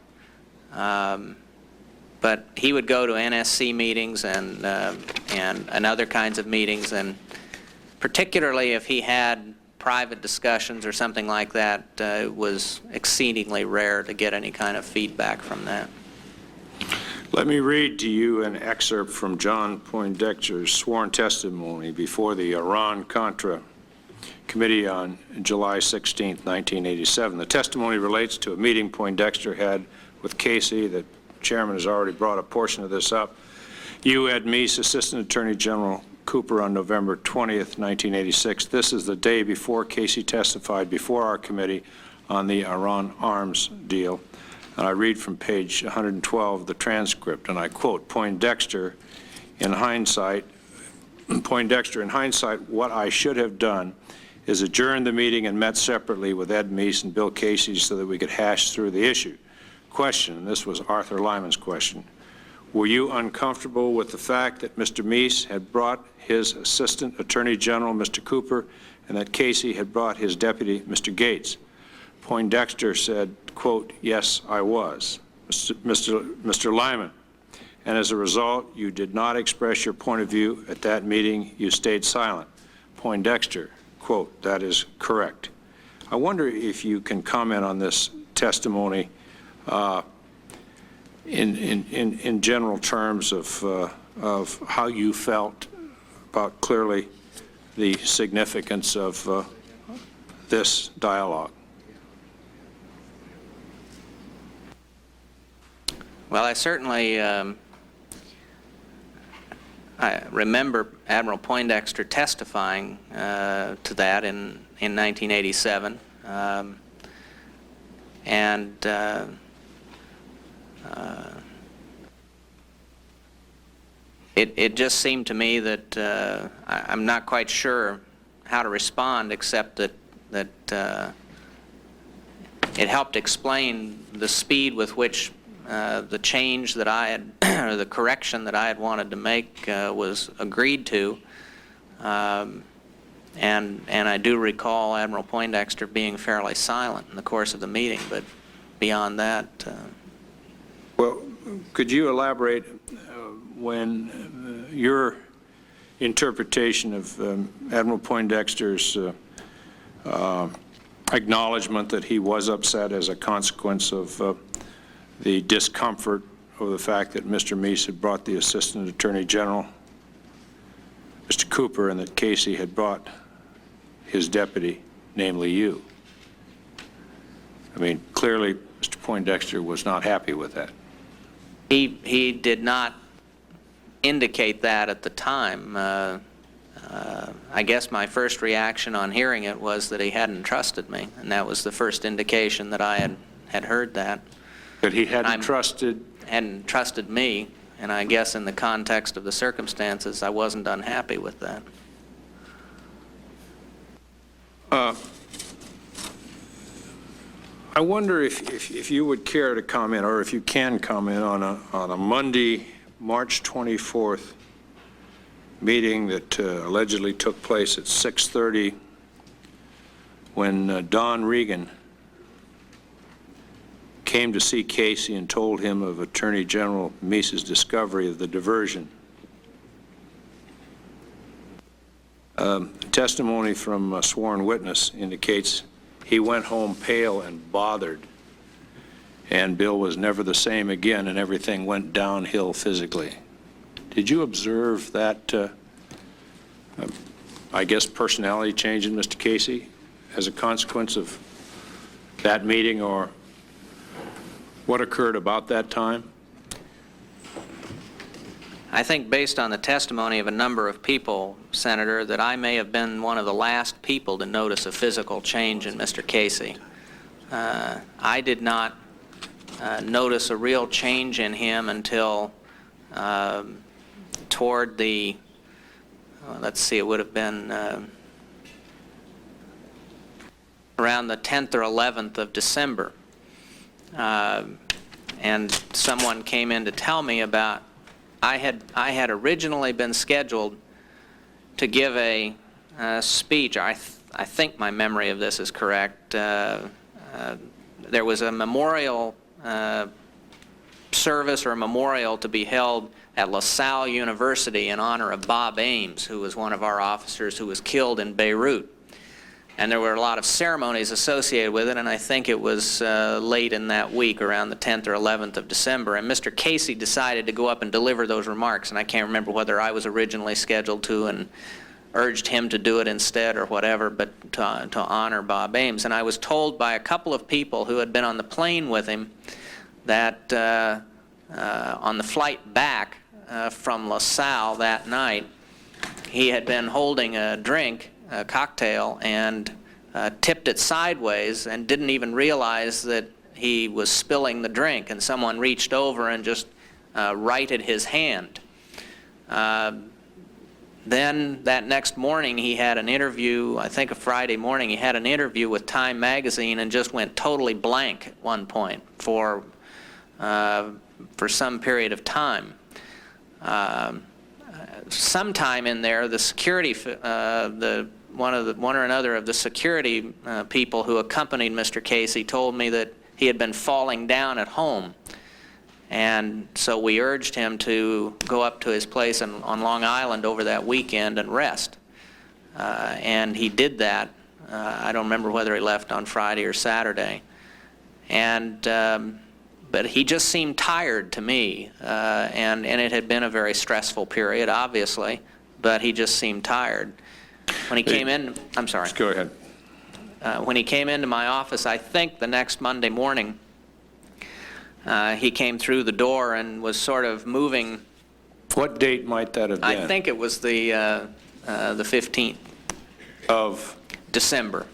But he would go to NSC meetings and other kinds of meetings, and particularly if he had private discussions or something like that, it was exceedingly rare to get any kind of feedback from that. Let me read to you an excerpt from John Poindexter's sworn testimony before the Iran-Contra Committee on July 16, 1987. The testimony relates to a meeting Poindexter had with Casey. The chairman has already brought a portion of this up. You, Ed Meese, Assistant Attorney General Cooper, on November 20th, 1986. This is the day before Casey testified before our committee on the Iran arms deal. And I read from page 112 of the transcript, and I quote, Poindexter, in hindsight, what I should have done is adjourn the meeting and met separately with Ed Meese and Bill Casey so that we could hash through the issue. Question, and this was Arthur Lyman's question, were you uncomfortable with the fact that Mr. Meese had brought his Assistant Attorney General, Mr. Cooper, and that Casey had brought his deputy, Mr. Gates? Poindexter said, quote, yes, I was. Mr. Lyman, and as a result, you did not express your point of view at that meeting. You stayed silent. Poindexter, quote, that is correct. I wonder if you can comment on this testimony in general terms of how you felt about clearly the significance of this dialogue. Well, I certainly I remember Admiral Poindexter testifying to that in 1987, it just seemed to me that I'm not quite sure how to respond, except that it helped explain the speed with which the change that I had, or the correction that I had wanted to make was agreed to. And I do recall Admiral Poindexter being fairly silent in the course of the meeting, but beyond that... Well, could you elaborate when your interpretation of Admiral Poindexter's acknowledgement that he was upset as a consequence of the discomfort over the fact that Mr. Meese had brought the Assistant Attorney General, Mr. Cooper, and that Casey had brought his deputy, namely you? I mean, clearly, Mr. Poindexter was not happy with that. He did not indicate that at the time. I guess my first reaction on hearing it was that he hadn't trusted me, and that was the first indication that I had heard that. That he hadn't trusted me, and I guess in the context of the circumstances, I wasn't unhappy with that. I wonder if you would care to comment, or if you can comment on a Monday, March 24th meeting that allegedly took place at 6:30 when Don Regan came to see Casey and told him of Attorney General Meese's discovery of the diversion. Testimony from a sworn witness indicates he went home pale and bothered, and Bill was never the same again, and everything went downhill physically. Did you observe that, I guess, personality change in Mr. Casey as a consequence of that meeting, or what occurred about that time? I think based on the testimony of a number of people, Senator, that I may have been one of the last people to notice a physical change in Mr. Casey. I did not notice a real change in him until toward the, let's see, it would have been around the 10th or 11th of December. And someone came in to tell me about, I had originally been scheduled to give a speech. I think my memory of this is correct. There was a memorial service or a memorial to be held at LaSalle University in honor of Bob Ames, who was one of our officers who was killed in Beirut. And there were a lot of ceremonies associated with it, and I think it was late in that week, around the 10th or 11th of December, and Mr. Casey decided to go up and deliver those remarks, and I can't remember whether I was originally scheduled to and urged him to do it instead or whatever, but to honor Bob Ames. And I was told by a couple of people who had been on the plane with him that on the flight back from LaSalle that night, he had been holding a drink, a cocktail, and tipped it sideways and didn't even realize that he was spilling the drink, and someone reached over and just righted his hand. Then that next morning he had an interview, I think a Friday morning, he had an interview with Time magazine and just went totally blank at one point for some period of time. Sometime in there, the security, one or another of the security people who accompanied Mr. Casey told me that he had been falling down at home. And so we urged him to go up to his place on Long Island over that weekend and rest. And he did that. I don't remember whether he left on Friday or Saturday. But he just seemed tired to me, and it had been a very stressful period, obviously, but he just seemed tired. When he came in, I'm sorry. Just go ahead. When he came into my office, I think the next Monday morning, he came through the door and was sort of moving. What date might that have been? I think it was the 15th Of, December,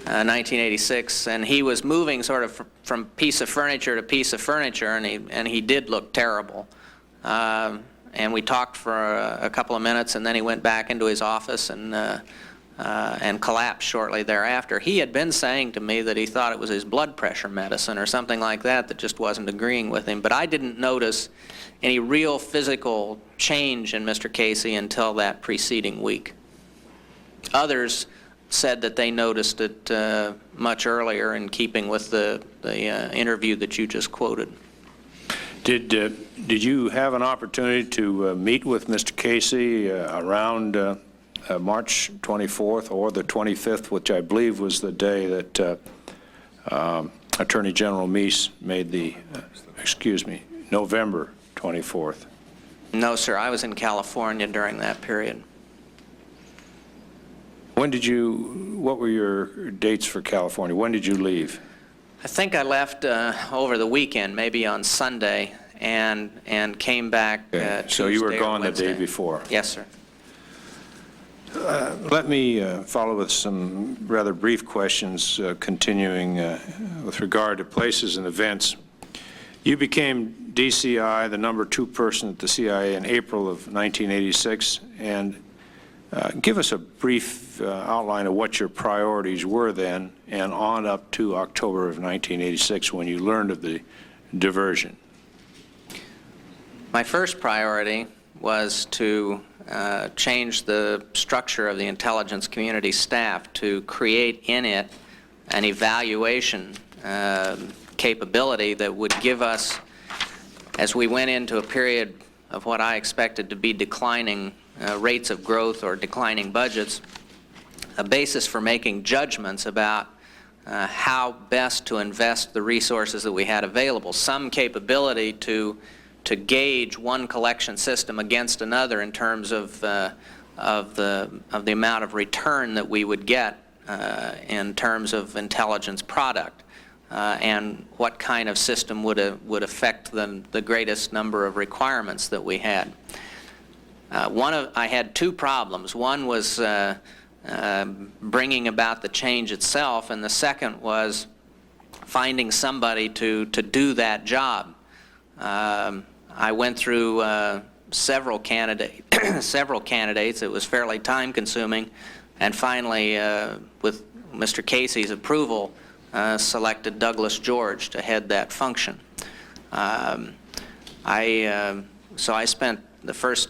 1986, and he was moving sort of from piece of furniture to piece of furniture, and he did look terrible. And we talked for a couple of minutes, and then he went back into his office and collapsed shortly thereafter. He had been saying to me that he thought it was his blood pressure medicine or something like that that just wasn't agreeing with him. But I didn't notice any real physical change in Mr. Casey until that preceding week. Others said that they noticed it much earlier, in keeping with the interview that you just quoted. did you have an opportunity to meet with Mr. Casey around March 24th or the 25th, which I believe was the day that Attorney General Meese made the, November 24th? No, sir. I was in California during that period. What were your dates for California? When did you leave? I think I left over the weekend, maybe on Sunday, and came back Tuesday. So you were gone or the day Wednesday. before. Yes, sir. Let me follow with some rather brief questions, continuing with regard to places and events. You became DCI, the number 2 person at the CIA, in April of 1986, and give us a brief outline of what your priorities were then and on up to October of 1986 when you learned of the diversion. My first priority was to change the structure of the intelligence community staff to create in it an evaluation capability that would give us, as we went into a period of what I expected to be declining rates of growth or declining budgets, a basis for making judgments about how best to invest the resources that we had available, some capability to gauge one collection system against another in terms of the amount of return that we would get in terms of intelligence product, and what kind of system would affect the greatest number of requirements that we had. I had 2 problems. One was bringing about the change itself, and the second was finding somebody to do that job. I went through several candidates. It was fairly time-consuming, and finally, with Mr. Casey's approval, selected Douglas George to head that function. So I spent the first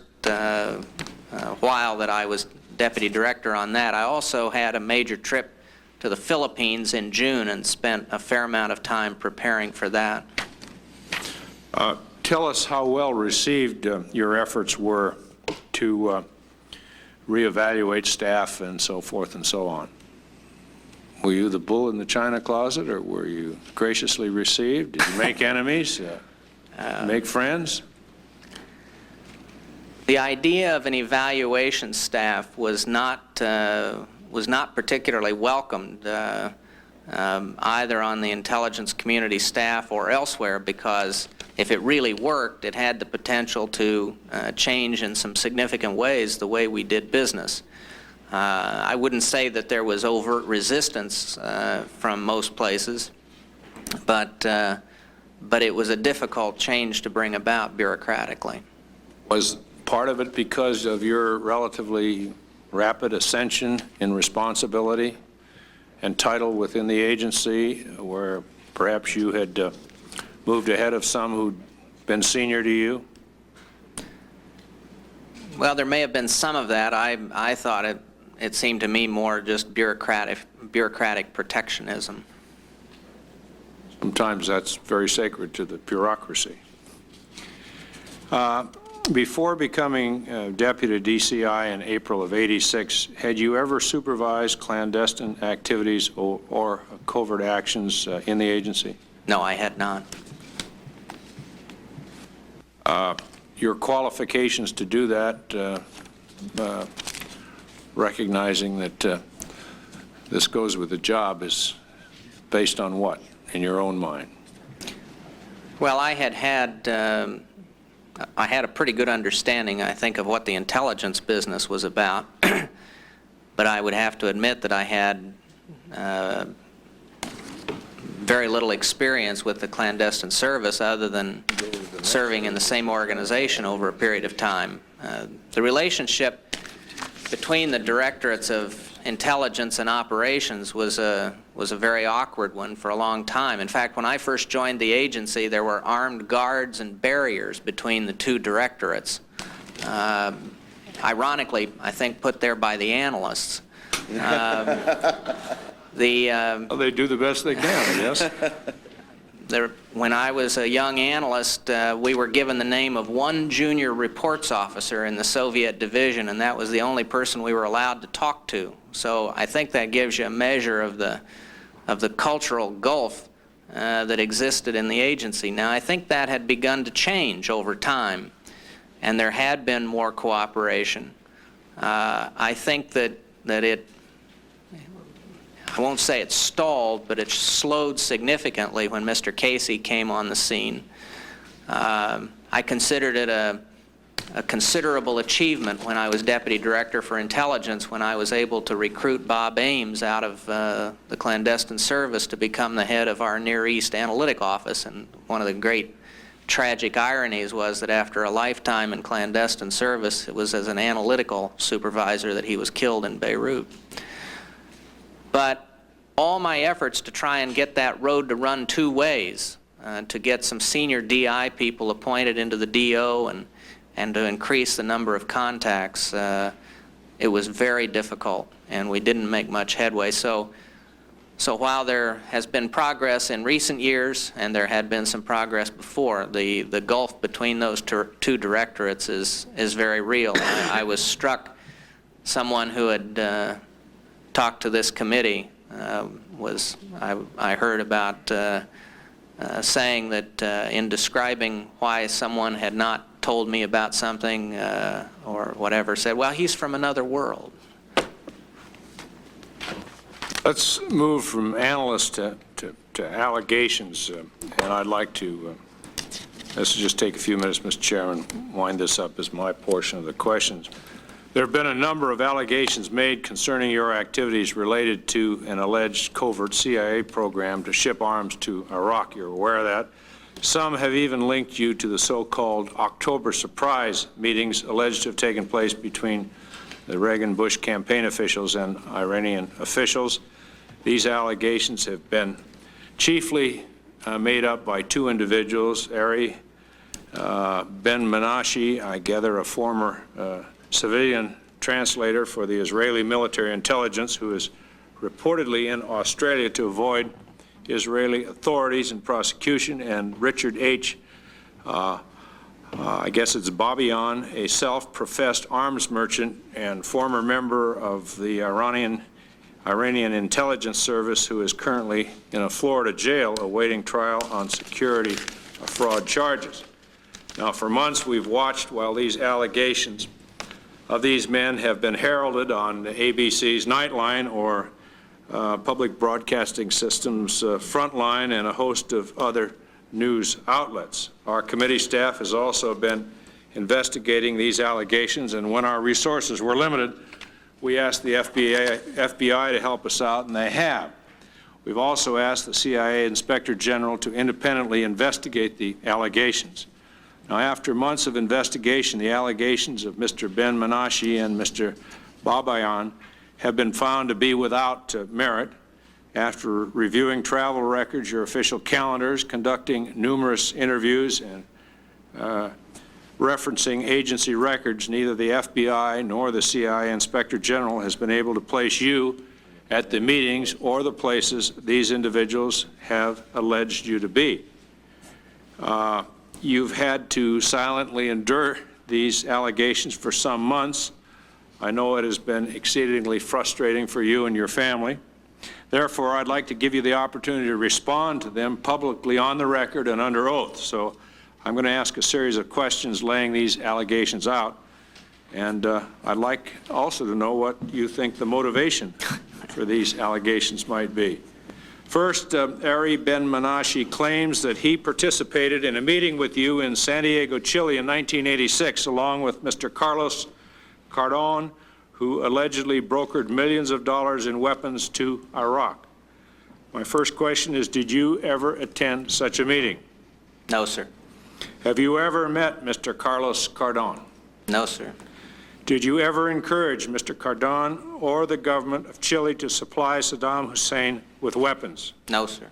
while that I was deputy director on that. I also had a major trip to the Philippines in June and spent a fair amount of time preparing for that. Tell us how well received your efforts were to reevaluate staff and so forth and so on. Were you the bull in the china closet, or were you graciously received? Did you make enemies, make friends? The idea of an evaluation staff was not particularly welcomed either on the intelligence community staff or elsewhere, because if it really worked, it had the potential to change in some significant ways the way we did business. I wouldn't say that there was overt resistance from most places, but it was a difficult change to bring about bureaucratically. Was part of it because of your relatively rapid ascension in responsibility and title within the agency, where perhaps you had moved ahead of some who'd been senior to you? Well, there may have been some of that. I thought it seemed to me more just bureaucratic protectionism. Sometimes that's very sacred to the bureaucracy. Before becoming deputy DCI in April of '86, had you ever supervised clandestine activities or covert actions in the agency? No, I had not. Your qualifications to do that, recognizing that this goes with the job, is based on what, in your own mind? Well, I had a pretty good understanding, I think, of what the intelligence business was about, but I would have to admit that I had very little experience with the clandestine service other than serving in the same organization over a period of time. The relationship between the directorates of intelligence and operations was a very awkward one for a long time. In fact, when I first joined the agency, there were armed guards and barriers between the two directorates. Ironically, I think put there by the analysts. Well, they do the best they can, yes. When I was a young analyst, we were given the name of one junior reports officer in the Soviet division, and that was the only person we were allowed to talk to. So I think that gives you a measure of the cultural gulf that existed in the agency. Now, I think that had begun to change over time, and there had been more cooperation. I think that it, I won't say it stalled, but it slowed significantly when Mr. Casey came on the scene. I considered it a considerable achievement when I was Deputy Director for Intelligence, when I was able to recruit Bob Ames out of the clandestine service to become the head of our Near East Analytic Office. And one of the great tragic ironies was that after a lifetime in clandestine service, it was as an analytical supervisor that he was killed in Beirut. But all my efforts to try and get that road to run two ways, to get some senior DI people appointed into the DO and to increase the number of contacts, it was very difficult, and we didn't make much headway. So while there has been progress in recent years, and there had been some progress before, the gulf between those two directorates is very real. I was struck, someone who had talked to this committee I heard about saying that in describing why someone had not told me about something or whatever, said, well, he's from another world. Let's move from analysts to allegations, and I'd like to, let's just take a few minutes, Mr. Chairman, wind this up as my portion of the questions. There have been a number of allegations made concerning your activities related to an alleged covert CIA program to ship arms to Iraq. You're aware of that. Some have even linked you to the so-called October surprise meetings alleged to have taken place between the Reagan-Bush campaign officials and Iranian officials. These allegations have been chiefly made up by two individuals, Ari Ben Menashe, I gather a former civilian translator for the Israeli military intelligence, who is reportedly in Australia to avoid Israeli authorities and prosecution, and Richard H., I guess it's Babian, a self-professed arms merchant and former member of the Iranian intelligence service, who is currently in a Florida jail awaiting trial on security fraud charges. Now, for months we've watched while these allegations of these men have been heralded on ABC's Nightline or Public Broadcasting System's Frontline and a host of other news outlets. Our committee staff has also been investigating these allegations, and when our resources were limited, we asked the FBI to help us out, and they have. We've also asked the CIA Inspector General to independently investigate the allegations. Now, after months of investigation, the allegations of Mr. Ben Menashe and Mr. Babayan have been found to be without merit. After reviewing travel records, your official calendars, conducting numerous interviews, and referencing agency records, neither the FBI nor the CIA Inspector General has been able to place you at the meetings or the places these individuals have alleged you to be. You've had to silently endure these allegations for some months. I know it has been exceedingly frustrating for you and your family. Therefore, I'd like to give you the opportunity to respond to them publicly on the record and under oath. So I'm going to ask a series of questions laying these allegations out. And I'd like also to know what you think the motivation for these allegations might be. First, Ari Ben-Menashe claims that he participated in a meeting with you in Santiago, Chile in 1986, along with Mr. Carlos Cardon, who allegedly brokered millions of dollars in weapons to Iraq. My first question is, did you ever attend such a meeting? No, sir. Have you ever met Mr. Carlos Cardon? No, sir. Did you ever encourage Mr. Cardon or the government of Chile to supply Saddam Hussein with weapons? No, sir.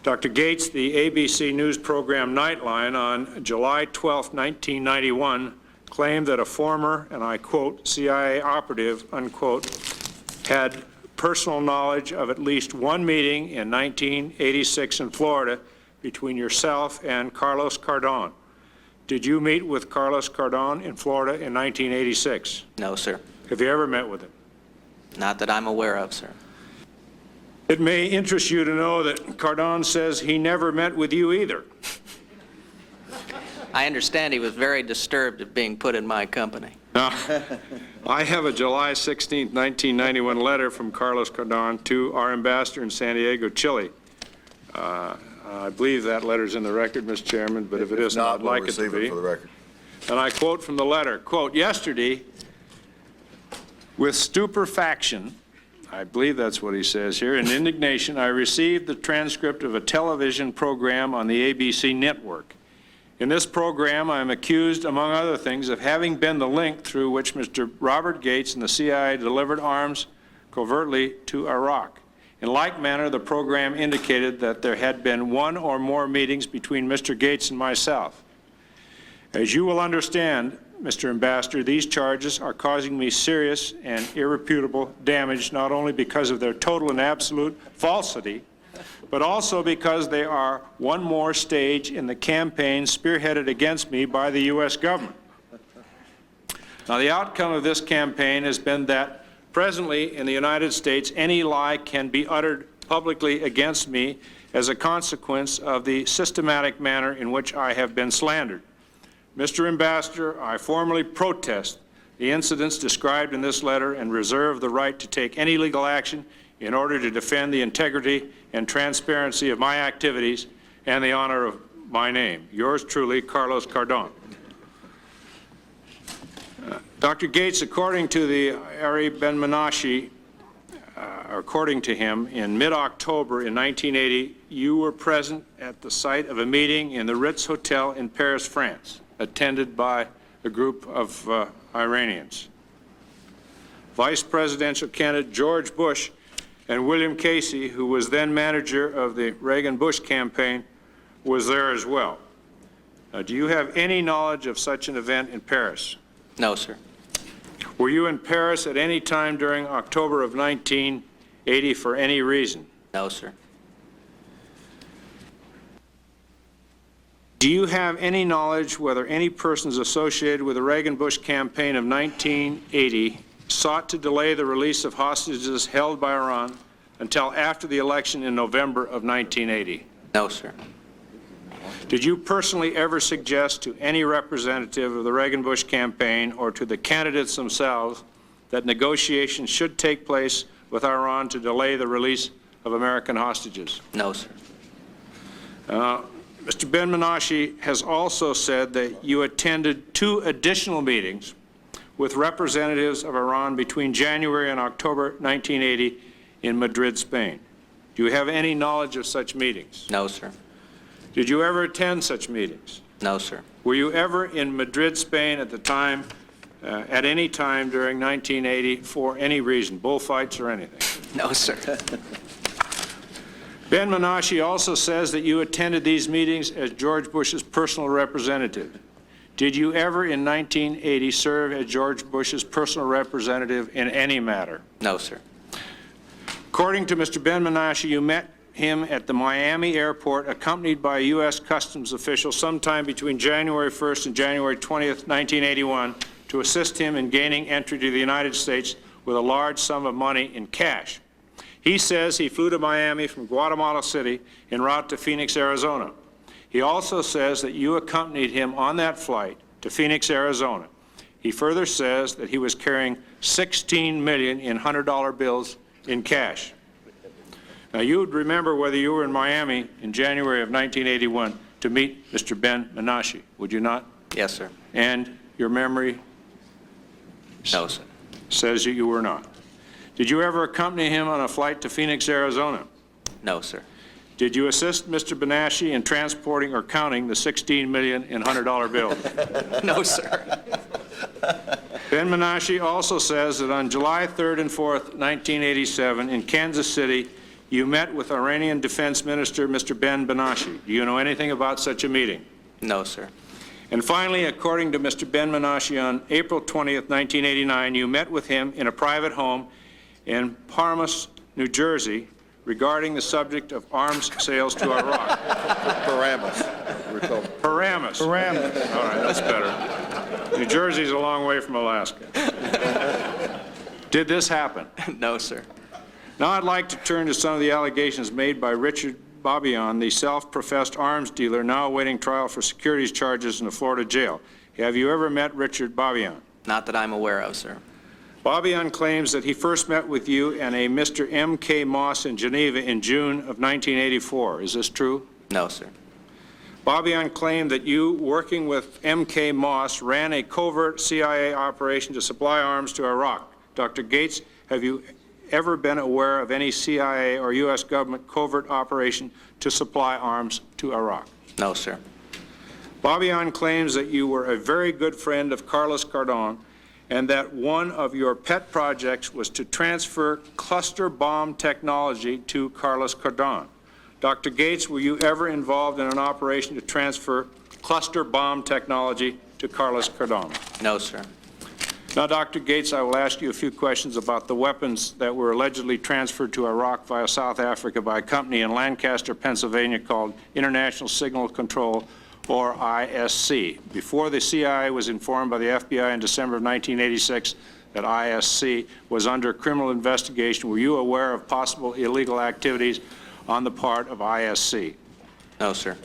Dr. Gates, the ABC News program Nightline on July 12, 1991, claimed that a former, and I quote, CIA operative, unquote, had personal knowledge of at least one meeting in 1986 in Florida between yourself and Carlos Cardon. Did you meet with Carlos Cardon in Florida in 1986? No, sir. Have you ever met with him? Not that I'm aware of, sir. It may interest you to know that Cardon says he never met with you either. I understand he was very disturbed at being put in my company. Now, I have a July 16, 1991 letter from Carlos Cardon to our ambassador in Santiago, Chile. I believe that letter's in the record, Mr. Chairman, but if it isn't, I'd like it to be. For the record. And I quote from the letter, quote, yesterday, with stupefaction, I believe that's what he says here, in indignation, I received the transcript of a television program on the ABC network. In this program, I am accused, among other things, of having been the link through which Mr. Robert Gates and the CIA delivered arms covertly to Iraq. In like manner, the program indicated that there had been one or more meetings between Mr. Gates and myself. As you will understand, Mr. Ambassador, these charges are causing me serious and irreparable damage, not only because of their total and absolute falsity, but also because they are one more stage in the campaign spearheaded against me by the U.S. government. Now, the outcome of this campaign has been that presently in the United States, any lie can be uttered publicly against me as a consequence of the systematic manner in which I have been slandered. Mr. Ambassador, I formally protest the incidents described in this letter and reserve the right to take any legal action in order to defend the integrity and transparency of my activities and the honor of my name. Yours truly, Carlos Cardon. Dr. Gates, according to the Ari Ben-Menashe, according to him, in mid-October in 1980, you were present at the site of a meeting in the Ritz Hotel in Paris, France, attended by a group of Iranians. Vice presidential candidate George Bush and William Casey, who was then manager of the Reagan-Bush campaign, was there as well. Do you have any knowledge of such an event in Paris? No, sir. Were you in Paris at any time during October of 1980 for any reason? No, sir. Do you have any knowledge whether any persons associated with the Reagan-Bush campaign of 1980 sought to delay the release of hostages held by Iran until after the election in November of 1980? No, sir. Did you personally ever suggest to any representative of the Reagan-Bush campaign or to the candidates themselves that negotiations should take place with Iran to delay the release of American hostages? No, sir. Mr. Ben-Menashe has also said that you attended 2 additional meetings with representatives of Iran between January and October 1980 in Madrid, Spain. Do you have any knowledge of such meetings? No, sir. Did you ever attend such meetings? No, sir. Were you ever in Madrid, Spain at the time, at any time during 1980 for any reason, bullfights or anything? No, sir. Ben-Menashe also says that you attended these meetings as George Bush's personal representative. Did you ever in 1980 serve as George Bush's personal representative in any matter? No, sir. According to Mr. Ben-Menashe, you met him at the Miami airport accompanied by a U.S. Customs official sometime between January 1st and January 20th, 1981 to assist him in gaining entry to the United States with a large sum of money in cash. He says he flew to Miami from Guatemala City en route to Phoenix, Arizona. He also says that you accompanied him on that flight to Phoenix, Arizona. He further says that he was carrying $16 million in $100 bills in cash. Now, you would remember whether you were in Miami in January of 1981 to meet Mr. Ben Menashe, would you not? Yes, sir. And your memory No, sir. says that you were not. Did you ever accompany him on a flight to Phoenix, Arizona? No, sir. Did you assist Mr. Menashe in transporting or counting the $16 million in $100 bills? No, sir. Ben Menashe also says that on July 3rd and 4th, 1987, in Kansas City, you met with Iranian Defense Minister Mr. Ben Menashe. Do you know anything about such a meeting? No, sir. And finally, according to Mr. Ben Menashe, on April 20th, 1989, you met with him in a private home in Paramus, New Jersey, regarding the subject of arms sales to Iraq. Paramus. We're told. Paramus. Paramus. All right, that's better. New Jersey's a long way from Alaska. Did this happen? No, sir. Now I'd like to turn to some of the allegations made by Richard Babian, the self-professed arms dealer now awaiting trial for securities charges in a Florida jail. Have you ever met Richard Babian? Not that I'm aware of, sir. Babian claims that he first met with you and a Mr. M.K. Moss in Geneva in June of 1984. Is this true? No, sir. Babian claimed that you, working with M.K. Moss, ran a covert CIA operation to supply arms to Iraq. Dr. Gates, have you ever been aware of any CIA or U.S. government covert operation to supply arms to Iraq? No, sir. Babian claims that you were a very good friend of Carlos Cardon and that one of your pet projects was to transfer cluster bomb technology to Carlos Cardon. Dr. Gates, were you ever involved in an operation to transfer cluster bomb technology to Carlos Cardon? No, sir. Now, Dr. Gates, I will ask you a few questions about the weapons that were allegedly transferred to Iraq via South Africa by a company in Lancaster, Pennsylvania called International Signal Control, or ISC. Before the CIA was informed by the FBI in December of 1986 that ISC was under criminal investigation, were you aware of possible illegal activities on the part of ISC? No, sir.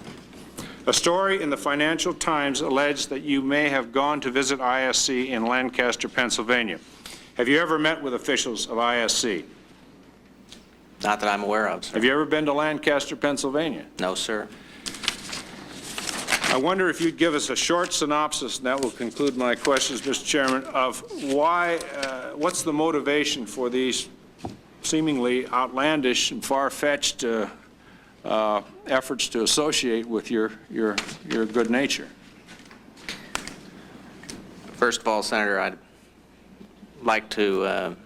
A story in the Financial Times alleged that you may have gone to visit ISC in Lancaster, Pennsylvania. Have you ever met with officials of ISC? Not that I'm aware of, sir. Have you ever been to Lancaster, Pennsylvania? No, sir. I wonder if you'd give us a short synopsis, and that will conclude my questions, Mr. Chairman, of why, what's the motivation for these seemingly outlandish and far-fetched efforts to associate with your good nature? First of all, Senator, I'd like to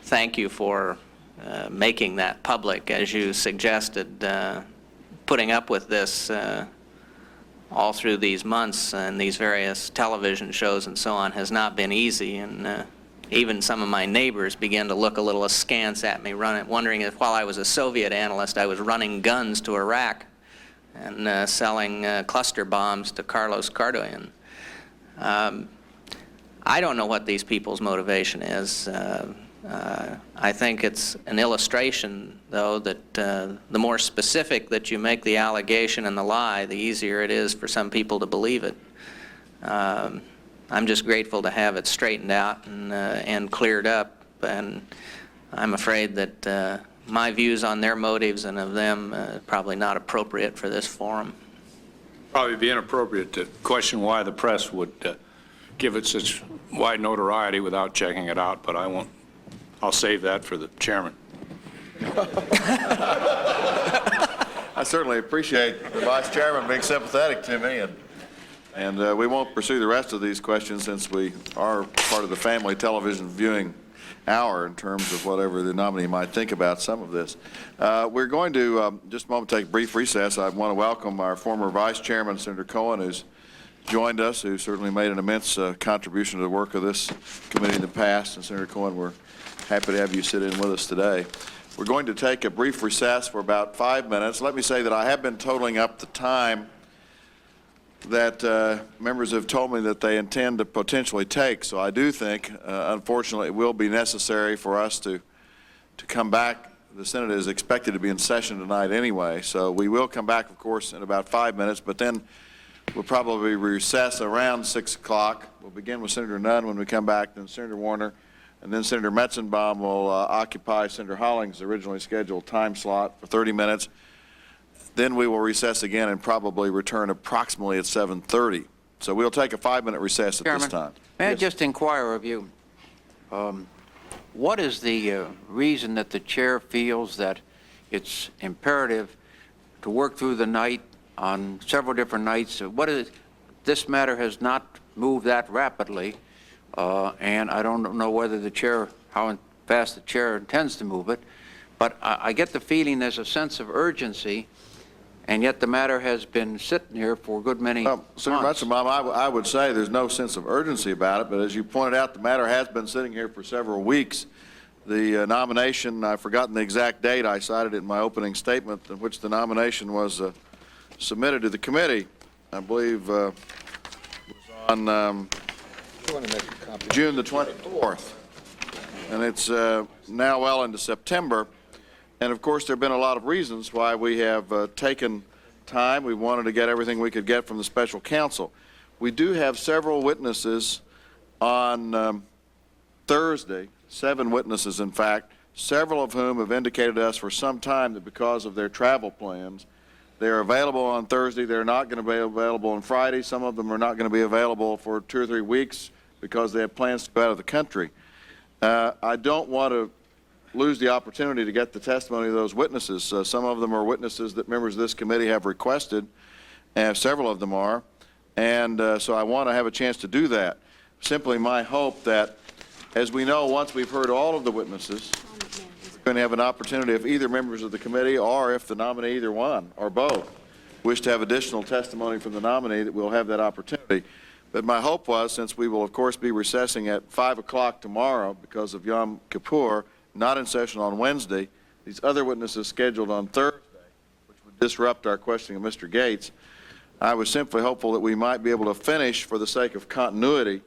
thank you for making that public, as you suggested. Putting up with this all through these months and these various television shows and so on has not been easy, and even some of my neighbors began to look a little askance at me, wondering if while I was a Soviet analyst I was running guns to Iraq and selling cluster bombs to Carlos Cardon. I don't know what these people's motivation is. I think it's an illustration, though, that the more specific that you make the allegation and the lie, the easier it is for some people to believe it. I'm just grateful to have it straightened out and cleared up, and I'm afraid that my views on their motives and of them probably not appropriate for this forum. Probably be inappropriate to question why the press would give it such wide notoriety without checking it out, but I won't. I'll save that for the chairman. I certainly appreciate the vice chairman being sympathetic to me, and we won't pursue the rest of these questions since we are part of the family television viewing hour in terms of whatever the nominee might think about some of this. We're going to, just a moment, take a brief recess. I want to welcome our former vice chairman, Senator Cohen, who's joined us, who certainly made an immense contribution to the work of this committee in the past. And Senator Cohen, we're happy to have you sit in with us today. We're going to take a brief recess for about 5 minutes. Let me say that I have been totaling up the time that members have told me that they intend to potentially take. So I do think, unfortunately, it will be necessary for us to come back. The Senate is expected to be in session tonight anyway, so we will come back, of course, in about 5 minutes, but then we'll probably recess around 6 o'clock. We'll begin with Senator Nunn when we come back, then Senator Warner, and then Senator Metzenbaum will occupy Senator Hollings' originally scheduled time slot for 30 minutes. Then we will recess again and probably return approximately at 7:30. So we'll take a 5-minute recess at this time. May I Yes. just inquire of you, what is the reason that the chair feels that it's imperative to work through the night on several different nights? What is this matter has not moved that rapidly, and I don't know whether the chair, how fast the chair intends to move it, but I get the feeling there's a sense of urgency, and yet the matter has been sitting here for a good many Senator months. Metzenbaum, I would say there's no sense of urgency about it, but as you pointed out, the matter has been sitting here for several weeks. The nomination, I've forgotten the exact date, I cited it in my opening statement, in which the nomination was submitted to the committee, I believe was on June the 24th. And it's now well into September. And of course, there have been a lot of reasons why we have taken time. We wanted to get everything we could get from the special counsel. We do have several witnesses on Thursday, 7 witnesses in fact, several of whom have indicated to us for some time that because of their travel plans, they're available on Thursday. They're not going to be available on Friday. Some of them are not going to be available for 2 or 3 weeks because they have plans to go out of the country. I don't want to lose the opportunity to get the testimony of those witnesses. Some of them are witnesses that members of this committee have requested, and several of them are, and so I want to have a chance to do that. Simply my hope that, as we know, once we've heard all of the witnesses, we're going to have an opportunity if either members of the committee or if the nominee, either one or both, wish to have additional testimony from the nominee, that we'll have that opportunity. But my hope was, since we will of course be recessing at 5 o'clock tomorrow because of Yom Kippur, not in session on Wednesday, these other witnesses scheduled on Thursday, which would disrupt our questioning of Mr. Gates, I was simply hopeful that we might be able to finish, for the sake of continuity,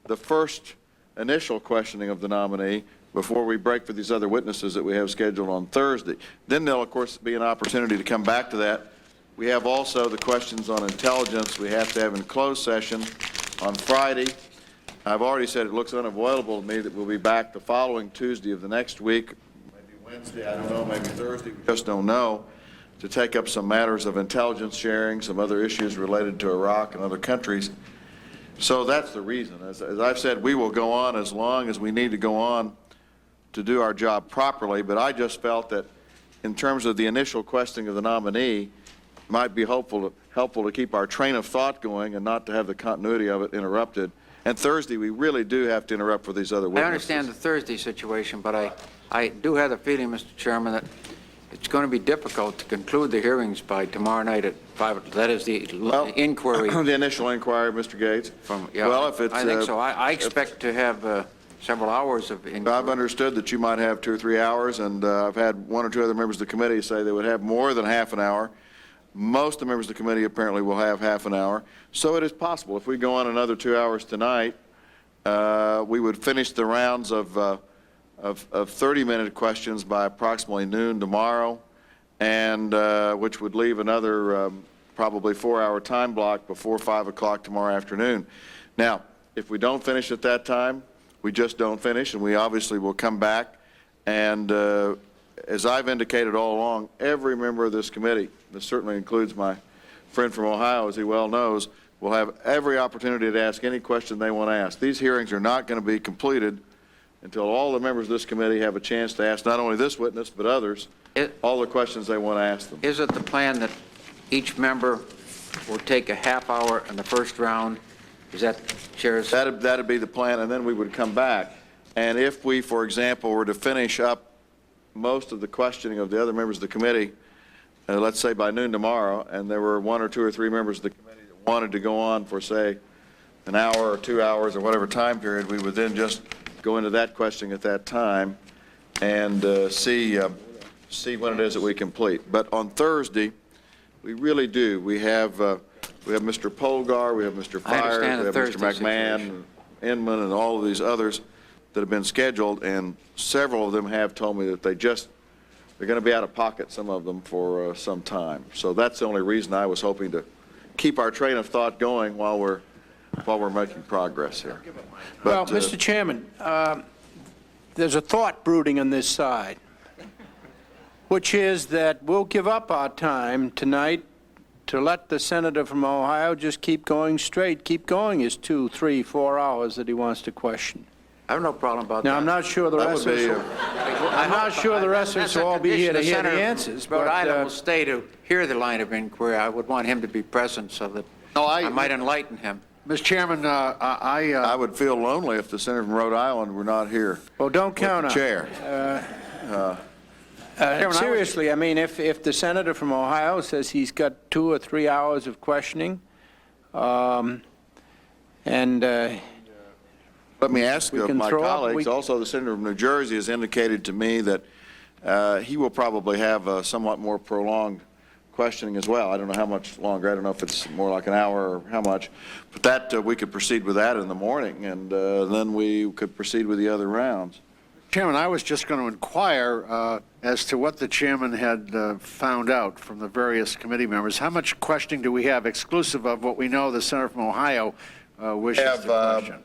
the first initial questioning of the nominee before we break for these other witnesses that we have scheduled on Thursday. Then there'll, of course, be an opportunity to come back to that. We have also the questions on intelligence we have to have in closed session on Friday. I've already said it looks unavoidable to me that we'll be back the following Tuesday of the next week, maybe Wednesday, I don't know, maybe Thursday, we just don't know, to take up some matters of intelligence sharing, some other issues related to Iraq and other countries. So that's the reason. As I've said, we will go on as long as we need to go on to do our job properly, but I just felt that in terms of the initial questioning of the nominee, it might be helpful to keep our train of thought going and not to have the continuity of it interrupted. And Thursday, we really do have to interrupt for these other witnesses. I understand the Thursday situation, but I do have the feeling, Mr. Chairman, that it's going to be difficult to conclude the hearings by tomorrow night at 5. That is the inquiry. The initial inquiry, Mr. Gates. Well, if it's, I think so. I expect to have several hours of inquiry. I've understood that you might have 2 or 3 hours, and I've had 1 or 2 other members of the committee say they would have more than half an hour. Most of the members of the committee apparently will have half an hour. So it is possible. If we go on another 2 hours tonight, we would finish the rounds of 30-minute questions by approximately noon tomorrow, and which would leave another probably 4-hour time block before 5 o'clock tomorrow afternoon. Now, if we don't finish at that time, we just don't finish, and we obviously will come back. And as I've indicated all along, every member of this committee, this certainly includes my friend from Ohio, as he well knows, will have every opportunity to ask any question they want to ask. These hearings are not going to be completed until all the members of this committee have a chance to ask not only this witness, but others, all the questions they want to ask them. Is it the plan that each member will take a half hour in the first round? Is that Chair's? That'd be the plan, and then we would come back. And if we, for example, were to finish up most of the questioning of the other members of the committee, let's say by noon tomorrow, and there were 1 or 2 or 3 members of the committee that wanted to go on for, say, an hour or 2 hours or whatever time period, we would then just go into that questioning at that time and see what it is that we complete. But on Thursday, we really do. We have Mr. Polgar, we have Mr. Fires, we have Mr. McMahon, Inman, and all of these others that have been scheduled, and several of them have told me that they're going to be out of pocket, some of them, for some time. So that's the only reason I was hoping to keep our train of thought going while we're making progress here. Well, Mr. Chairman, there's a thought brooding on this side, which is that we'll give up our time tonight to let the senator from Ohio just keep going straight, keep going his 2, 3, 4 hours that he wants to question. I have no problem about that. Now, I'm not sure the rest of us will all be here to hear the answers, Rhode but Island will stay to hear the line of inquiry. I would want him to be present so that I might enlighten him. Mr. Chairman, I would feel lonely if the senator from Rhode Island were not here. well, don't count on it. Chair. Seriously, I mean, if the senator from Ohio says he's got 2 or 3 hours of questioning, and Let me ask We of can my throw up, colleagues, also the senator from New Jersey has indicated to me that he will probably have a somewhat more prolonged questioning as well. I don't know how much longer. I don't know if it's more like an hour or how much. But that we could proceed with that in the morning, and then we could proceed with the other rounds. Chairman, I was just going to inquire as to what the chairman had found out from the various committee members. How much questioning do we have, exclusive of what we know the senator from Ohio wishes to question?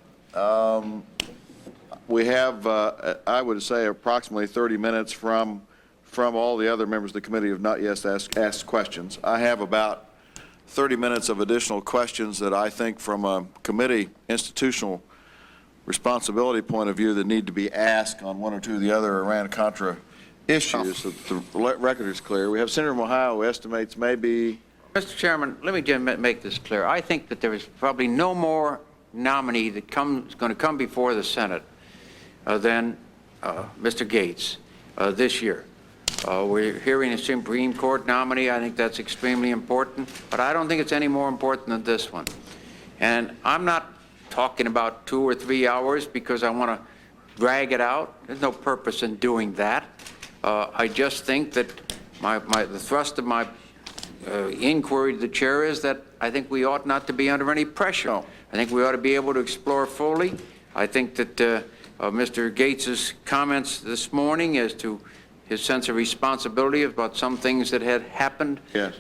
We have, I would say, approximately 30 minutes from all the other members of the committee who have not yet asked questions. I have about 30 minutes of additional questions that I think from a committee institutional responsibility point of view that need to be asked on 1 or 2 of the other Iran-Contra issues. So the record is clear. We have Senator from Ohio who estimates maybe... Mr. Chairman, let me just make this clear. I think that there is probably no more nominee that going to come before the Senate than Mr. Gates this year. We're hearing a Supreme Court nominee. I think that's extremely important, but I don't think it's any more important than this one. And I'm not talking about 2 or 3 hours because I want to drag it out. There's no purpose in doing that. I just think that the thrust of my inquiry to the chair is that I think we ought not to be under any pressure. No. I think we ought to be able to explore fully. I think that Mr. Gates's comments this morning as to his sense of responsibility about some things that had happened Yes.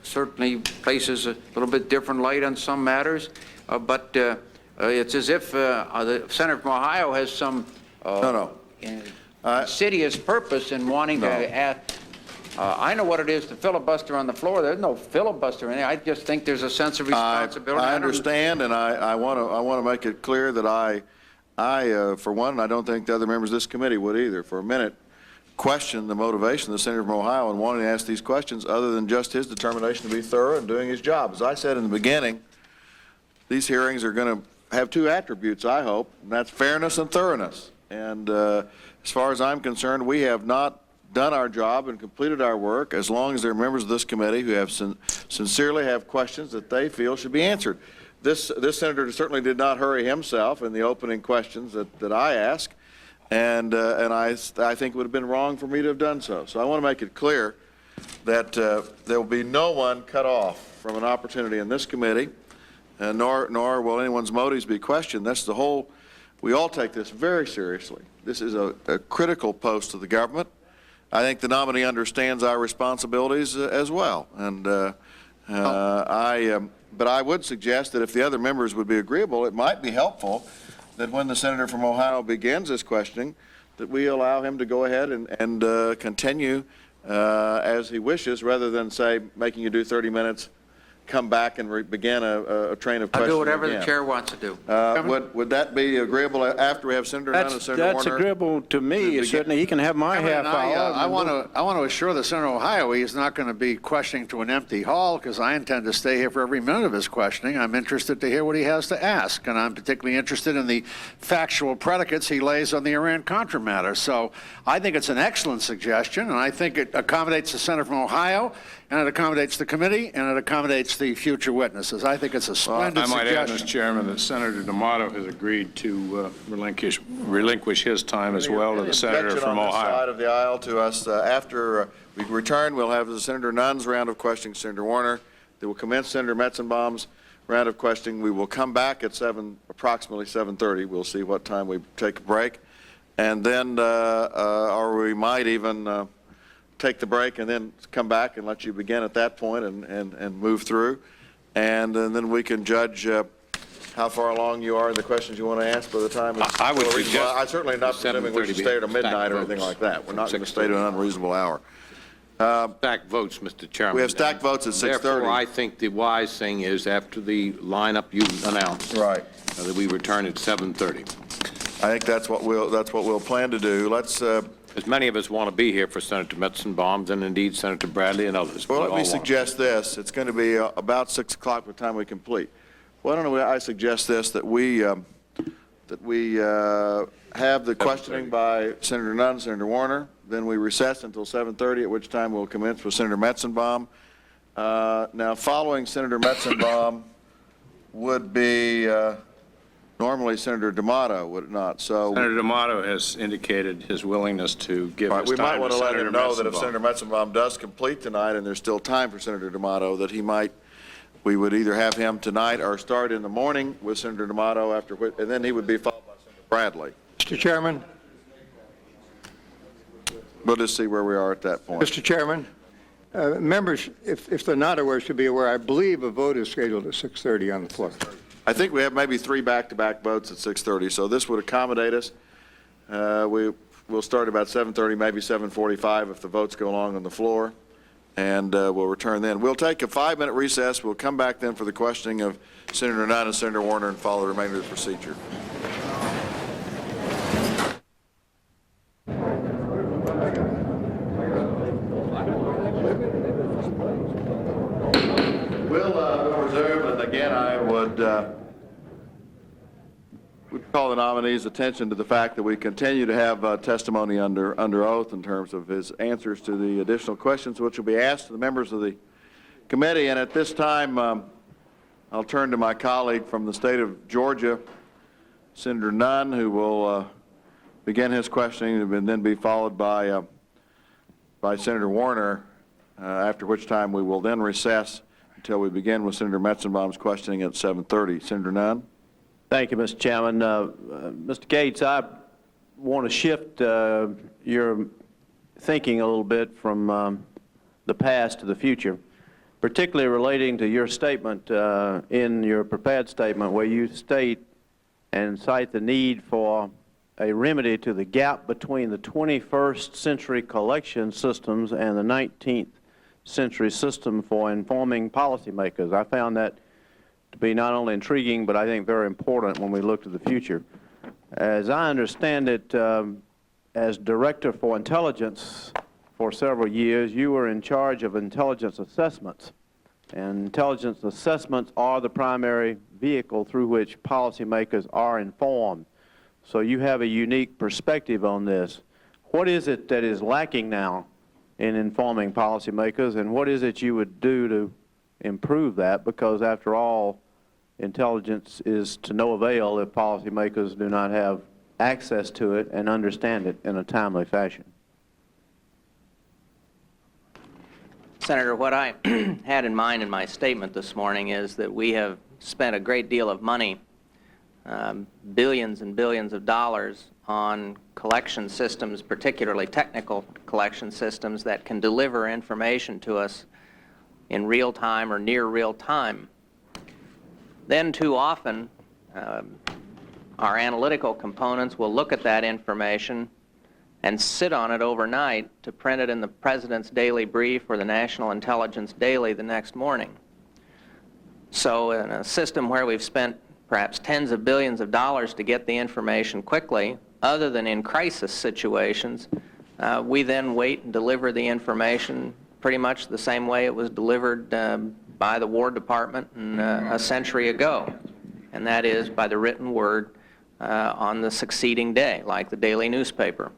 certainly places a little bit different light on some matters. But it's as if the senator from Ohio has some insidious purpose in wanting to add. I know what it is to filibuster on the floor. There's no filibuster in there. I just think there's a sense of responsibility. I understand, and I want to make it clear that I for one, I don't think the other members of this committee would either, for a minute, question the motivation of the senator from Ohio in wanting to ask these questions other than just his determination to be thorough and doing his job. As I said in the beginning, these hearings are going to have 2 attributes, I hope, and that's fairness and thoroughness. And as far as I'm concerned, we have not done our job and completed our work as long as there are members of this committee who have sincerely have questions that they feel should be answered. This senator certainly did not hurry himself in the opening questions that I asked, and I think it would have been wrong for me to have done so. So I want to make it clear that there will be no one cut off from an opportunity in this committee, nor will anyone's motives be questioned. That's the whole. We all take this very seriously. This is a critical post of the government. I think the nominee understands our responsibilities as well, and but I would suggest that if the other members would be agreeable, it might be helpful that when the senator from Ohio begins this questioning, that we allow him to go ahead and continue as he wishes, rather than, say, making you do 30 minutes, come back and begin a train of questions. I'll do whatever again. the chair wants to do. Would that be agreeable after we have Senator Nunn and Senator That's Warner? agreeable to me. Certainly, he can have my half hour. I want to assure the senator of Ohio he's not going to be questioning to an empty hall, because I intend to stay here for every minute of his questioning. I'm interested to hear what he has to ask, and I'm particularly interested in the factual predicates he lays on the Iran-Contra matter. So I think it's an excellent suggestion, and I think it accommodates the senator from Ohio, and it accommodates the committee, and it accommodates the future witnesses. I think it's a splendid I might add, suggestion. Mr. Chairman, that Senator D'Amato has agreed to relinquish his time as well to the senator from on this Ohio. side of the aisle to us. After we return, we'll have Senator Nunn's round of questioning, Senator Warner. They will commence Senator Metzenbaum's round of questioning. We will come back at approximately 7:30. We'll see what time we take a break. And then, or we might even take the break and then come back and let you begin at that point and move through. And then we can judge how far along you are in the questions you want to ask by the time it's... I would well, suggest I certainly not presuming we should stay to midnight or anything like that. We're not going to stay to an unreasonable hour. Stacked votes, Mr. Chairman. We have stacked votes at 6:30. Therefore, I think the wise thing is after the lineup you announced, Right. that we return at 7:30. I think that's what we'll plan to do. Let's... As many of us want to be here for Senator Metzenbaum, and indeed Senator Bradley and others. Well, We let all me want. suggest this. It's going to be about 6 o'clock by the time we complete. Why don't I suggest this, that we have the questioning by Senator Nunn, Senator Warner, then we recess until 7:30, at which time we'll commence with Senator Metzenbaum. Now, following Senator Metzenbaum would be normally Senator D'Amato, would it not? So Senator D'Amato has indicated his willingness to give All right, his we might time want to to let Senator him know that if Metzenbaum. Senator Metzenbaum does complete tonight and there's still time for Senator D'Amato, that we would either have him tonight or start in the morning with Senator D'Amato, and then he would be followed by Senator Bradley. Mr. Chairman, We'll just see where we are at that point. Mr. Chairman, members, if they're not aware, should be aware, I believe a vote is scheduled at 6:30 on the floor. I think we have maybe 3 back-to-back votes at 6:30, so this would accommodate us. We'll start about 7:30, maybe 7:45 if the votes go along on the floor, and we'll return then. We'll take a 5-minute recess. We'll come back then for the questioning of Senator Nunn and Senator Warner and follow the remainder of the procedure. We'll resume, and again, I would call the nominee's attention to the fact that we continue to have testimony under oath in terms of his answers to the additional questions which will be asked to the members of the committee. And at this time, I'll turn to my colleague from the state of Georgia, Senator Nunn, who will begin his questioning and then be followed by Senator Warner, after which time we will then recess until we begin with Senator Metzenbaum's questioning at 7:30. Senator Nunn. Thank you, Mr. Chairman. Mr. Gates, I want to shift your thinking a little bit from the past to the future, particularly relating to your statement in your prepared statement where you state and cite the need for a remedy to the gap between the 21st century collection systems and the 19th century system for informing policymakers. I found that to be not only intriguing, but I think very important when we look to the future. As I understand it, as Director for Intelligence for several years, you were in charge of intelligence assessments. And intelligence assessments are the primary vehicle through which policymakers are informed. So you have a unique perspective on this. What is it that is lacking now in informing policymakers, and what is it you would do to improve that? Because after all, intelligence is to no avail if policymakers do not have access to it and understand it in a timely fashion. Senator, what I had in mind in my statement this morning is that we have spent a great deal of money, billions and billions of dollars, on collection systems, particularly technical collection systems that can deliver information to us in real time or near real time. Then too often, our analytical components will look at that information and sit on it overnight to print it in the President's Daily Brief or the National Intelligence Daily the next morning. So in a system where we've spent perhaps tens of billions of dollars to get the information quickly, other than in crisis situations, we then wait and deliver the information pretty much the same way it was delivered by the War Department a century ago, and that is by the written word on the succeeding day, like the daily newspaper.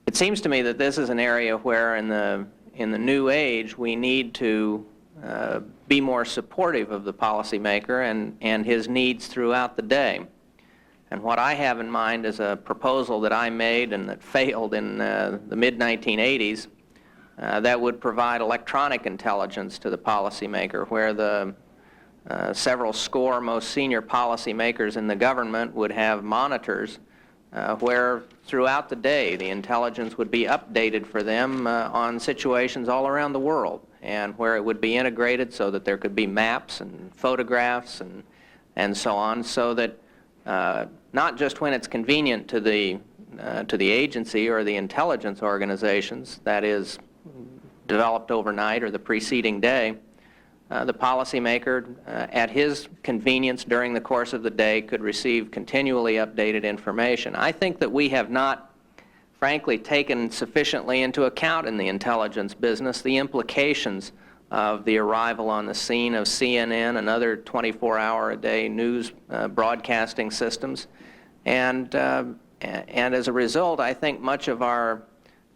It seems to me that this is an area where in the new age we need to be more supportive of the policymaker and his needs throughout the day. And what I have in mind is a proposal that I made and that failed in the mid-1980s that would provide electronic intelligence to the policymaker, where the several score most senior policymakers in the government would have monitors where throughout the day the intelligence would be updated for them on situations all around the world, and where it would be integrated so that there could be maps and photographs and so on, so that not just when it's convenient to the agency or the intelligence organizations, that is developed overnight or the preceding day, the policymaker at his convenience during the course of the day could receive continually updated information. I think that we have not, frankly, taken sufficiently into account in the intelligence business the implications of the arrival on the scene of CNN and other 24-hour-a-day news broadcasting systems. And as a result, I think much of our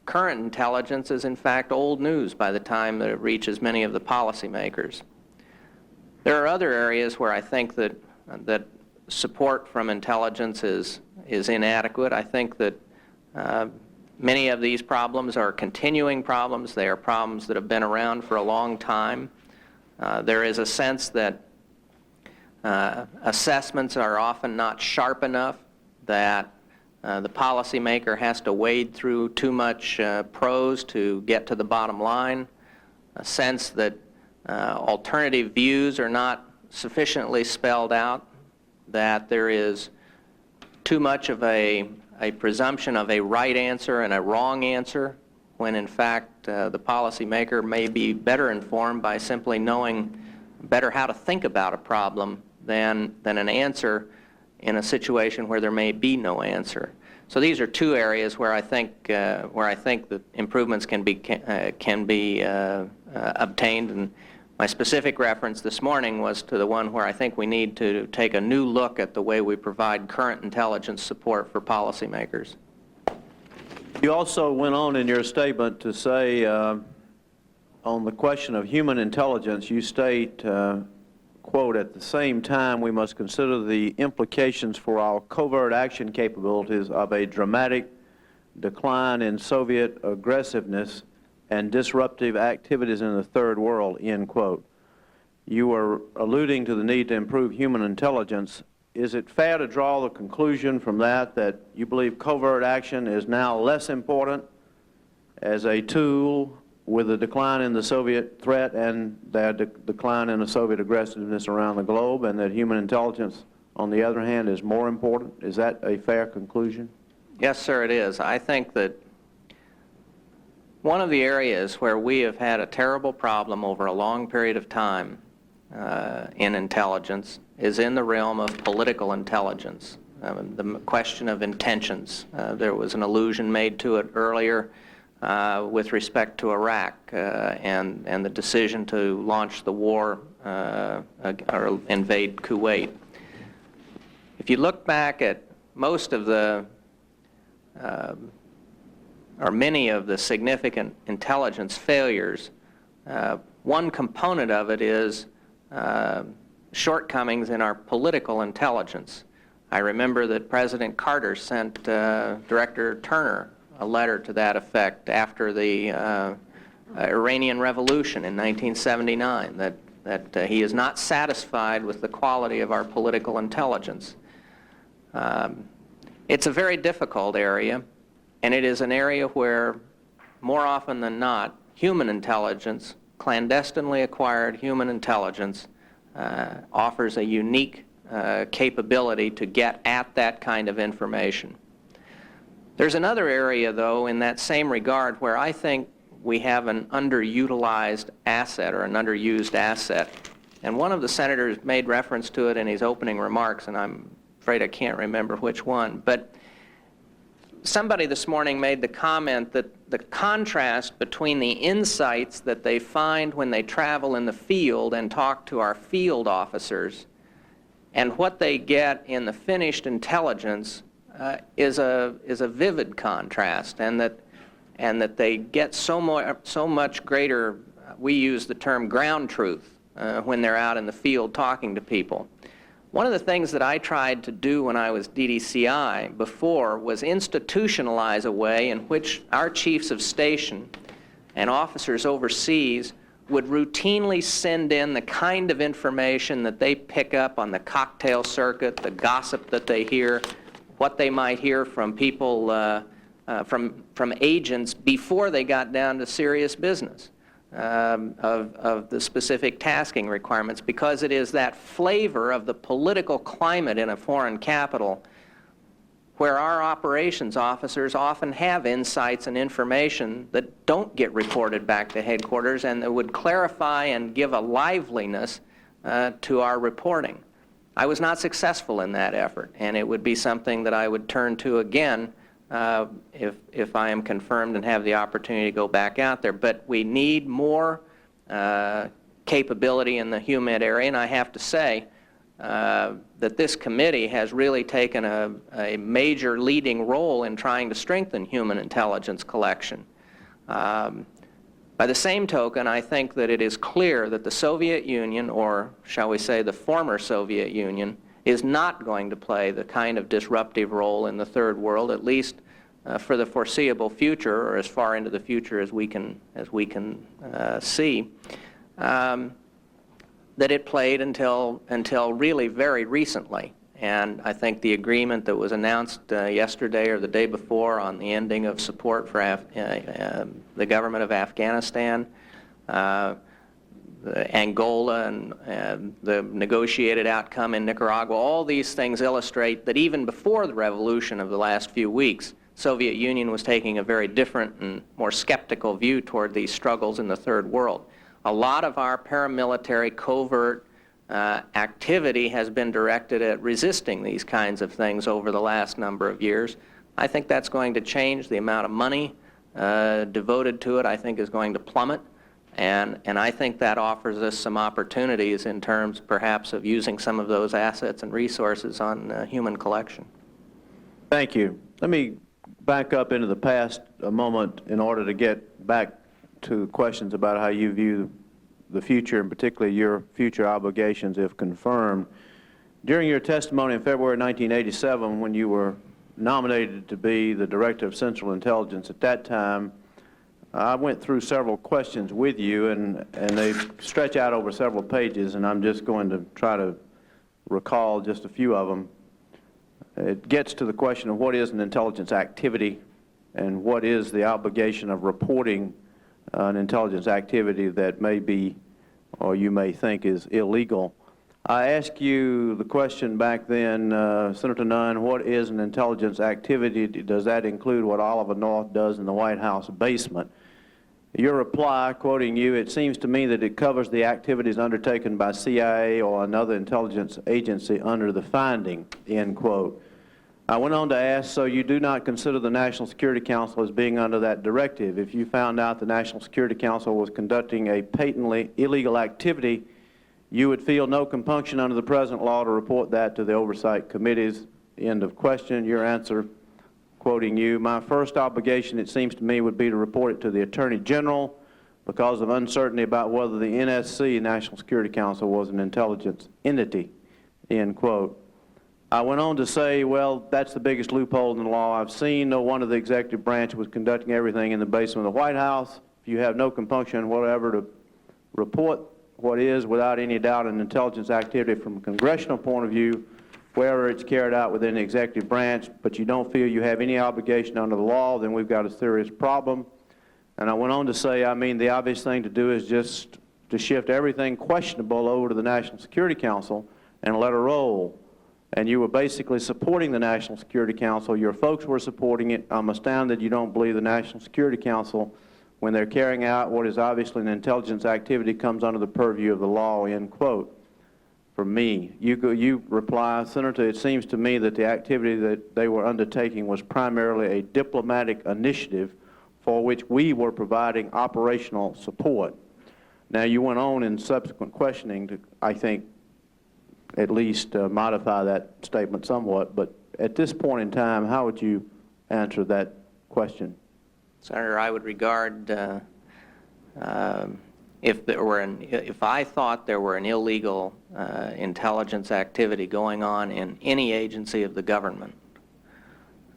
current intelligence is in fact old news by the time that it reaches many of the policymakers. There are other areas where I think that support from intelligence is inadequate. I think that many of these problems are continuing problems. They are problems that have been around for a long time. There is a sense that assessments are often not sharp enough, that the policymaker has to wade through too much prose to get to the bottom line, a sense that alternative views are not sufficiently spelled out, that there is too much of a presumption of a right answer and a wrong answer, when in fact the policymaker may be better informed by simply knowing better how to think about a problem than an answer in a situation where there may be no answer. So these are two areas where I think that improvements can be obtained. And my specific reference this morning was to the one where I think we need to take a new look at the way we provide current intelligence support for policymakers. You also went on in your statement to say, on the question of human intelligence, you state, quote, "At the same time, we must consider the implications for our covert action capabilities of a dramatic decline in Soviet aggressiveness and disruptive activities in the third world," end quote. You were alluding to the need to improve human intelligence. Is it fair to draw the conclusion from that you believe covert action is now less important as a tool with the decline in the Soviet threat and the decline in the Soviet aggressiveness around the globe, and that human intelligence, on the other hand, is more important? Is that a fair conclusion? Yes, sir, it is. I think that one of the areas where we have had a terrible problem over a long period of time in intelligence is in the realm of political intelligence, the question of intentions. There was an allusion made to it earlier with respect to Iraq and the decision to launch the war or invade Kuwait. If you look back at most of the or many of the significant intelligence failures, one component of it is shortcomings in our political intelligence. I remember that President Carter sent Director Turner a letter to that effect after the Iranian Revolution in 1979, that he is not satisfied with the quality of our political intelligence. It's a very difficult area, and it is an area where, more often than not, human intelligence, clandestinely acquired human intelligence, offers a unique capability to get at that kind of information. There's another area, though, in that same regard where I think we have an underutilized asset or an underused asset. And one of the senators made reference to it in his opening remarks, and I'm afraid I can't remember which one. But somebody this morning made the comment that the contrast between the insights that they find when they travel in the field and talk to our field officers and what they get in the finished intelligence is a vivid contrast, and that they get so much greater, we use the term ground truth, when they're out in the field talking to people. One of the things that I tried to do when I was DDCI before was institutionalize a way in which our chiefs of station and officers overseas would routinely send in the kind of information that they pick up on the cocktail circuit, the gossip that they hear, what they might hear from people, from agents before they got down to serious business of the specific tasking requirements, because it is that flavor of the political climate in a foreign capital where our operations officers often have insights and information that don't get reported back to headquarters and that would clarify and give a liveliness to our reporting. I was not successful in that effort, and it would be something that I would turn to again if I am confirmed and have the opportunity to go back out there. But we need more capability in the HUMINT area, and I have to say that this committee has really taken a major leading role in trying to strengthen human intelligence collection. By the same token, I think that it is clear that the Soviet Union, or shall we say the former Soviet Union, is not going to play the kind of disruptive role in the third world, at least for the foreseeable future, or as far into the future as we can see, that it played until really very recently. And I think the agreement that was announced yesterday or the day before on the ending of support for the government of Afghanistan, Angola, and the negotiated outcome in Nicaragua, all these things illustrate that even before the revolution of the last few weeks, Soviet Union was taking a very different and more skeptical view toward these struggles in the third world. A lot of our paramilitary covert activity has been directed at resisting these kinds of things over the last number of years. I think that's going to change. The amount of money devoted to it, I think, is going to plummet. And I think that offers us some opportunities in terms, perhaps, of using some of those assets and resources on human collection. Thank you. Let me back up into the past a moment in order to get back to questions about how you view the future, and particularly your future obligations if confirmed. During your testimony in February 1987, when you were nominated to be the Director of Central Intelligence at that time, I went through several questions with you, and they stretch out over several pages, and I'm just going to try to recall just a few of them. It gets to the question of what is an intelligence activity and what is the obligation of reporting an intelligence activity that may be, or you may think is illegal. I asked you the question back then, Senator Nunn, what is an intelligence activity? Does that include what Oliver North does in the White House basement? Your reply, quoting you, it seems to me that it covers the activities undertaken by CIA or another intelligence agency under the finding, end quote. I went on to ask, so you do not consider the National Security Council as being under that directive? If you found out the National Security Council was conducting a patently illegal activity, you would feel no compunction under the present law to report that to the oversight committees, end of question. Your answer, quoting you, my first obligation, it seems to me, would be to report it to the Attorney General because of uncertainty about whether the NSC, National Security Council, was an intelligence entity, end quote. I went on to say, well, that's the biggest loophole in the law I've seen. No wonder the executive branch was conducting everything in the basement of the White House. If you have no compunction whatever to report what is, without any doubt, an intelligence activity from a congressional point of view, wherever it's carried out within the executive branch, but you don't feel you have any obligation under the law, then we've got a serious problem. And I went on to say, I mean, the obvious thing to do is just to shift everything questionable over to the National Security Council and let it roll. And you were basically supporting the National Security Council. Your folks were supporting it. I'm astounded you don't believe the National Security Council, when they're carrying out what is obviously an intelligence activity, comes under the purview of the law, end quote. From me, you reply, Senator, it seems to me that the activity that they were undertaking was primarily a diplomatic initiative for which we were providing operational support. Now, you went on in subsequent questioning to, I think, at least modify that statement somewhat, but at this point in time, how would you answer that question? Senator, I would regard if I thought there were an illegal intelligence activity going on in any agency of the government,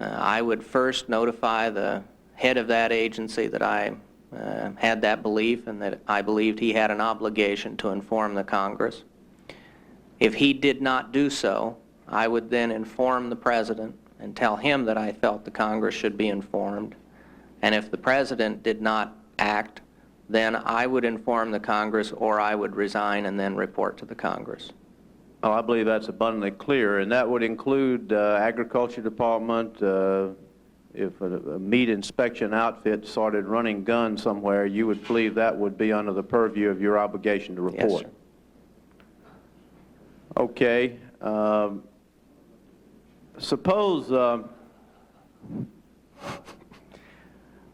I would first notify the head of that agency that I had that belief and that I believed he had an obligation to inform the Congress. If he did not do so, I would then inform the President and tell him that I felt the Congress should be informed. And if the President did not act, then I would inform the Congress, or I would resign and then report to the Congress. Oh, I believe that's abundantly clear, and that would include Agriculture Department. If a meat inspection outfit started running guns somewhere, you would believe that would be under the purview of your obligation to report. Yes, sir. Okay. Suppose,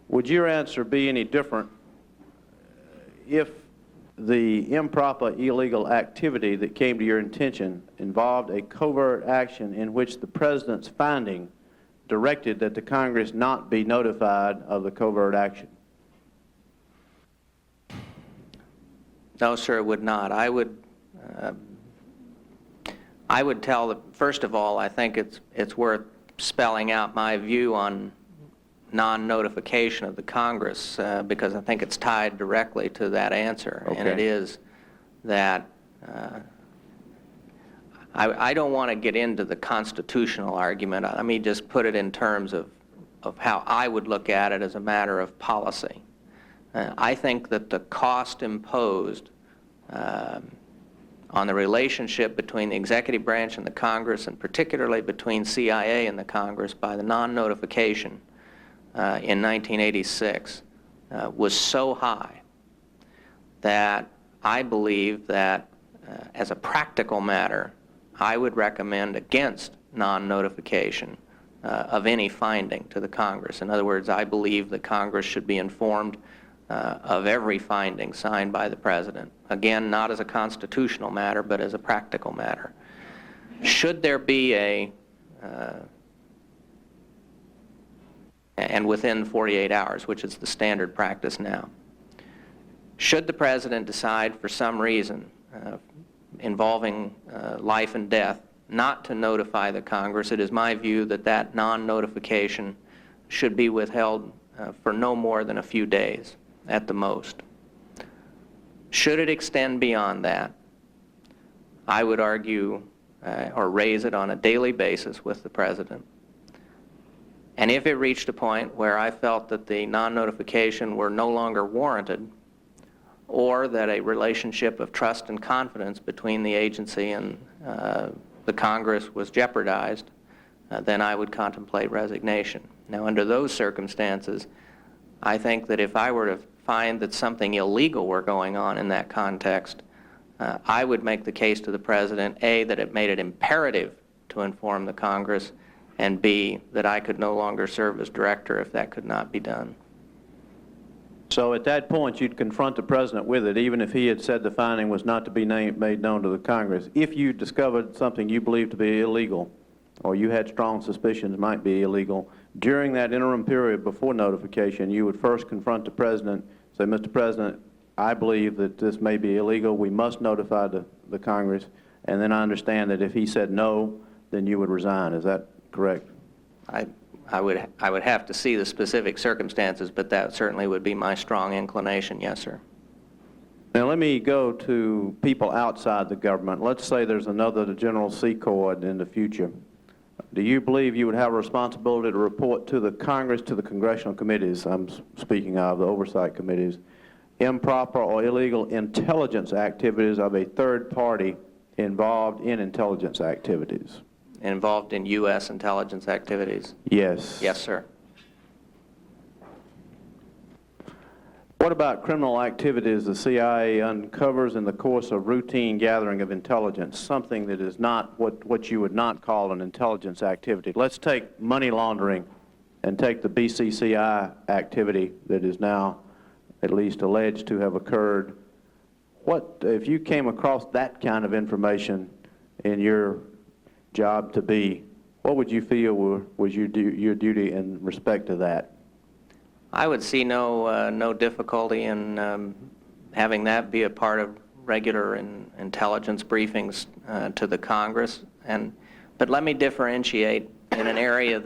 would your answer be any different if the improper illegal activity that came to your attention involved a covert action in which the President's finding directed that the Congress not be notified of the covert action? No, sir, it would not. I would tell the, first of all, I think it's worth spelling out my view on non-notification of the Congress, because I think it's tied directly to that answer. Okay. And it is that I don't want to get into the constitutional argument. Let me just put it in terms of how I would look at it as a matter of policy. I think that the cost imposed on the relationship between the executive branch and the Congress, and particularly between CIA and the Congress, by the non-notification in 1986 was so high that I believe that as a practical matter, I would recommend against non-notification of any finding to the Congress. In other words, I believe that Congress should be informed of every finding signed by the President. Again, not as a constitutional matter, but as a practical matter. Should there be and within 48 hours, which is the standard practice now, should the President decide for some reason involving life and death not to notify the Congress, it is my view that that non-notification should be withheld for no more than a few days at the most. Should it extend beyond that, I would argue or raise it on a daily basis with the President. And if it reached a point where I felt that the non-notification were no longer warranted, or that a relationship of trust and confidence between the agency and the Congress was jeopardized, then I would contemplate resignation. Now, under those circumstances, I think that if I were to find that something illegal were going on in that context, I would make the case to the President, A, that it made it imperative to inform the Congress, and B, that I could no longer serve as director if that could not be done. So at that point, you'd confront the President with it, even if he had said the finding was not to be made known to the Congress. If you discovered something you believed to be illegal, or you had strong suspicions might be illegal, during that interim period before notification, you would first confront the President, say, Mr. President, I believe that this may be illegal. We must notify the Congress. And then I understand that if he said no, then you would resign. Is that correct? I would have to see the specific circumstances, but that certainly would be my strong inclination, yes, sir. Now let me go to people outside the government. Let's say there's another General Secord in the future. Do you believe you would have a responsibility to report to the Congress, to the congressional committees, I'm speaking of the oversight committees, improper or illegal intelligence activities of a third party involved in intelligence activities? Involved in U.S. intelligence activities? Yes. Yes, sir. What about criminal activities the CIA uncovers in the course of routine gathering of intelligence, something that is not what you would not call an intelligence activity? Let's take money laundering and take the BCCI activity that is now at least alleged to have occurred. What, if you came across that kind of information in your job to be, what would you feel was your duty in respect to that? I would see no difficulty in having that be a part of regular intelligence briefings to the Congress. But let me differentiate in an area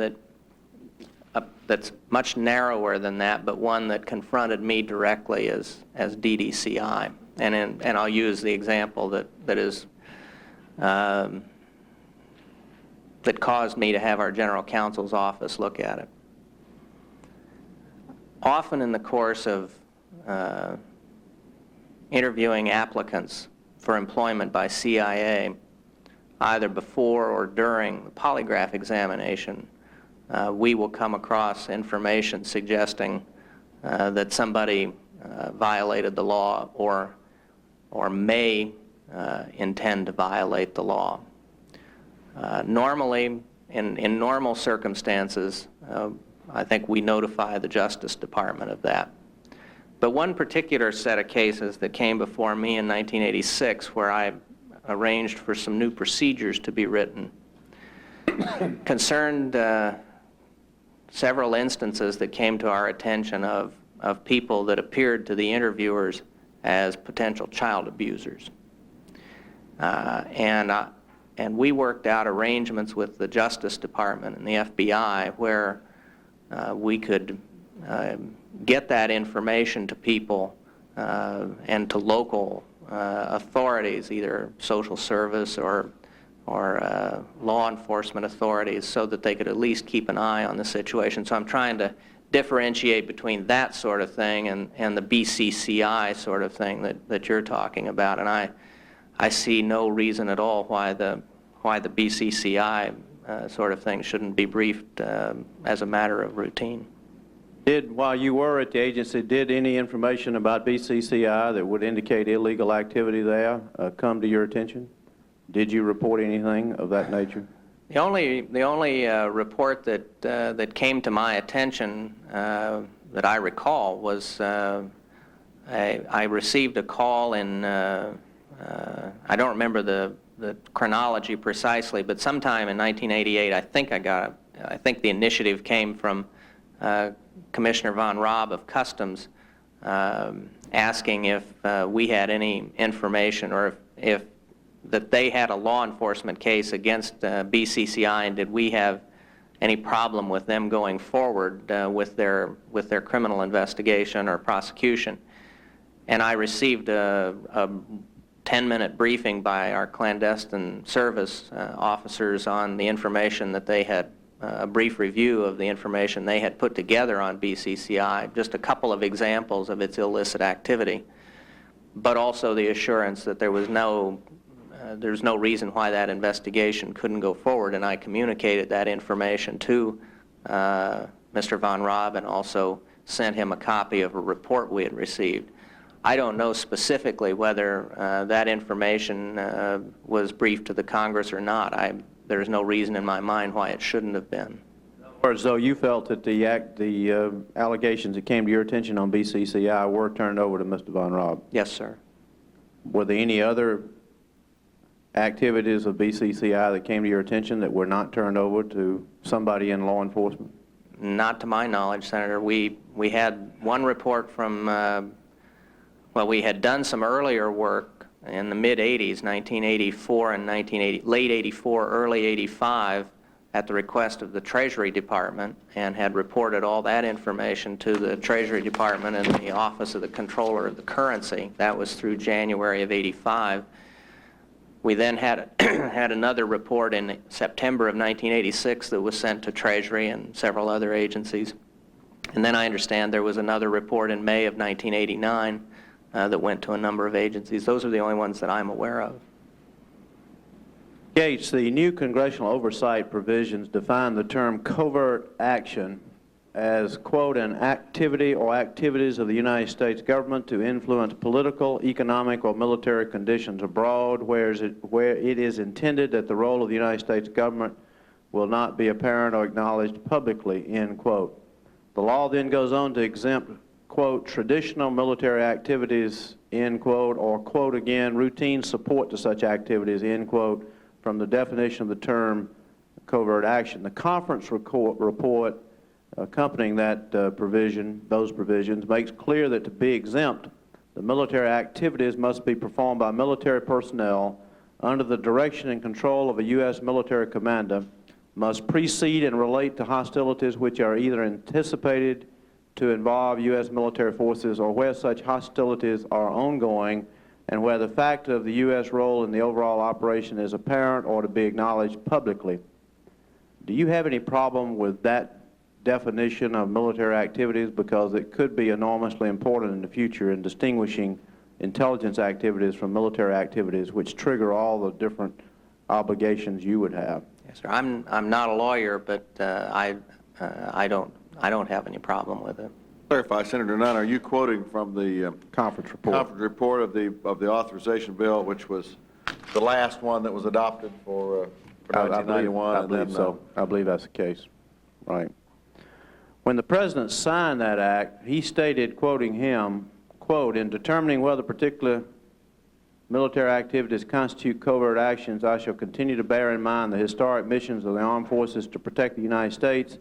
that's much narrower than that, but one that confronted me directly as DDCI. And I'll use the example that is that caused me to have our general counsel's office look at it. Often in the course of interviewing applicants for employment by CIA, either before or during the polygraph examination, we will come across information suggesting that somebody violated the law or may intend to violate the law. Normally, in normal circumstances, I think we notify the Justice Department of that. But one particular set of cases that came before me in 1986, where I arranged for some new procedures to be written, concerned several instances that came to our attention of people that appeared to the interviewers as potential child abusers. And we worked out arrangements with the Justice Department and the FBI where we could get that information to people and to local authorities, either social service or law enforcement authorities, so that they could at least keep an eye on the situation. So I'm trying to differentiate between that sort of thing and the BCCI sort of thing that you're talking about. And I see no reason at all why the BCCI sort of thing shouldn't be briefed as a matter of routine. While you were at the agency, did any information about BCCI that would indicate illegal activity there come to your attention? Did you report anything of that nature? The only report that came to my attention that I recall was I received a call in I don't remember the chronology precisely, but sometime in 1988, I think the initiative came from Commissioner Von Raab of Customs asking if we had any information or if that they had a law enforcement case against BCCI, and did we have any problem with them going forward with their criminal investigation or prosecution. And I received a 10-minute briefing by our clandestine service officers on the information that they had, a brief review of the information they had put together on BCCI, just a couple of examples of its illicit activity, but also the assurance that there's no reason why that investigation couldn't go forward. And I communicated that information to Mr. Von Raab and also sent him a copy of a report we had received. I don't know specifically whether that information was briefed to the Congress or not. There's no reason in my mind why it shouldn't have been. In other words, though, you felt that the allegations that came to your attention on BCCI were turned over to Mr. Von Raab? Yes, sir. Were there any other activities of BCCI that came to your attention that were not turned over to somebody in law enforcement? Not to my knowledge, Senator. We had one report from, well, we had done some earlier work in the mid-'80s, 1984 and late '84, early '85, at the request of the Treasury Department, and had reported all that information to the Treasury Department and the Office of the Comptroller of the Currency. That was through January of '85. We then had another report in September of 1986 that was sent to Treasury and several other agencies. And then I understand there was another report in May of 1989 that went to a number of agencies. Those are the only ones that I'm aware of. Gates, the new congressional oversight provisions define the term covert action as, quote, an activity or activities of the United States government to influence political, economic, or military conditions abroad, where it is intended that the role of the United States government will not be apparent or acknowledged publicly, end quote. The law then goes on to exempt, quote, traditional military activities, end quote, or, quote again, routine support to such activities, end quote, from the definition of the term covert action. The conference report accompanying that those provisions, makes clear that to be exempt, the military activities must be performed by military personnel under the direction and control of a U.S. military commander, must precede and relate to hostilities which are either anticipated to involve U.S. military forces or where such hostilities are ongoing and where the fact of the U.S. role in the overall operation is apparent or to be acknowledged publicly. Do you have any problem with that definition of military activities, because it could be enormously important in the future in distinguishing intelligence activities from military activities, which trigger all the different obligations you would have? Yes, sir. I'm not a lawyer, but I don't have any problem with it. Clarify, Senator Nunn, are you quoting from the Conference report. conference report of the authorization bill, which was the last one that was adopted for 1991? I believe so. I believe that's the case. Right. When the President signed that act, he stated, quoting him, quote, "In determining whether particular military activities constitute covert actions, I shall continue to bear in mind the historic missions of the armed forces to protect the United States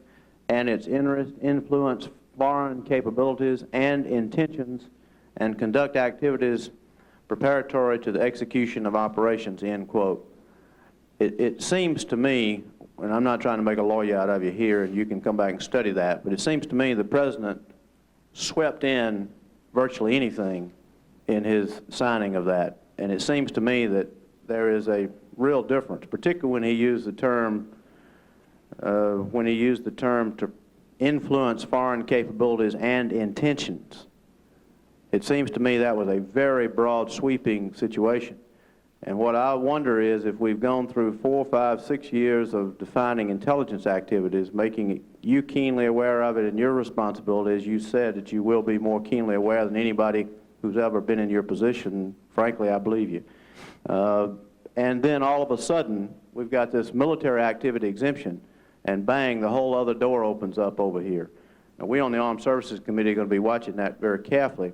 and its interest, influence, foreign capabilities and intentions, and conduct activities preparatory to the execution of operations," end quote. It seems to me, and I'm not trying to make a lawyer out of you here, and you can come back and study that, but it seems to me the President swept in virtually anything in his signing of that. And it seems to me that there is a real difference, particularly when he used the term to influence foreign capabilities and intentions. It seems to me that was a very broad, sweeping situation. And what I wonder is, if we've gone through 4, 5, 6 years of defining intelligence activities, making you keenly aware of it, and your responsibility, as you said, that you will be more keenly aware than anybody who's ever been in your position. Frankly, I believe you. And then all of a sudden, we've got this military activity exemption, and bang, the whole other door opens up over here. Now, we on the Armed Services Committee are going to be watching that very carefully.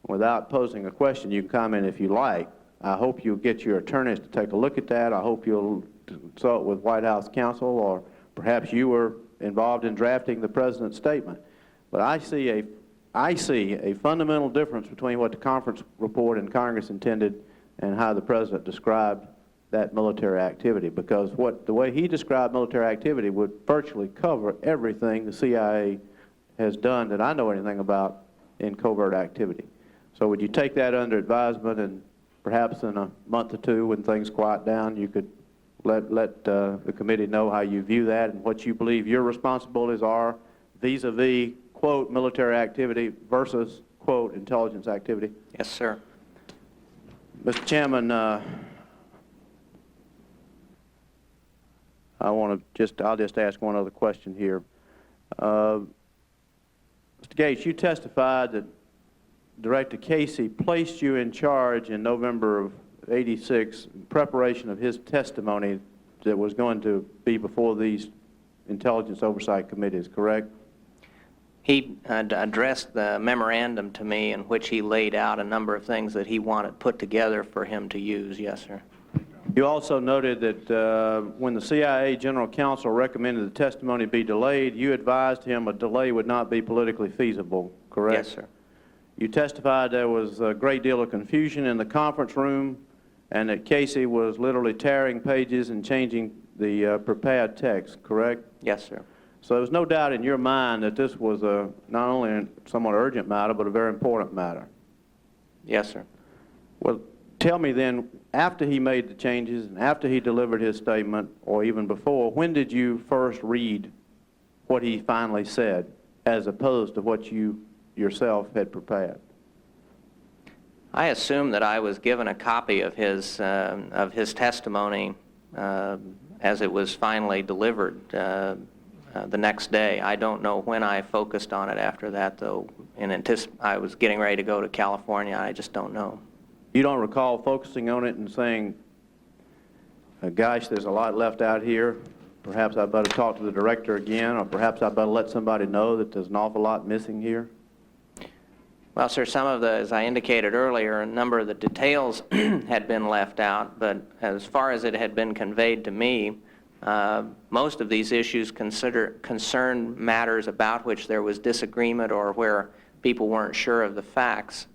Without posing a question, you can comment if you like. I hope you'll get your attorneys to take a look at that. I hope you'll consult with White House counsel, or perhaps you were involved in drafting the President's statement. But I see a fundamental difference between what the conference report and Congress intended and how the President described that military activity, because the way he described military activity would virtually cover everything the CIA has done that I know anything about in covert activity. So would you take that under advisement, and perhaps in a month or two, when things quiet down, you could let the committee know how you view that and what you believe your responsibilities are vis-a-vis, quote, military activity versus, quote, intelligence activity? Yes, sir. Mr. Chairman, I'll just ask one other question here. Mr. Gates, you testified that Director Casey placed you in charge in November of '86 in preparation of his testimony that was going to be before these intelligence oversight committees, correct? He addressed the memorandum to me, in which he laid out a number of things that he wanted put together for him to use. Yes, sir. You also noted that when the CIA General Counsel recommended the testimony be delayed, you advised him a delay would not be politically feasible, correct? Yes, sir. You testified there was a great deal of confusion in the conference room, and that Casey was literally tearing pages and changing the prepared text, correct? Yes, sir. So there was no doubt in your mind that this was not only a somewhat urgent matter, but a very important matter. Yes, sir. Well, tell me then, after he made the changes and after he delivered his statement, or even before, when did you first read what he finally said, as opposed to what you yourself had prepared? I assume that I was given a copy of his testimony as it was finally delivered the next day. I don't know when I focused on it after that, though. I was getting ready to go to California. I just don't know. You don't recall focusing on it and saying, gosh, there's a lot left out here. Perhaps I better talk to the director again, or perhaps I better let somebody know that there's an awful lot missing here? Well, sir, as I indicated earlier, a number of the details had been left out, but as far as it had been conveyed to me, most of these issues concern matters about which there was disagreement or where people weren't sure of the facts.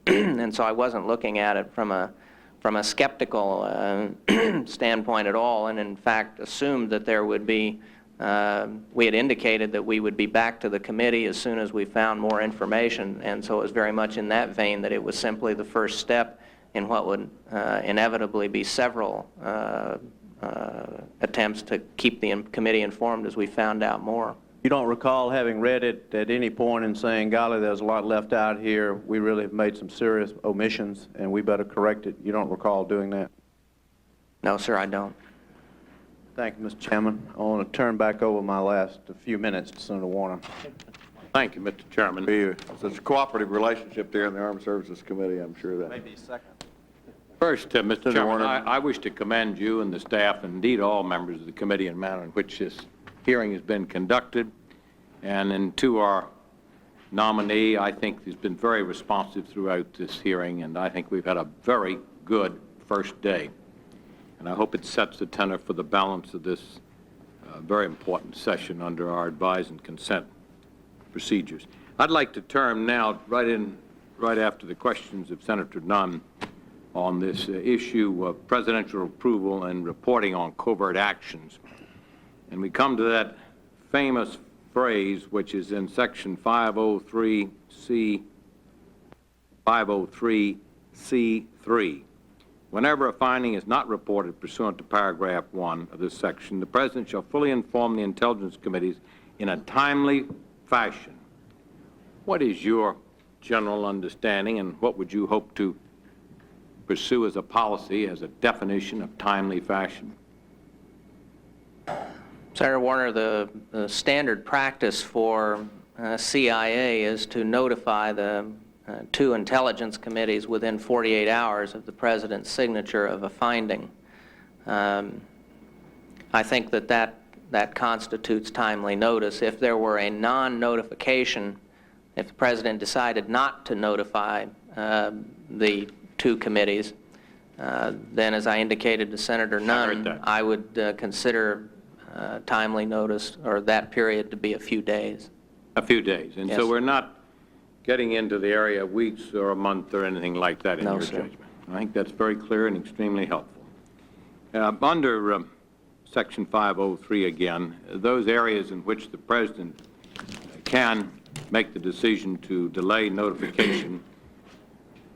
And so I wasn't looking at it from a skeptical standpoint at all, and in fact assumed that there would be, we had indicated that we would be back to the committee as soon as we found more information, and so it was very much in that vein that it was simply the first step in what would inevitably be several attempts to keep the committee informed as we found out more. You don't recall having read it at any point and saying, golly, there's a lot left out here. We really have made some serious omissions, and we better correct it. You don't recall doing that? No, sir, I don't. Thank you, Mr. Chairman. I want to turn back over my last few minutes to Senator Warner. Thank you, Mr. Chairman. Such a cooperative relationship there in the Armed Services Committee, I'm sure that. Maybe a second. First, Mr. Senator Chairman, Warner. I wish to commend you and the staff, and indeed all members of the committee, in the manner in which this hearing has been conducted. And to our nominee, I think he's been very responsive throughout this hearing, and I think we've had a very good first day. And I hope it sets the tenor for the balance of this very important session under our advise and consent procedures. I'd like to turn now right after the questions of Senator Nunn on this issue of presidential approval and reporting on covert actions. And we come to that famous phrase, which is in Section 503C, 503C3. Whenever a finding is not reported pursuant to paragraph 1 of this section, the President shall fully inform the Intelligence Committees in a timely fashion. What is your general understanding, and what would you hope to pursue as a policy, as a definition of timely fashion? Senator Warner, the standard practice for CIA is to notify the two intelligence committees within 48 hours of the President's signature of a finding. I think that constitutes timely notice. If there were a non-notification, if the President decided not to notify the two committees, then as I indicated to Senator Nunn, I would consider timely notice, or that period, to be a few days. A few days. And Yes. so we're not getting into the area of weeks or a month or anything like that in No, your sir. judgment. I think that's very clear and extremely helpful. Under Section 503 again, those areas in which the President can make the decision to delay notification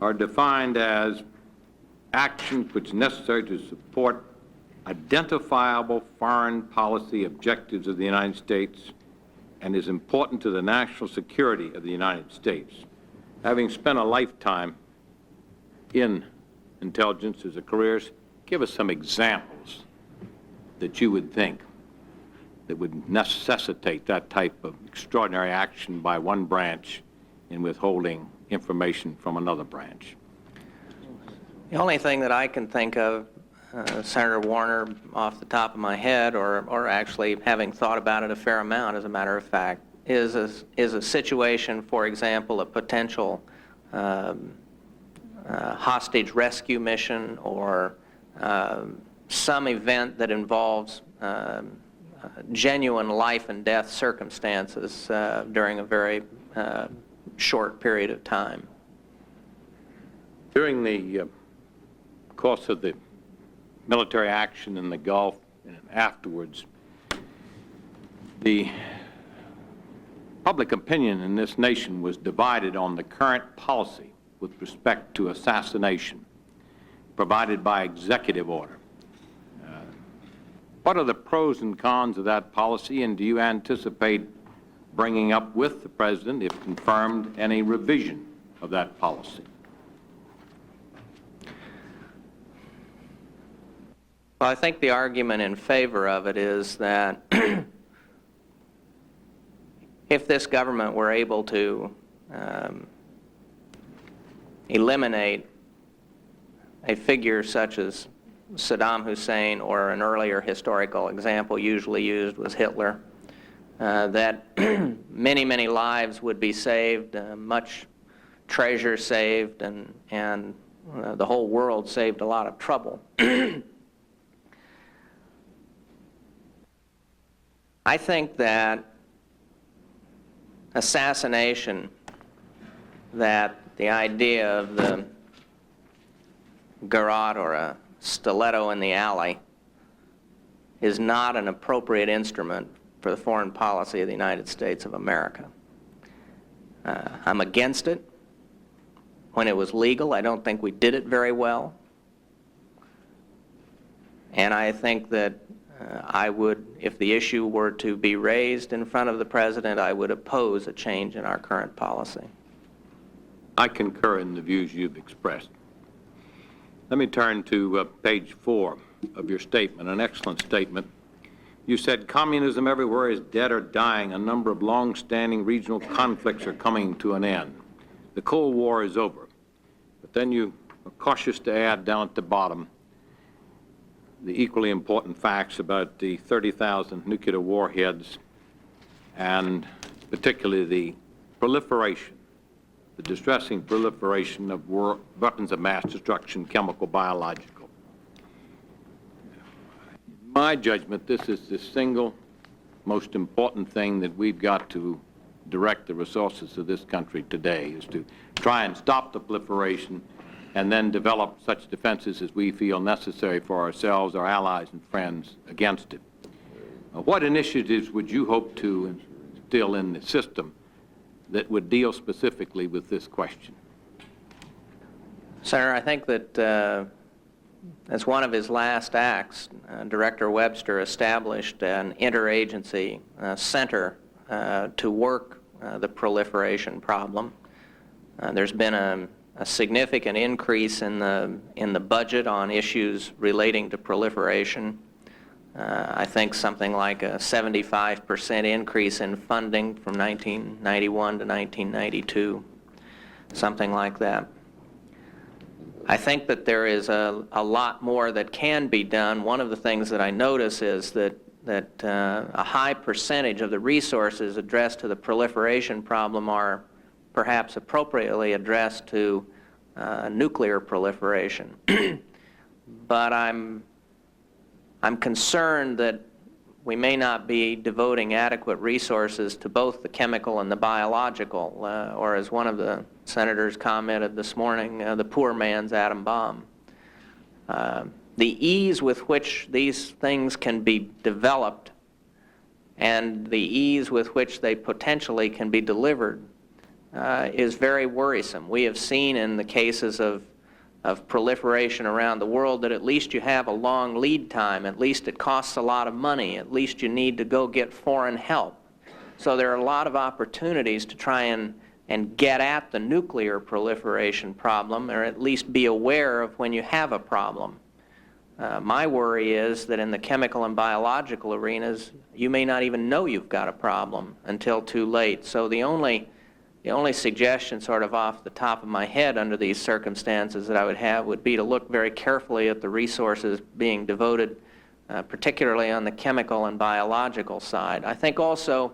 are defined as actions which are necessary to support identifiable foreign policy objectives of the United States and is important to the national security of the United States. Having spent a lifetime in intelligence as a career, give us some examples that you would think that would necessitate that type of extraordinary action by one branch in withholding information from another branch. The only thing that I can think of, Senator Warner, off the top of my head, or actually having thought about it a fair amount, as a matter of fact, is a situation, for example, a potential hostage rescue mission, or some event that involves genuine life and death circumstances during a very short period of time. During the course of the military action in the Gulf and afterwards, the public opinion in this nation was divided on the current policy with respect to assassination provided by executive order. What are the pros and cons of that policy, and do you anticipate bringing up with the President, if confirmed, any revision of that policy? Well, I think the argument in favor of it is that if this government were able to eliminate a figure such as Saddam Hussein, or an earlier historical example usually used was Hitler, that many, many lives would be saved, much treasure saved, and the whole world saved a lot of trouble. I think that assassination, that the idea of the garrote or a stiletto in the alley, is not an appropriate instrument for the foreign policy of the United States of America. I'm against it. When it was legal, I don't think we did it very well. And I think that I would, if the issue were to be raised in front of the President, I would oppose a change in our current policy. I concur in the views you've expressed. Let me turn to page 4 of your statement, an excellent statement. You said communism everywhere is dead or dying. A number of long-standing regional conflicts are coming to an end. The Cold War is over. But then you are cautious to add down at the bottom the equally important facts about the 30,000 nuclear warheads and particularly the proliferation, the distressing proliferation of weapons of mass destruction, chemical, biological. In my judgment, this is the single most important thing that we've got to direct the resources of this country today, is to try and stop the proliferation and then develop such defenses as we feel necessary for ourselves, our allies and friends against it. What initiatives would you hope to instill in the system that would deal specifically with this question? Senator, I think that as one of his last acts, Director Webster established an interagency center to work the proliferation problem. There's been a significant increase in the budget on issues relating to proliferation. I think something like a 75% increase in funding from 1991 to 1992, something like that. I think that there is a lot more that can be done. One of the things that I notice is that a high percentage of the resources addressed to the proliferation problem are perhaps appropriately addressed to nuclear proliferation. But I'm concerned that we may not be devoting adequate resources to both the chemical and the biological, or as one of the senators commented this morning, the poor man's atom bomb. The ease with which these things can be developed and the ease with which they potentially can be delivered is very worrisome. We have seen in the cases of proliferation around the world that at least you have a long lead time, at least it costs a lot of money, at least you need to go get foreign help. So there are a lot of opportunities to try and get at the nuclear proliferation problem, or at least be aware of when you have a problem. My worry is that in the chemical and biological arenas, you may not even know you've got a problem until too late. So the only suggestion sort of off the top of my head under these circumstances that I would have would be to look very carefully at the resources being devoted, particularly on the chemical and biological side. I think also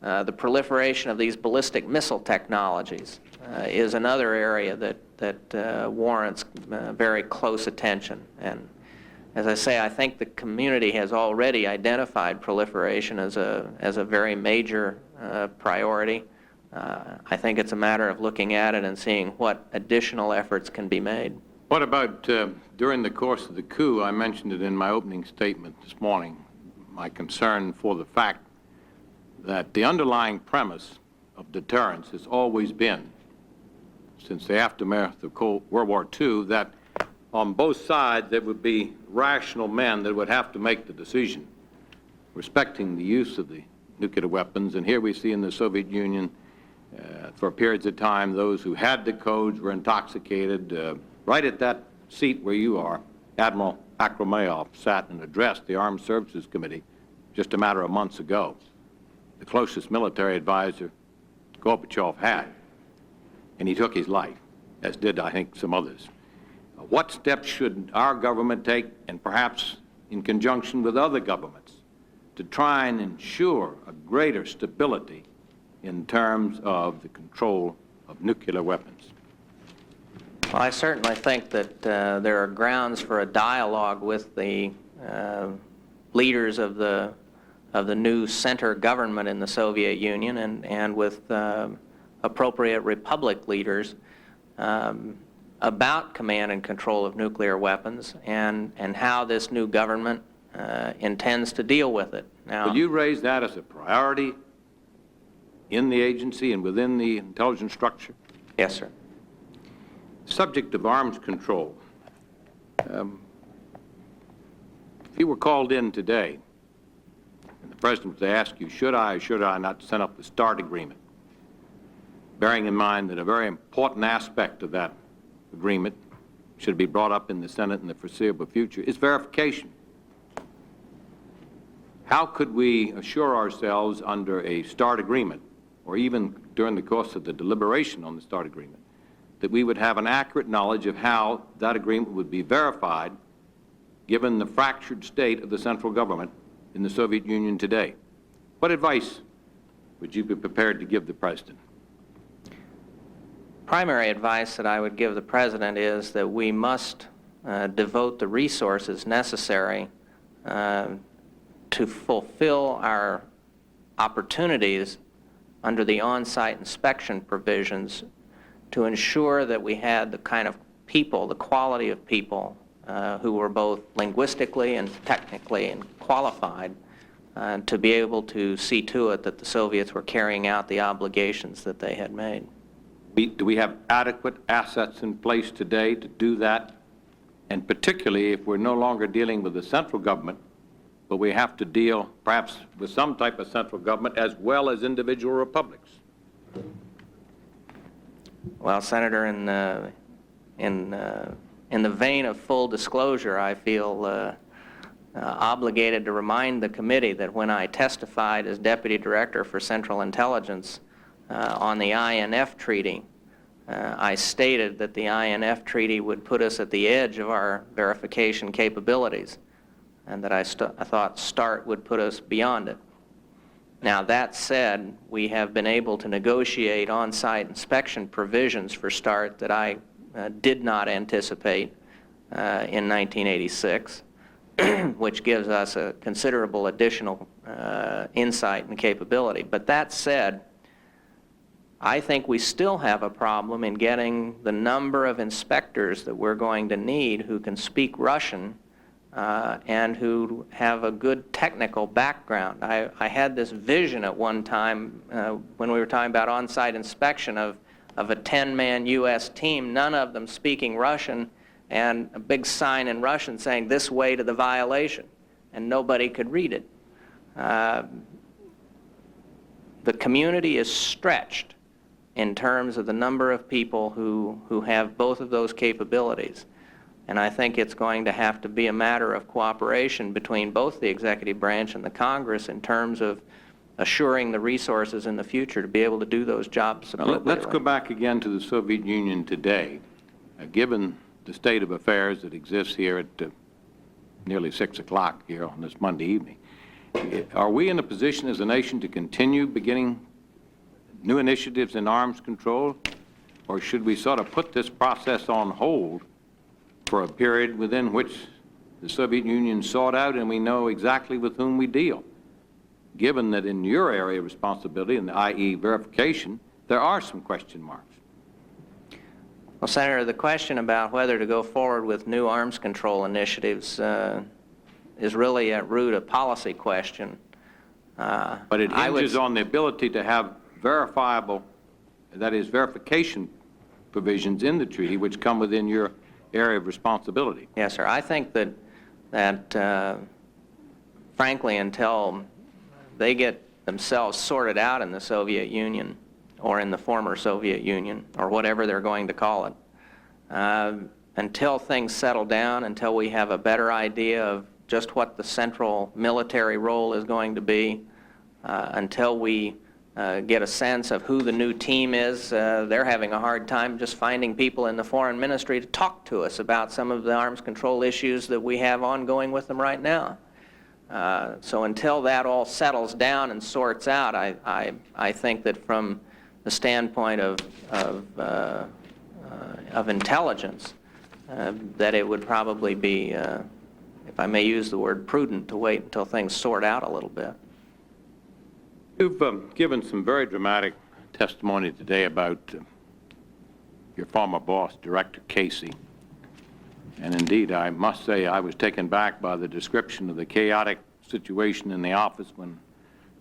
the proliferation of these ballistic missile technologies is another area that warrants very close attention. And as I say, I think the community has already identified proliferation as a very major priority. I think it's a matter of looking at it and seeing what additional efforts can be made. What about during the course of the coup? I mentioned it in my opening statement this morning, my concern for the fact that the underlying premise of deterrence has always been, since the aftermath of World War II, that on both sides there would be rational men that would have to make the decision respecting the use of the nuclear weapons. And here we see in the Soviet Union, for periods of time, those who had the codes were intoxicated. Right at that seat where you are, Admiral Akramayov sat and addressed the Armed Services Committee just a matter of months ago, the closest military advisor Gorbachev had, and he took his life, as did, I think, some others. What steps should our government take, and perhaps in conjunction with other governments, to try and ensure a greater stability in terms of the control of nuclear weapons? Well, I certainly think that there are grounds for a dialogue with the leaders of the new center government in the Soviet Union and with appropriate republic leaders about command and control of nuclear weapons and how this new government intends to deal with it. Now, will you raise that as a priority in the agency and within the intelligence structure? Yes, sir. Subject of arms control. If you were called in today, and the President was to ask you, should I or should I not send up the START agreement, bearing in mind that a very important aspect of that agreement should be brought up in the Senate in the foreseeable future is verification. How could we assure ourselves under a START agreement, or even during the course of the deliberation on the START agreement, that we would have an accurate knowledge of how that agreement would be verified given the fractured state of the central government in the Soviet Union today? What advice would you be prepared to give the President? Primary advice that I would give the President is that we must devote the resources necessary to fulfill our opportunities under the on-site inspection provisions to ensure that we had the kind of people, the quality of people who were both linguistically and technically qualified to be able to see to it that the Soviets were carrying out the obligations that they had made. Do we have adequate assets in place today to do that? And particularly if we're no longer dealing with the central government, but we have to deal perhaps with some type of central government as well as individual republics? Well, Senator, in the vein of full disclosure, I feel obligated to remind the committee that when I testified as Deputy Director for Central Intelligence on the INF Treaty, I stated that the INF Treaty would put us at the edge of our verification capabilities, and that I thought START would put us beyond it. Now, that said, we have been able to negotiate on-site inspection provisions for START that I did not anticipate in 1986, which gives us a considerable additional insight and capability. But that said, I think we still have a problem in getting the number of inspectors that we're going to need who can speak Russian and who have a good technical background. I had this vision at one time when we were talking about on-site inspection of a 10-man U.S. team, none of them speaking Russian, and a big sign in Russian saying, "This way to the violation," and nobody could read it. The community is stretched in terms of the number of people who have both of those capabilities. And I think it's going to have to be a matter of cooperation between both the executive branch and the Congress in terms of assuring the resources in the future to be able to do those jobs appropriately. Let's go back again to the Soviet Union today. Given the state of affairs that exists here at nearly 6 o'clock here on this Monday evening, are we in a position as a nation to continue beginning new initiatives in arms control, or should we sort of put this process on hold for a period within which the Soviet Union sought out and we know exactly with whom we deal, given that in your area of responsibility, in the i.e. verification, there are some question marks? Well, Senator, the question about whether to go forward with new arms control initiatives is really at root a policy question. But it hinges on the ability to have verifiable, that is, verification provisions in the treaty which come within your area of responsibility. Yes, sir. I think that frankly, until they get themselves sorted out in the Soviet Union or in the former Soviet Union or whatever they're going to call it, until things settle down, until we have a better idea of just what the central military role is going to be, until we get a sense of who the new team is. They're having a hard time just finding people in the foreign ministry to talk to us about some of the arms control issues that we have ongoing with them right now. So until that all settles down and sorts out, I think that from the standpoint of intelligence, that it would probably be, if I may use the word prudent, to wait until things sort out a little bit. You've given some very dramatic testimony today about your former boss, Director Casey. And indeed, I must say I was taken back by the description of the chaotic situation in the office when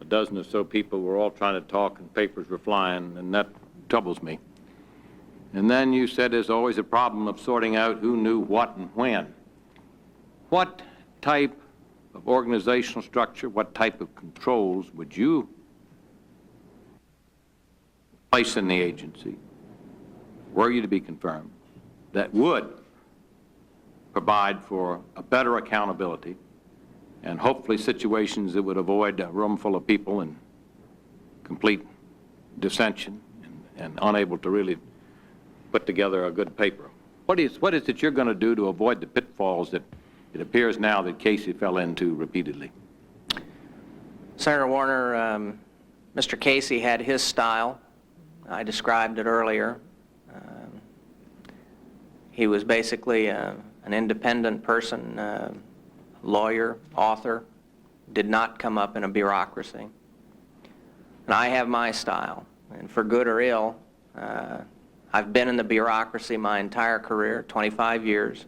a dozen or so people were all trying to talk and papers were flying, and that troubles me. And then you said there's always a problem of sorting out who knew what and when. What type of organizational structure, what type of controls would you place in the agency, were you to be confirmed, that would provide for a better accountability and hopefully situations that would avoid a room full of people in complete dissension and unable to really put together a good paper? What is it you're going to do to avoid the pitfalls that it appears now that Casey fell into repeatedly? Senator Warner, Mr. Casey had his style. I described it earlier. He was basically an independent person, lawyer, author, did not come up in a bureaucracy. And I have my style, and for good or ill, I've been in the bureaucracy my entire career, 25 years.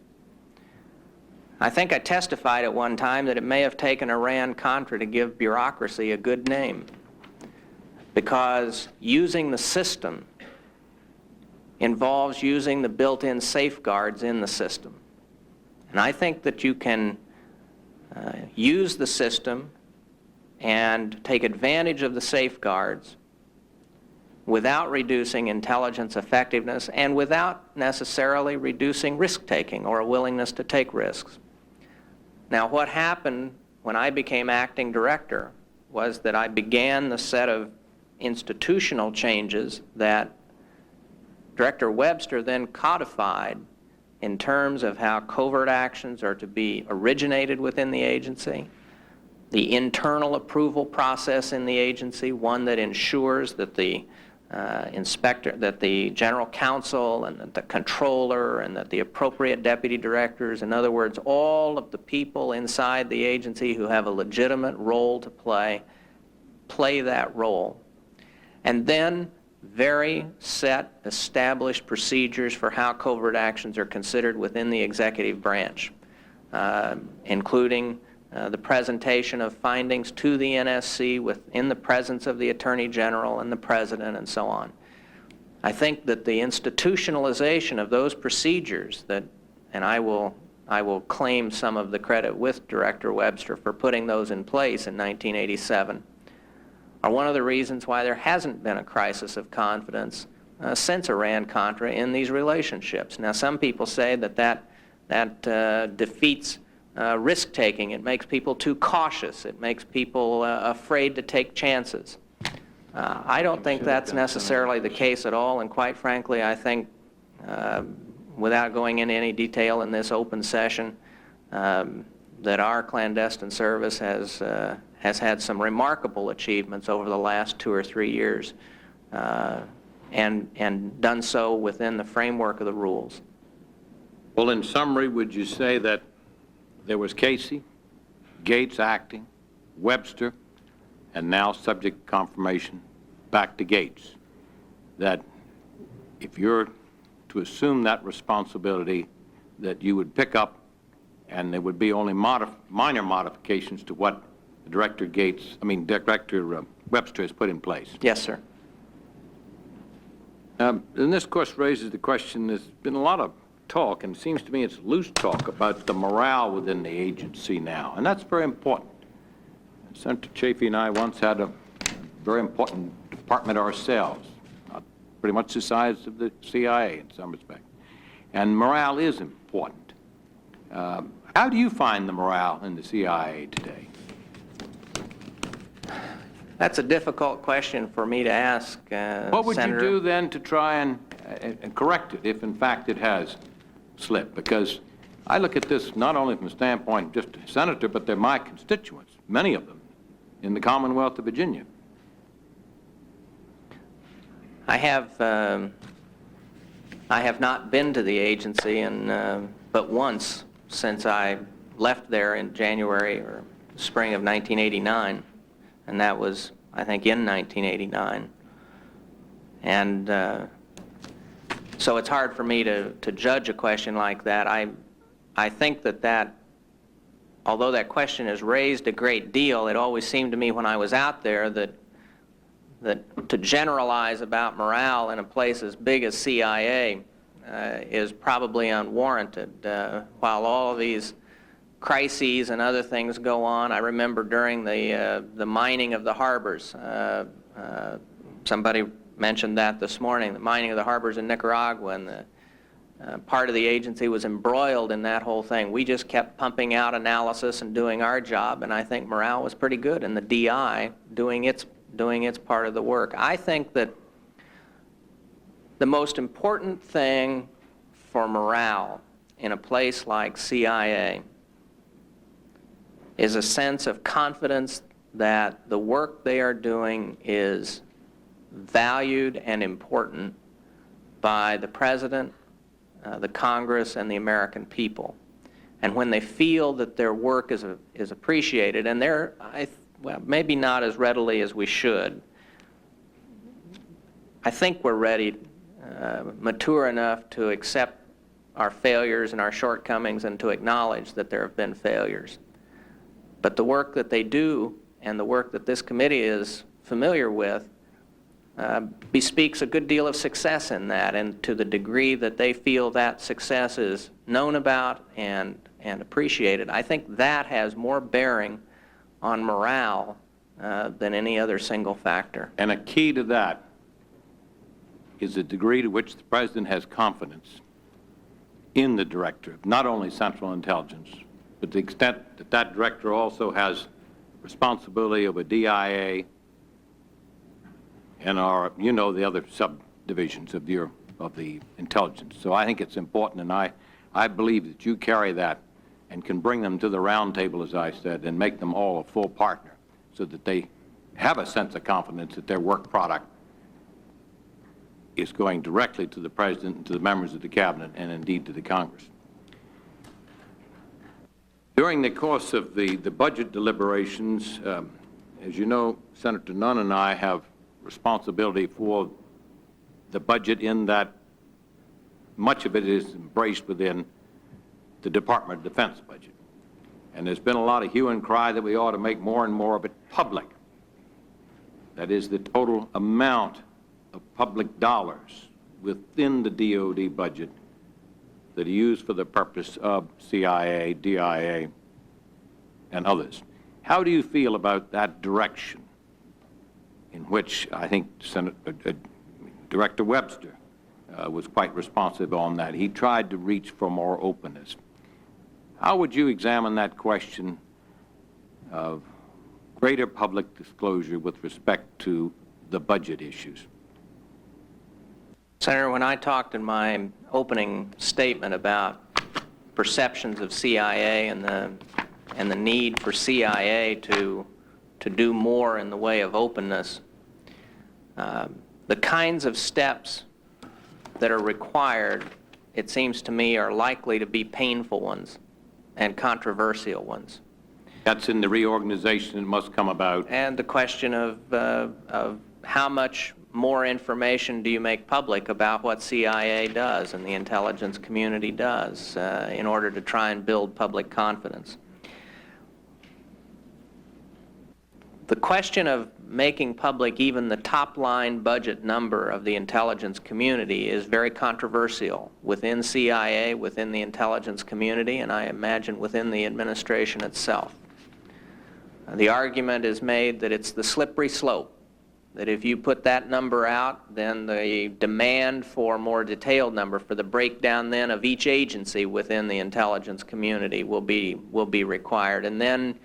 I think I testified at one time that it may have taken Iran-Contra to give bureaucracy a good name, because using the system involves using the built-in safeguards in the system. And I think that you can use the system and take advantage of the safeguards without reducing intelligence effectiveness and without necessarily reducing risk-taking or a willingness to take risks. Now, what happened when I became acting director was that I began the set of institutional changes that Director Webster then codified in terms of how covert actions are to be originated within the agency, the internal approval process in the agency, one that ensures that the inspector, that the general counsel and that the controller and that the appropriate deputy directors, in other words, all of the people inside the agency who have a legitimate role to play that role. And then very set, established procedures for how covert actions are considered within the executive branch, including the presentation of findings to the NSC within the presence of the Attorney General and the President and so on. I think that the institutionalization of those procedures that, and I will claim some of the credit with Director Webster for putting those in place in 1987, are one of the reasons why there hasn't been a crisis of confidence since Iran-Contra in these relationships. Now, some people say that defeats risk-taking. It makes people too cautious. It makes people afraid to take chances. I don't think that's necessarily the case at all, and quite frankly, I think, without going into any detail in this open session, that our clandestine service has had some remarkable achievements over the last 2 or 3 years, and done so within the framework of the rules. Well, in summary, would you say that there was Casey, Gates acting, Webster, and now subject confirmation back to Gates, that if you're to assume that responsibility, that you would pick up and there would be only minor modifications to what Director Webster has put in place? Yes, sir. And this, of course, raises the question, there's been a lot of talk, and it seems to me it's loose talk, about the morale within the agency now, and that's very important. Senator Chafee and I once had a very important department ourselves, pretty much the size of the CIA in some respect, and morale is important. How do you find the morale in the CIA today? That's a difficult question for me to ask, What would Senator. you do then to try and correct it if in fact it has slipped? Because I look at this not only from the standpoint of just a senator, but they're my constituents, many of them, in the Commonwealth of Virginia. I have not been to the agency but once since I left there in January or spring of 1989, and that was, I think, in 1989. And so it's hard for me to judge a question like that. I think that although that question is raised a great deal, it always seemed to me when I was out there that to generalize about morale in a place as big as CIA is probably unwarranted. While all of these crises and other things go on. I remember during the mining of the harbors, somebody mentioned that this morning, the mining of the harbors in Nicaragua, and the part of the agency was embroiled in that whole thing. We just kept pumping out analysis and doing our job, and I think morale was pretty good, and the DI doing its part of the work. I think that the most important thing for morale in a place like CIA is a sense of confidence that the work they are doing is valued and important by the President, the Congress, and the American people. And when they feel that their work is appreciated, and well, maybe not as readily as we should, I think we're ready, mature enough to accept our failures and our shortcomings and to acknowledge that there have been failures. But the work that they do and the work that this committee is familiar with bespeaks a good deal of success in that, and to the degree that they feel that success is known about and appreciated, I think that has more bearing on morale than any other single factor. And a key to that is the degree to which the President has confidence in the Director, not only Central Intelligence, but the extent that that Director also has responsibility over DIA and the other subdivisions of the intelligence. So I think it's important, and I believe that you carry that and can bring them to the round table, as I said, and make them all a full partner so that they have a sense of confidence that their work product is going directly to the President and to the members of the Cabinet and indeed to the Congress. During the course of the budget deliberations, as you know, Senator Nunn and I have responsibility for the budget in that much of it is embraced within the Department of Defense budget. And there's been a lot of hue and cry that we ought to make more and more of it public. That is, the total amount of public dollars within the DoD budget that are used for the purpose of CIA, DIA, and others. How do you feel about that direction in which I think Director Webster was quite responsive on that? He tried to reach for more openness. How would you examine that question of greater public disclosure with respect to the budget issues? Senator, when I talked in my opening statement about perceptions of CIA and the need for CIA to do more in the way of openness, the kinds of steps that are required, it seems to me, are likely to be painful ones and controversial ones. That's in the reorganization that must come about. And the question of how much more information do you make public about what CIA does and the intelligence community does in order to try and build public confidence. The question of making public even the top-line budget number of the intelligence community is very controversial within CIA, within the intelligence community, and I imagine within the administration itself. The argument is made that it's the slippery slope, that if you put that number out, then the demand for more detailed number, for the breakdown then of each agency within the intelligence community will be required, and then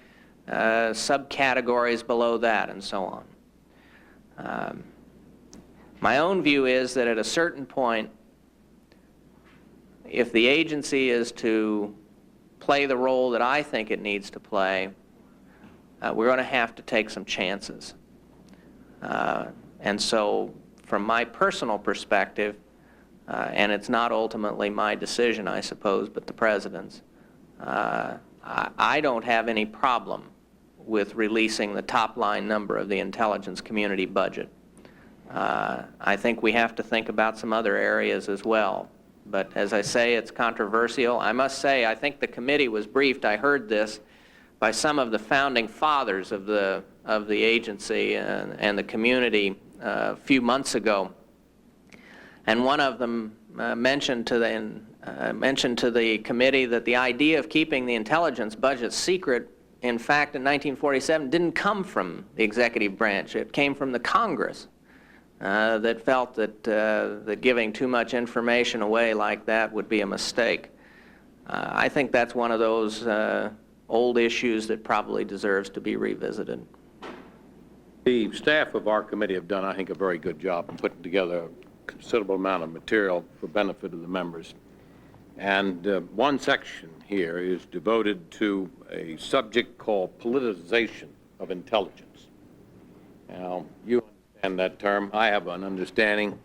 subcategories below that and so on. My own view is that at a certain point, if the agency is to play the role that I think it needs to play, we're going to have to take some chances. And so from my personal perspective, and it's not ultimately my decision, I suppose, but the President's, I don't have any problem with releasing the top-line number of the intelligence community budget. I think we have to think about some other areas as well. But as I say, it's controversial. I must say, I think the committee was briefed, I heard this, by some of the founding fathers of the agency and the community a few months ago. And one of them mentioned to mentioned to the committee that the idea of keeping the intelligence budget secret, in fact, in 1947, didn't come from the executive branch. It came from the Congress that felt that giving too much information away like that would be a mistake. I think that's one of those old issues that probably deserves to be revisited. The staff of our committee have done, I think, a very good job in putting together a considerable amount of material for benefit of the members. And one section here is devoted to a subject called politicization of intelligence. Now, you understand that term. I have an understanding.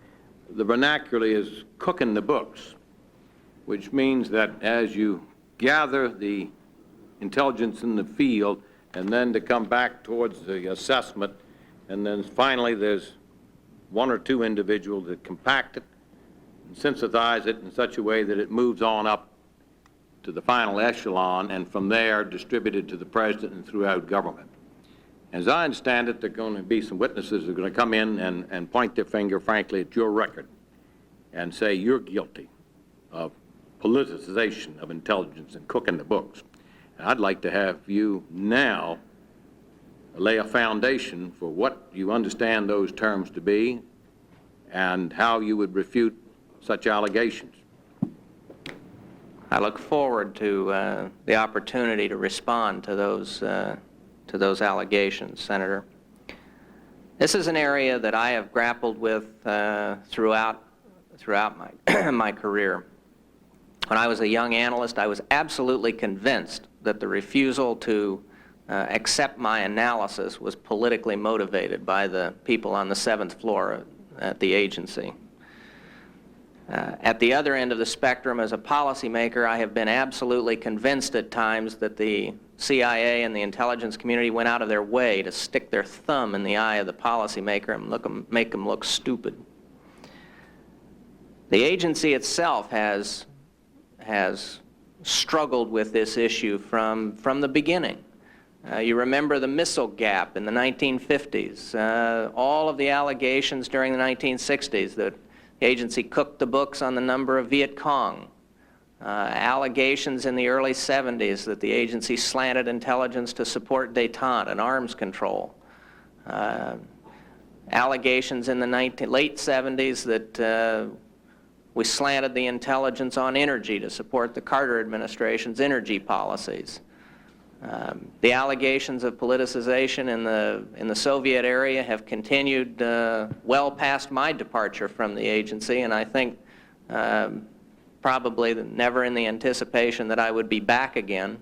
The vernacular is cooking the books, which means that as you gather the intelligence in the field and then to come back towards the assessment, and then finally there's one or two individuals that compact it and synthesize it in such a way that it moves on up to the final echelon, and from there distributed to the president and throughout government. As I understand it, there are going to be some witnesses that are going to come in and point their finger, frankly, at your record and say you're guilty of politicization of intelligence and cooking the books. And I'd like to have you now lay a foundation for what you understand those terms to be and how you would refute such allegations. I look forward to the opportunity to respond to those allegations, Senator. This is an area that I have grappled with throughout my my career. When I was a young analyst, I was absolutely convinced that the refusal to accept my analysis was politically motivated by the people on the 7th floor at the agency. At the other end of the spectrum, as a policymaker, I have been absolutely convinced at times that the CIA and the intelligence community went out of their way to stick their thumb in the eye of the policymaker and make them look stupid. The agency itself has struggled with this issue from the beginning. You remember the missile gap in the 1950s, all of the allegations during the 1960s that the agency cooked the books on the number of Viet Cong, allegations in the early 70s that the agency slanted intelligence to support détente and arms control, allegations in the late 70s that we slanted the intelligence on energy to support the Carter administration's energy policies. The allegations of politicization in the Soviet area have continued well past my departure from the agency, and I think probably never in the anticipation that I would be back again.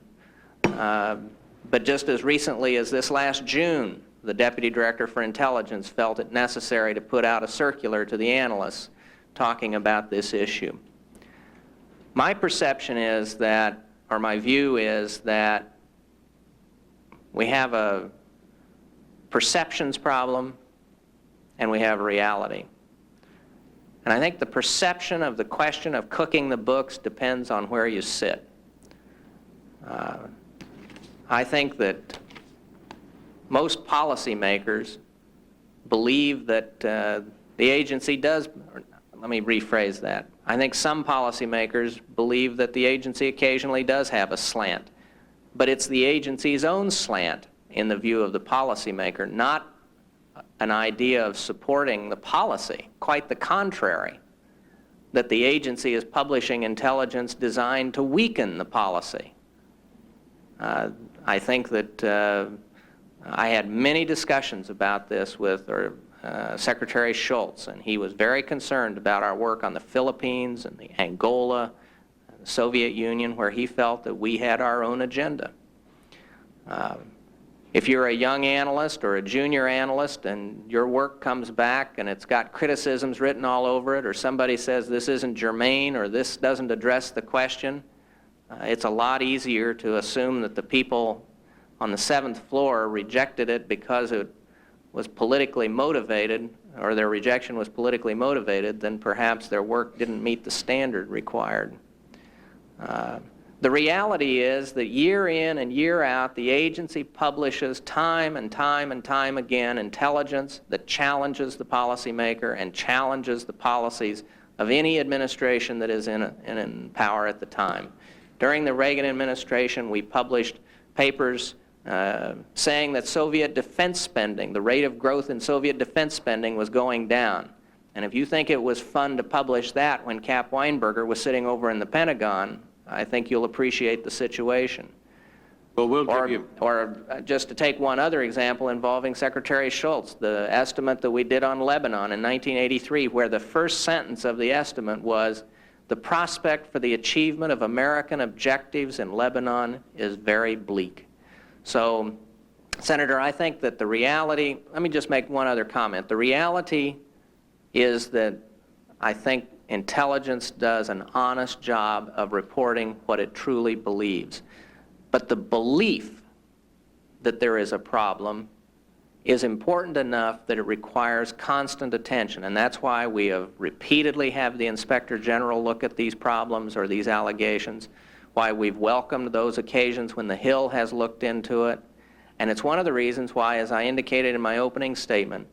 But just as recently as this last June, the Deputy Director for Intelligence felt it necessary to put out a circular to the analysts talking about this issue. My perception is that, or my view is that, we have a perceptions problem and we have a reality. And I think the perception of the question of cooking the books depends on where you sit. I think that most policymakers believe that the agency does, or let me rephrase that. I think some policymakers believe that the agency occasionally does have a slant. But it's the agency's own slant in the view of the policymaker, not an idea of supporting the policy. Quite the contrary, that the agency is publishing intelligence designed to weaken the policy. I think that I had many discussions about this with Secretary Schultz, and he was very concerned about our work on the Philippines and the Angola, the Soviet Union, where he felt that we had our own agenda. If you're a young analyst or a junior analyst and your work comes back and it's got criticisms written all over it, or somebody says this isn't germane or this doesn't address the question, it's a lot easier to assume that the people on the 7th floor rejected it because it was politically motivated, or their rejection was politically motivated, than perhaps their work didn't meet the standard required. The reality is that year in and year out, the agency publishes time and time and time again intelligence that challenges the policymaker and challenges the policies of any administration that is in power at the time. During the Reagan administration, we published papers saying that Soviet defense spending, the rate of growth in Soviet defense spending was going down. And if you think it was fun to publish that when Cap Weinberger was sitting over in the Pentagon, I think you'll appreciate the situation. Well, we'll give you... Or just to take one other example involving Secretary Shultz, the estimate that we did on Lebanon in 1983, where the first sentence of the estimate was, the prospect for the achievement of American objectives in Lebanon is very bleak. So, Senator, I think that the reality, let me just make one other comment. The reality is that I think intelligence does an honest job of reporting what it truly believes. But the belief that there is a problem is important enough that it requires constant attention, and that's why we have repeatedly had the Inspector General look at these problems or these allegations, why we've welcomed those occasions when the Hill has looked into it, and it's one of the reasons why, as I indicated in my opening statement,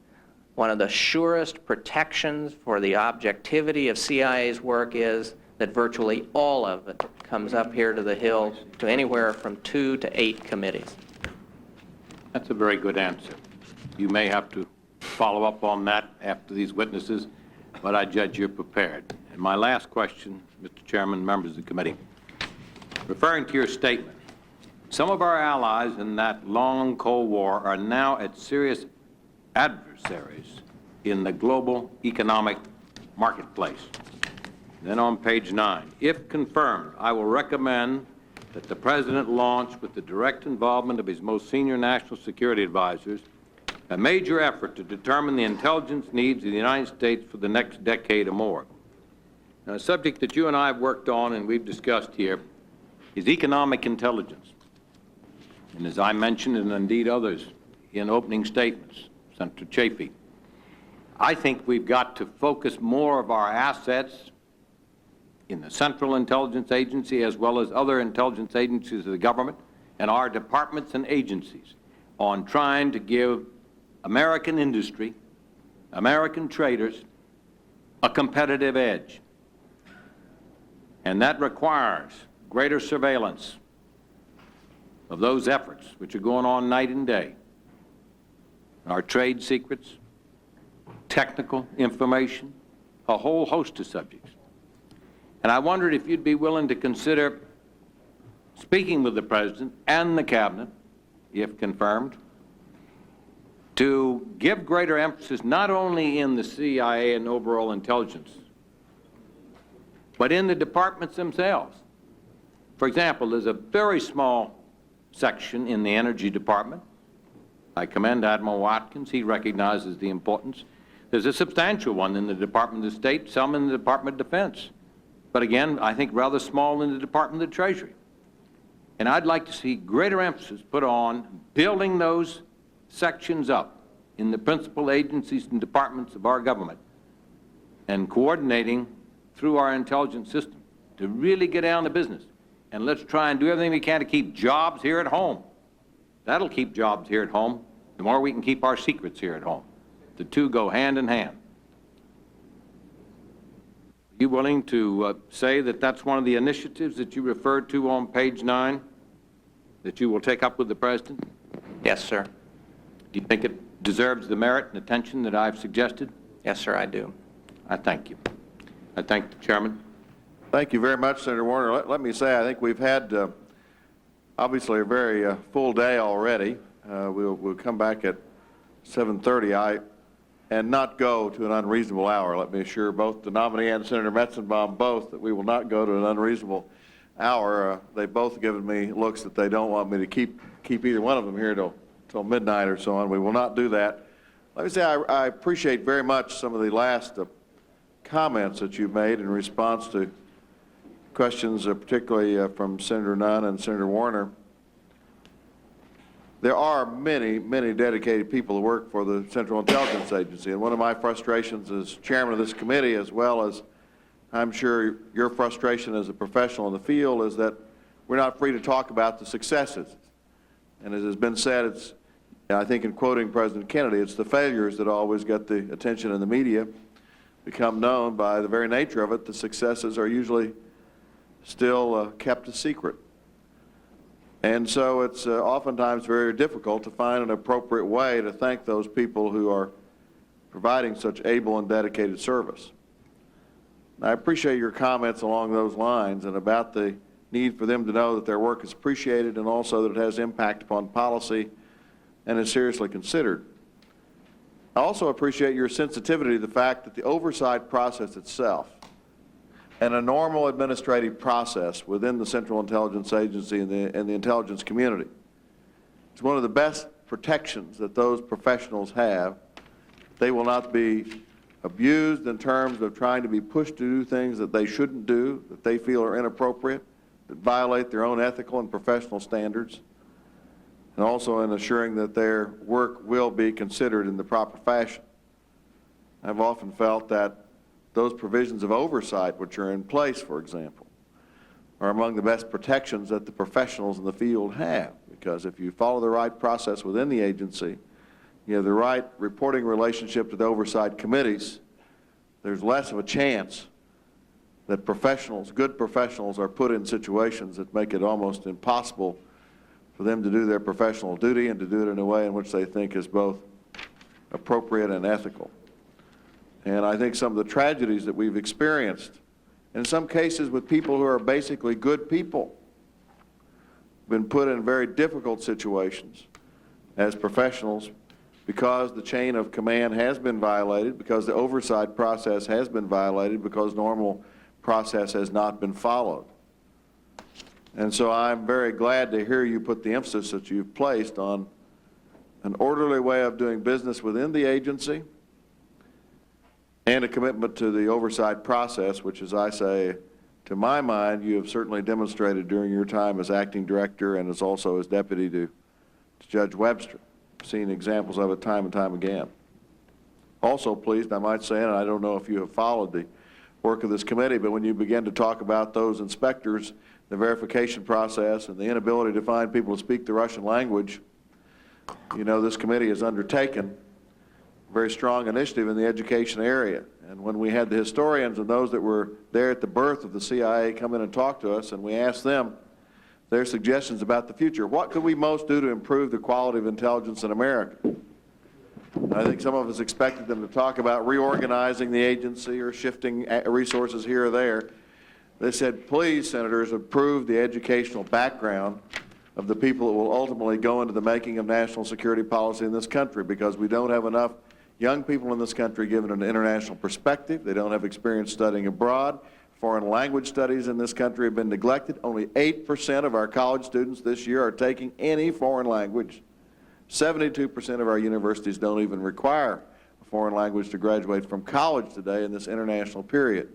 one of the surest protections for the objectivity of CIA's work is that virtually all of it comes up here to the Hill to anywhere from 2 to 8 committees. That's a very good answer. You may have to follow up on that after these witnesses, but I judge you're prepared. And my last question, Mr. Chairman, members of the committee, referring to your statement, some of our allies in that long Cold War are now at serious adversaries in the global economic marketplace. Then on page 9, if confirmed, I will recommend that the President launch, with the direct involvement of his most senior national security advisors, a major effort to determine the intelligence needs of the United States for the next decade or more. Now, a subject that you and I have worked on and we've discussed here is economic intelligence. And as I mentioned, and indeed others in opening statements, Senator Chafee, I think we've got to focus more of our assets in the Central Intelligence Agency as well as other intelligence agencies of the government and our departments and agencies on trying to give American industry, American traders, a competitive edge. And that requires greater surveillance of those efforts which are going on night and day. Our trade secrets, technical information, a whole host of subjects. And I wondered if you'd be willing to consider speaking with the President and the Cabinet, if confirmed, to give greater emphasis not only in the CIA and overall intelligence, but in the departments themselves. For example, there's a very small section in the Energy Department. I commend Admiral Watkins. He recognizes the importance. There's a substantial one in the Department of State, some in the Department of Defense. But again, I think rather small in the Department of the Treasury. And I'd like to see greater emphasis put on building those sections up in the principal agencies and departments of our government and coordinating through our intelligence system to really get down to business. And let's try and do everything we can to keep jobs here at home. That'll keep jobs here at home. The more we can keep our secrets here at home. The two go hand in hand. Are you willing to say that that's one of the initiatives that you referred to on page 9 that you will take up with the President? Yes, sir. Do you think it deserves the merit and attention that I've suggested? Yes, sir, I do. I thank you. I thank the Chairman. Thank you very much, Senator Warner. Let me say, I think we've had obviously a very full day already. We'll come back at 7:30 and not go to an unreasonable hour. Let me assure both the nominee and Senator Metzenbaum both that we will not go to an unreasonable hour. They've both given me looks that they don't want me to keep either one of them here till midnight or so on. We will not do that. Let me say I appreciate very much some of the last comments that you've made in response to questions, particularly from Senator Nunn and Senator Warner. There are many, many dedicated people who work for the Central Intelligence Agency, and one of my frustrations as chairman of this committee, as well as I'm sure your frustration as a professional in the field, is that we're not free to talk about the successes. And as has been said, it's, I think in quoting President Kennedy, it's the failures that always get the attention in the media. become known, by the very nature of it, the successes are usually still kept a secret. And so it's oftentimes very difficult to find an appropriate way to thank those people who are providing such able and dedicated service. I appreciate your comments along those lines and about the need for them to know that their work is appreciated and also that it has impact upon policy and is seriously considered. I also appreciate your sensitivity to the fact that the oversight process itself and a normal administrative process within the Central Intelligence Agency and the intelligence community is one of the best protections that those professionals have. They will not be abused in terms of trying to be pushed to do things that they shouldn't do, that they feel are inappropriate, that violate their own ethical and professional standards, and also in assuring that their work will be considered in the proper fashion. I've often felt that those provisions of oversight which are in place, for example, are among the best protections that the professionals in the field have, because if you follow the right process within the agency, you have the right reporting relationship to the oversight committees, there's less of a chance that professionals, good professionals, are put in situations that make it almost impossible for them to do their professional duty and to do it in a way in which they think is both appropriate and ethical. And I think some of the tragedies that we've experienced, in some cases with people who are basically good people, been put in very difficult situations as professionals because the chain of command has been violated, because the oversight process has been violated, because normal process has not been followed. And so I'm very glad to hear you put the emphasis that you've placed on an orderly way of doing business within the agency and a commitment to the oversight process, which, as I say, to my mind, you have certainly demonstrated during your time as acting director and as also as deputy to Judge Webster. I've seen examples of it time and time again. Also pleased, I might say, and I don't know if you have followed the work of this committee, but when you begin to talk about those inspectors, the verification process, and the inability to find people to speak the Russian language, you know, this committee has undertaken a very strong initiative in the education area. And when we had the historians and those that were there at the birth of the CIA come in and talk to us, and we asked them their suggestions about the future, what could we most do to improve the quality of intelligence in America? I think some of us expected them to talk about reorganizing the agency or shifting resources here or there. They said, please, senators, improve the educational background of the people that will ultimately go into the making of national security policy in this country, because we don't have enough young people in this country given an international perspective. They don't have experience studying abroad. Foreign language studies in this country have been neglected. Only 8% of our college students this year are taking any foreign language. 72% of our universities don't even require a foreign language to graduate from college today in this international period.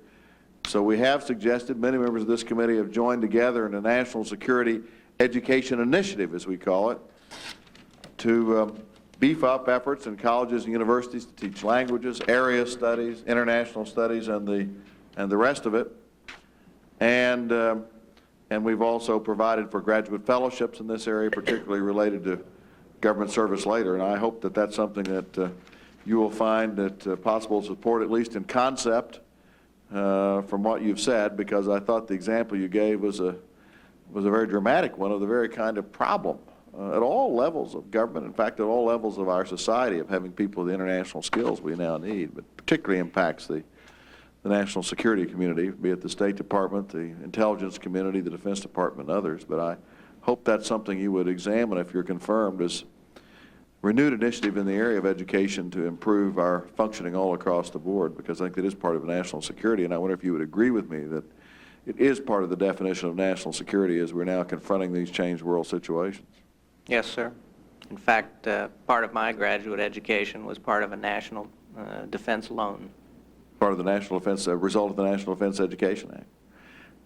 So we have suggested, many members of this committee have joined together in a national security education initiative, as we call it, to beef up efforts in colleges and universities to teach languages, area studies, international studies, and the rest of it. And we've also provided for graduate fellowships in this area, particularly related to government service later. And I hope that that's something that you will find that possible support, at least in concept, from what you've said, because I thought the example you gave was a very dramatic one of the very kind of problem at all levels of government, in fact, at all levels of our society, of having people with the international skills we now need, but particularly impacts the national security community, be it the State Department, the intelligence community, the Defense Department, and others. But I hope that's something you would examine if you're confirmed as renewed initiative in the area of education to improve our functioning all across the board, because I think that is part of national security, and I wonder if you would agree with me that it is part of the definition of national security as we're now confronting these changed world situations. Yes, sir. In fact, part of my graduate education was part of a national defense loan. Part of the National Defense, result of the National Defense Education Act.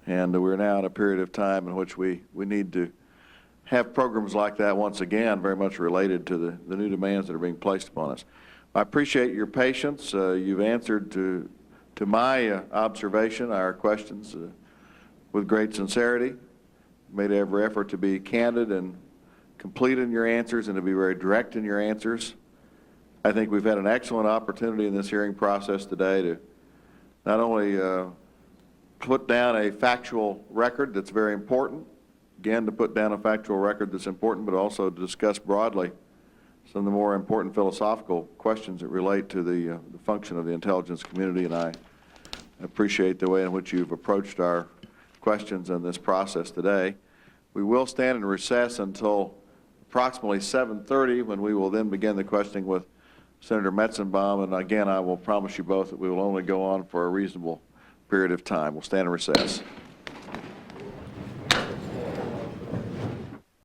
And we're now in a period of time in which we need to have programs like that once again, very much related to the new demands that are being placed upon us. I appreciate your patience. You've answered to my observation, our questions, with great sincerity. Made every effort to be candid and complete in your answers and to be very direct in your answers. I think we've had an excellent opportunity in this hearing process today not only put down a factual record that's very important, again, to put down a factual record that's important, but also to discuss broadly some of the more important philosophical questions that relate to the function of the intelligence community. And I appreciate the way in which you've approached our questions in this process today. We will stand in recess until approximately 7:30, when we will then begin the questioning with Senator Metzenbaum. And again, I will promise you both that we will only go on for a reasonable period of time. We'll stand in recess.